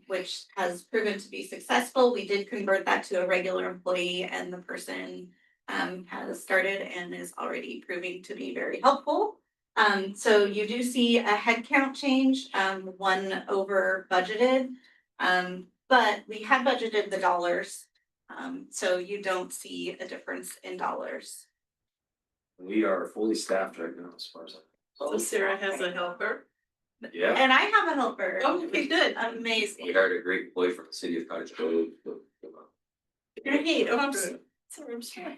which has proven to be successful. We did convert that to a regular employee, and the person has started and is already proving to be very helpful. So you do see a headcount change, one over budgeted. but we have budgeted the dollars. So you don't see a difference in dollars. We are fully staffed right now as far as So Sarah has a helper. Yeah, And I have a helper. Oh, okay, good. Amazing. we hired a great employee from the city of Cottage Grove. Great. Oh, I'm so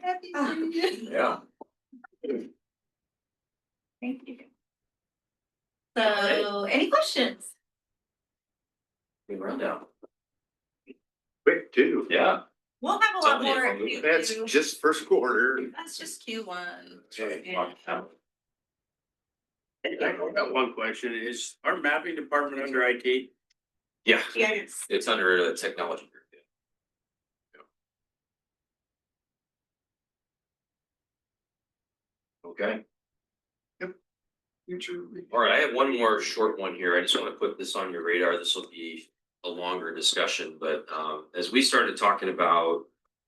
happy for you. Yeah. Thank you. So, any questions? Big rundown. Quick too. Yeah. We'll have a lot Somebody more. from the- That's Q2. just first quarter. That's just Q1. Okay. Yeah. I got one question. Is our mapping department under IT? Yeah, Yes. it's under the technology group. Okay. Future. All right, I have one more short one here. I just want to put this on your radar. This will be a longer discussion, but as we started talking about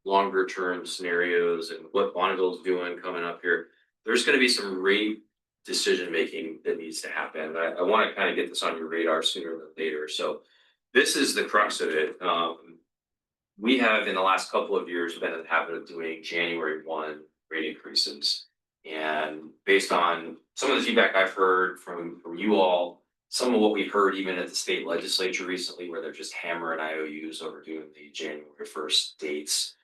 longer term scenarios and what Bonneville's doing coming up here, there's going to be some rate decision making that needs to happen. I want to kind of get this on your radar sooner than later. So this is the crux of it. We have in the last couple of years been in the habit of doing January 1 rate increases. And based on some of the feedback I've heard from you all, some of what we've heard even at the state legislature recently, where they're just hammering IOUs over doing the January 1st dates.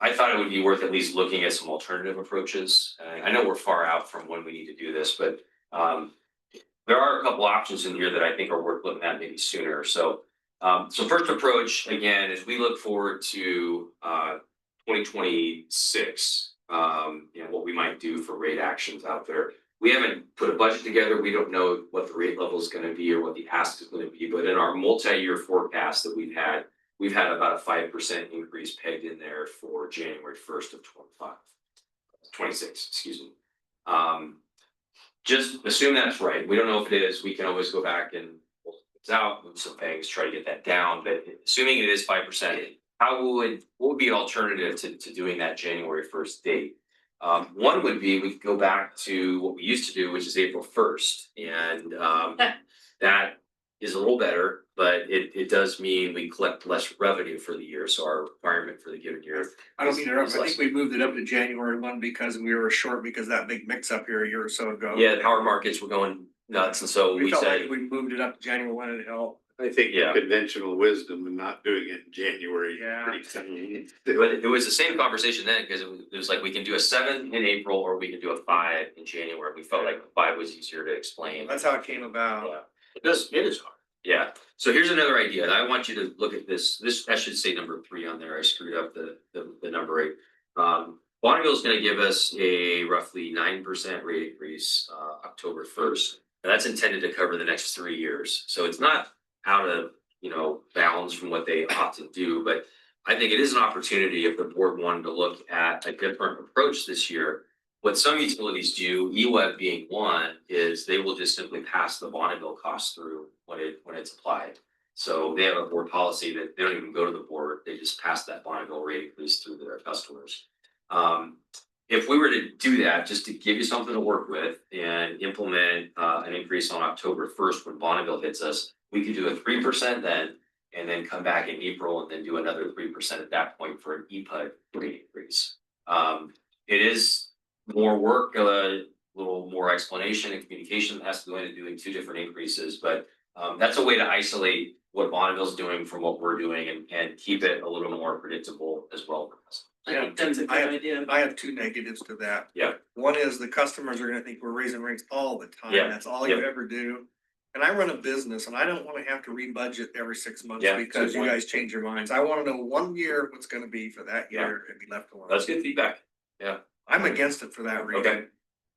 I thought it would be worth at least looking at some alternative approaches. I know we're far out from when we need to do this, but there are a couple options in here that I think are worth looking at maybe sooner. So first approach, again, as we look forward to 2026, what we might do for rate actions out there. We haven't put a budget together. We don't know what the rate level is going to be or what the ask is going to be. But in our multi-year forecast that we've had about a 5% increase pegged in there for January 1st of 26, excuse me. Just assume that's right. We don't know if it is. We can always go back and pull things out, move some things, try to get that down. But assuming it is 5%, what would be an alternative to doing that January 1st date? One would be we could go back to what we used to do, which is April 1st. And that is a little better, but it does mean we collect less revenue for the year. So our requirement for the given year. I don't mean to interrupt. I think we moved it up to January 1 because we were short because that big mix up here a year or so ago. Yeah, the power markets were going nuts. And so We we felt said, like we moved it up to January 1 and it helped. I think Yeah. conventional wisdom and not doing it in January. Yeah. but it was the same conversation then, because it was like, we can do a 7 in April or we can do a 5 in January. We felt like 5 was easier to explain. That's how it came about. Yeah. It is hard. Yeah, so here's another idea, and I want you to look at this, I should say number 3 on there, I screwed up the number 8. Bonneville is gonna give us a roughly 9% rate increase, October 1st. And that's intended to cover the next 3 years, so it's not out of, bounds from what they ought to do, but I think it is an opportunity if the board wanted to look at a different approach this year. What some utilities do, EWEB being one, is they will just simply pass the Bonneville cost through when it's applied. So they have a board policy that they don't even go to the board, they just pass that Bonneville rate increase through to their customers. If we were to do that, just to give you something to work with and implement an increase on October 1st when Bonneville hits us, we could do a 3% then, and then come back in April and then do another 3% at that point for an EPUD rate increase. It is more work, a little more explanation and communication that has to go into doing 2 different increases, but that's a way to isolate what Bonneville's doing from what we're doing and keep it a little more predictable as well for us. I think that's a good idea. I have 2 negatives to that. Yeah. One is the customers are gonna think we're raising rates all the time. Yeah. That's all you Yeah. ever do. And I run a business and I don't wanna have to rebudget every 6 months Yeah, because good you point. guys change your minds. I wanna know 1 year what's gonna be for that Yeah. year and be left alone. That's good feedback. Yeah, I'm against it for that reason. okay.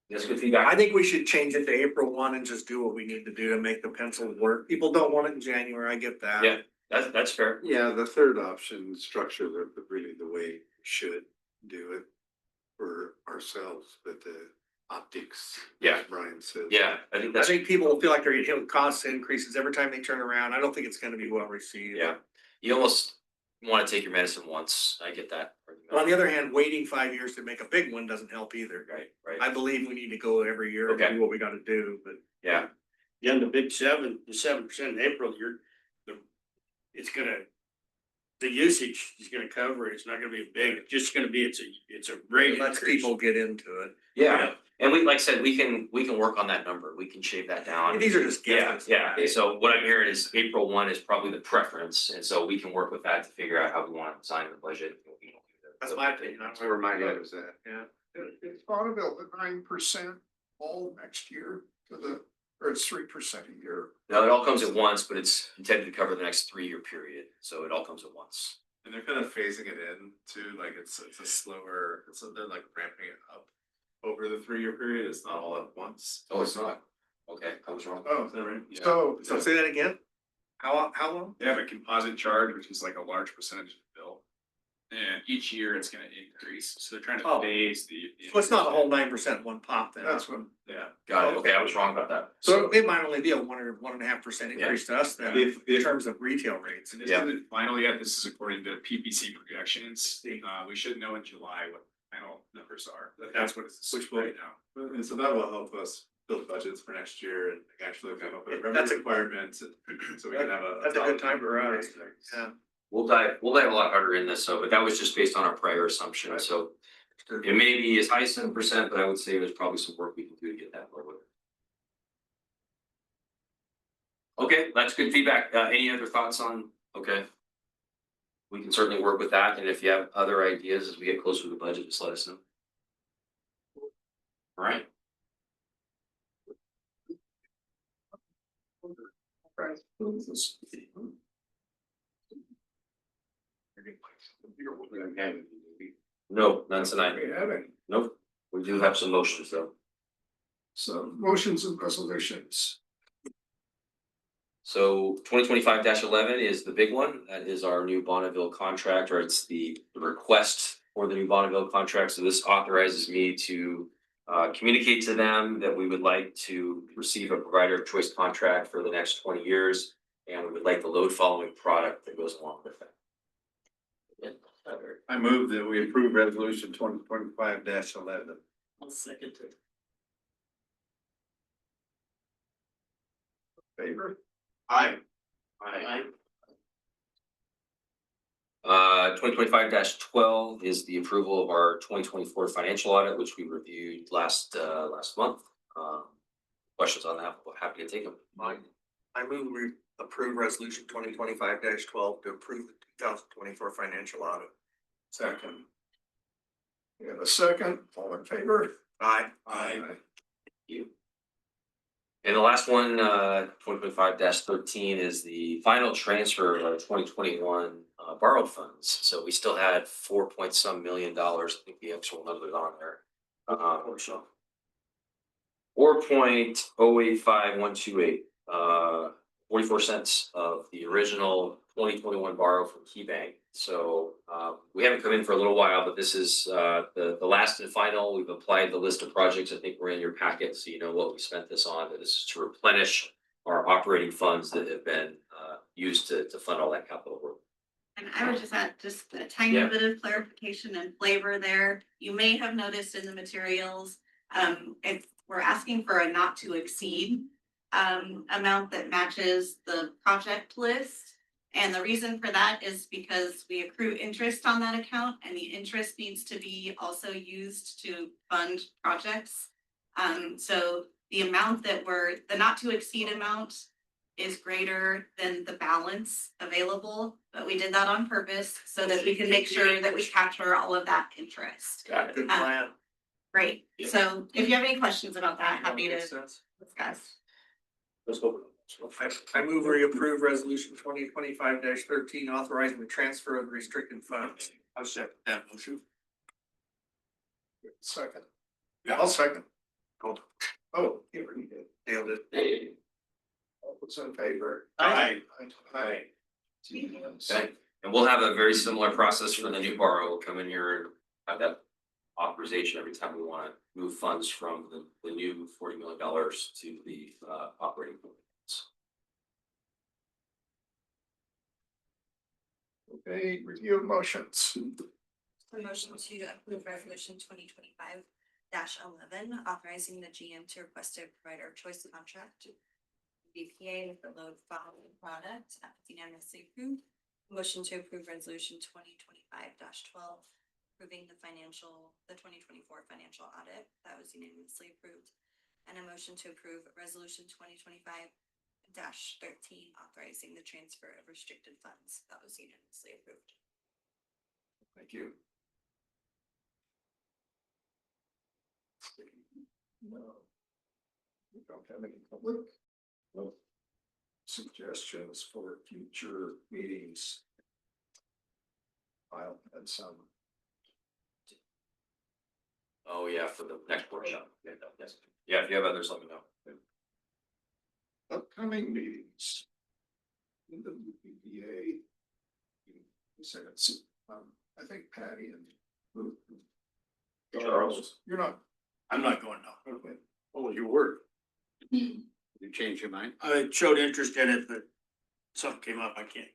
That's good feedback. I think we should change it to April 1 and just do what we need to do to make the pencil work. People don't want it in January, I get that. Yeah, that's fair. Yeah, the third option, structure really the way we should do it for ourselves, but the optics. Yeah. as Brian says. Yeah, I think I that's, think people will feel like they're getting hit with cost increases every time they turn around. I don't think it's gonna be well received. yeah. You almost want to take your medicine once. I get that. But on the other hand, waiting 5 years to make a big one doesn't help either. Right. I believe we need to go every year and Okay. do what we gotta do, but Yeah, Yeah, and the big 7% in April, it's gonna the usage is gonna cover it. It's not gonna be big. It's just gonna be, it's a rate Lets increase. people get into it. Yeah, and we, like I said, we can work on that number. We can shave that down. These are just Yeah, guesses. yeah. Okay, so what I'm hearing is April 1 is probably the preference, and so we can work with that to figure out how we want to design the budget. That's my opinion. That's Where my head was at. Yeah. It's Bonneville at 9% all next year to the, or it's 3% a year. Now, it all comes at once, but it's intended to cover the next 3-year period, so it all comes at once. And they're kind of phasing it in too, like it's a slower, they're like ramping it up over the 3-year period. It's not all at once. Oh, it's not? Okay, I was wrong. Oh, Is that right? Yeah. so Say that again? How long? They have a composite charge, which is like a large percentage of the bill. And each year it's gonna increase, so they're trying to Oh. phase the. So it's not the whole 9% one pop then? that's what, Yeah. Got it. Okay, I was wrong about that. So it might only be a 1 or 1.5% increase to us then, If- in terms of retail rates. And this Yeah. isn't final yet, this is according to PPC projections, we should know in July what final numbers are, but that's what it's right now. And so that will help us build budgets for next year and actually come up with a That's revenue a- requirement, so we can have a. That's a good time for us. Yeah. We'll dive a lot harder in this, so, but that was just based on our prior assumption, so. It may be as high as 7%, but I would say there's probably some work we can do to get that lower. Okay, that's good feedback. Any other thoughts on, okay? We can certainly work with that, and if you have other ideas as we get closer to the budget, just let us know. All right. No, none tonight. we have any. Nope. We do have some motions though. So motions and resolutions. So 2025-11 is the big one. That is our new Bonneville contract, or it's the request for the new Bonneville contract. So this authorizes me to communicate to them that we would like to receive a provider of choice contract for the next 20 years. And we would like the load following product that goes along with that. I move that we approve resolution 2025-11. I'll second it. Favor? Aye. 2025-12 is the approval of our 2024 financial audit, which we reviewed last month. Questions on that? We're happy to take them. I move we approve resolution 2025-12 to approve the 2024 financial audit. Second. We have a second, all in favor? Aye. Thank you. And the last one, 2025-13 is the final transfer of our 2021 borrowed funds. So we still had $4 million. I think the actual number is on there. Or so. 4.085128. 44 cents of the original 2021 borrow from KeyBank. So we haven't come in for a little while, but this is the last and final. We've applied the list of projects. I think we're in your packet, so you know what we spent this on. But this is to replenish our operating funds that have been used to fund all that capital work. And I would just add just a tiny Yeah. bit of clarification and flavor there. You may have noticed in the materials, we're asking for a not to exceed amount that matches the project list. And the reason for that is because we accrue interest on that account and the interest needs to be also used to fund projects. So the amount that the not to exceed amount is greater than the balance available, but we did that on purpose so that we can make sure that we capture all of that interest. Got it. Good plan. Great. Yeah. So if you have any questions about that, happy to Makes sense. discuss. Let's go. I move we approve resolution 2025-13 authorizing the transfer of restricted funds. I'll second that motion. Second. Yeah, I'll second. Oh, you already did. Nailed it. Hey. All those in favor? Aye. Aye. Okay, and we'll have a very similar process for the new borrow. We'll come in here and have that authorization every time we want to move funds from the new $40 million to the operating funds. Okay, review of motions. The motion to approve resolution 2025-11, authorizing the GM to request a provider of choice contract. BPA with the load following product, unanimously approved. Motion to approve resolution 2025-12, approving the 2024 financial audit. That was unanimously approved. And a motion to approve resolution 2025-13, authorizing the transfer of restricted funds. That was unanimously approved. Thank you. No. We don't have any public. No. Suggestions for future meetings. I'll add some. Oh, yeah, for the next workshop. Yeah, no, yes. Yeah, if you have others, let me know. Upcoming meetings. In the BPA. I think Patty and. Charles. You're not. I'm not going now. Okay. Oh, you were. You changed your mind? I showed interest in it, but something came up, I can't.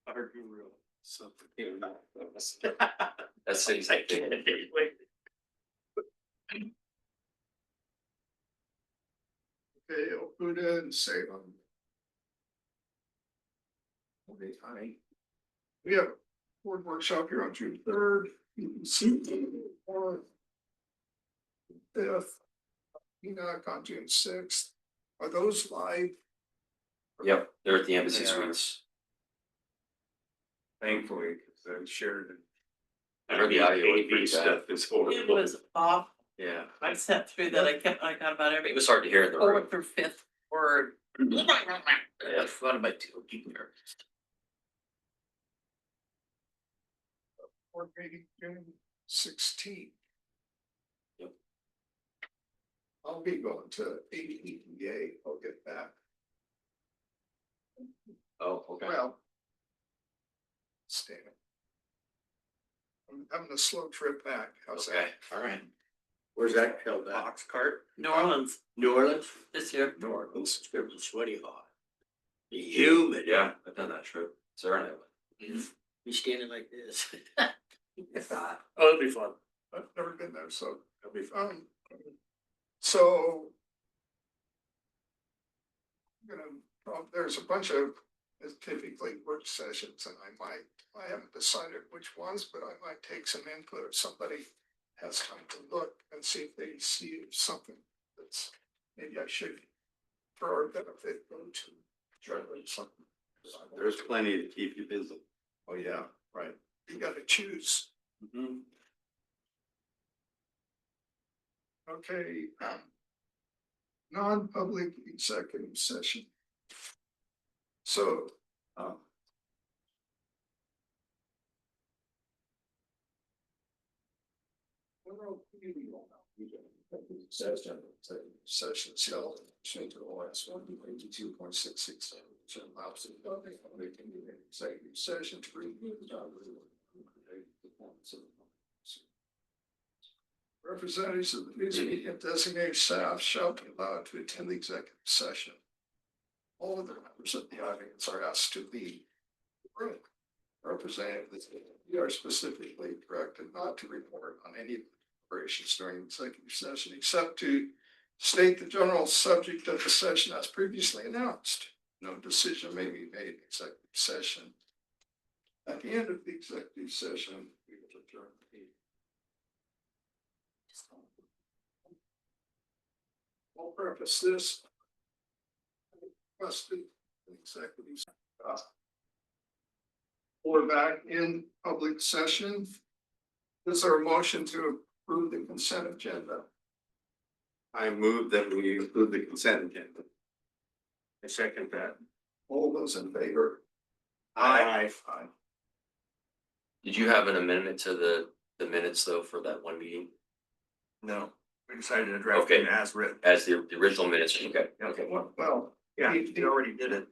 I heard you real. Something came out. That's city's activity. Okay, Opuda and Salem. Okay, honey. We have a board workshop here on June 3rd. Or 5th. Enoch on June 6th. Are those live? Yep, they're at the embassy Yeah. suites. Thankfully, because I shared it. I heard the audio was pretty bad. Stuff is It horrible. was off. Yeah, I sat through that. I got about every. it was hard to hear in the room. Fourth or fifth word. Yeah, What am I doing here? Board meeting June 16th. Yep. I'll be going to AEPA. I'll get back. Oh, okay. Well. Stay. I'm having a slow trip back. How's Okay, that? all right. Where's that held at? Box cart. New Orleans New Orleans? this year. New Orleans. It was sweaty hot. Humid. Yeah, I've done that trip. Sarah and I went. Be standing like this. Oh, it'll be fun. I've never been there, so it'll be fun. So. There's a bunch of typically work sessions and I haven't decided which ones, but I might take some input if somebody has time to look and see if they see something that's maybe I should for our benefit go to. Try to something. There's plenty to keep you busy. Oh, yeah, right. You gotta choose. Okay. Non-public executive session. So, sessions held pursuant to OS 182.66. Allows the public executive session to review the job performance of the representatives of the news media and designated staff shall be allowed to attend the executive session. All of the members of the audience are asked to leave the room. Representatives are specifically directed not to report on any operations during the executive session, except to state the general subject of the session as previously announced. No decision may be made in executive session. At the end of the executive session, we will adjourn the meeting. I'll preface this. Requested executive. We're back in public session. Is there a motion to approve the consent agenda? I move that we include the consent agenda. I second that. All those in favor? Aye. Aye. Did you have an amendment to the minutes though for that one meeting? No, we decided to draft Okay. it as written. As the original minutes, okay, okay. Well, Yeah, you already did it.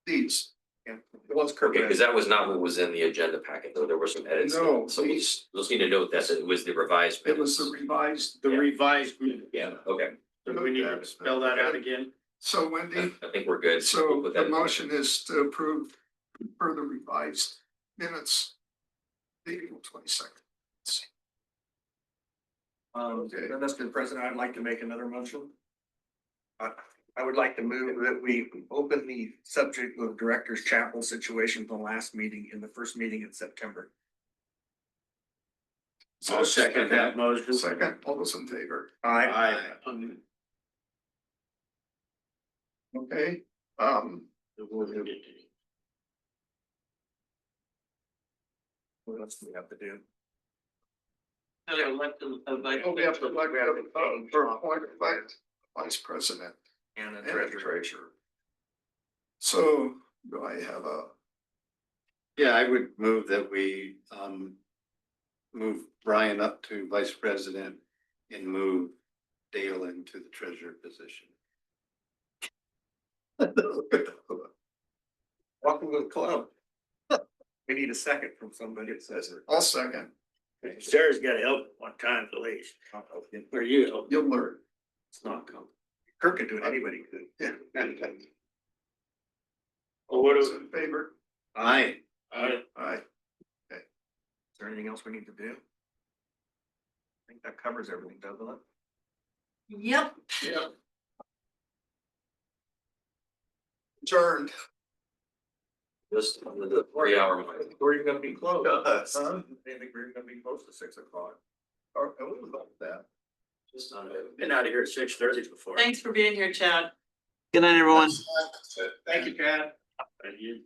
these. It was Okay, correct. because that was not what was in the agenda packet, though. There were some edits. No, So we just need to note that it was the revised It was minutes. the revised. The revised. Yeah, okay. Do we need to spell that out again? So Wendy, I think we're good. so We'll put that the in. motion is to approve further revised minutes. April 22nd. Mr. President, I'd like to make another motion. I would like to move that we open the subject of Director's Chapel situation from the last meeting in the first meeting in September. I'll second that motion. Second, all those in favor? Aye. Okay, What else do we have to do? Elect a vice oh, we have to elect president. for appointed vice president And a and a treasurer. treasurer. So do I have a, Yeah, I would move that we move Brian up to vice president and move Dale into the treasurer position. Welcome to the club. We need a second from somebody that says it. I'll second. Sarah's gotta help at one time at least. Or you help. You'll learn. It's not come. Kirk could do it, anybody could. Yeah. Well, what Those is, in favor? Aye. I, Aye. Is there anything else we need to do? I think that covers everything, doesn't it? Yep. Yeah. Adjourned. Just under the 3 hour mark. We're even gonna be closed. Yes. Huh? I think we're gonna be close to 6 o'clock. Or, I would love that. Just under. been out of here at 6:30 before. Thanks for being here, Chad. Good night, everyone. Thank you, Chad. Thank you.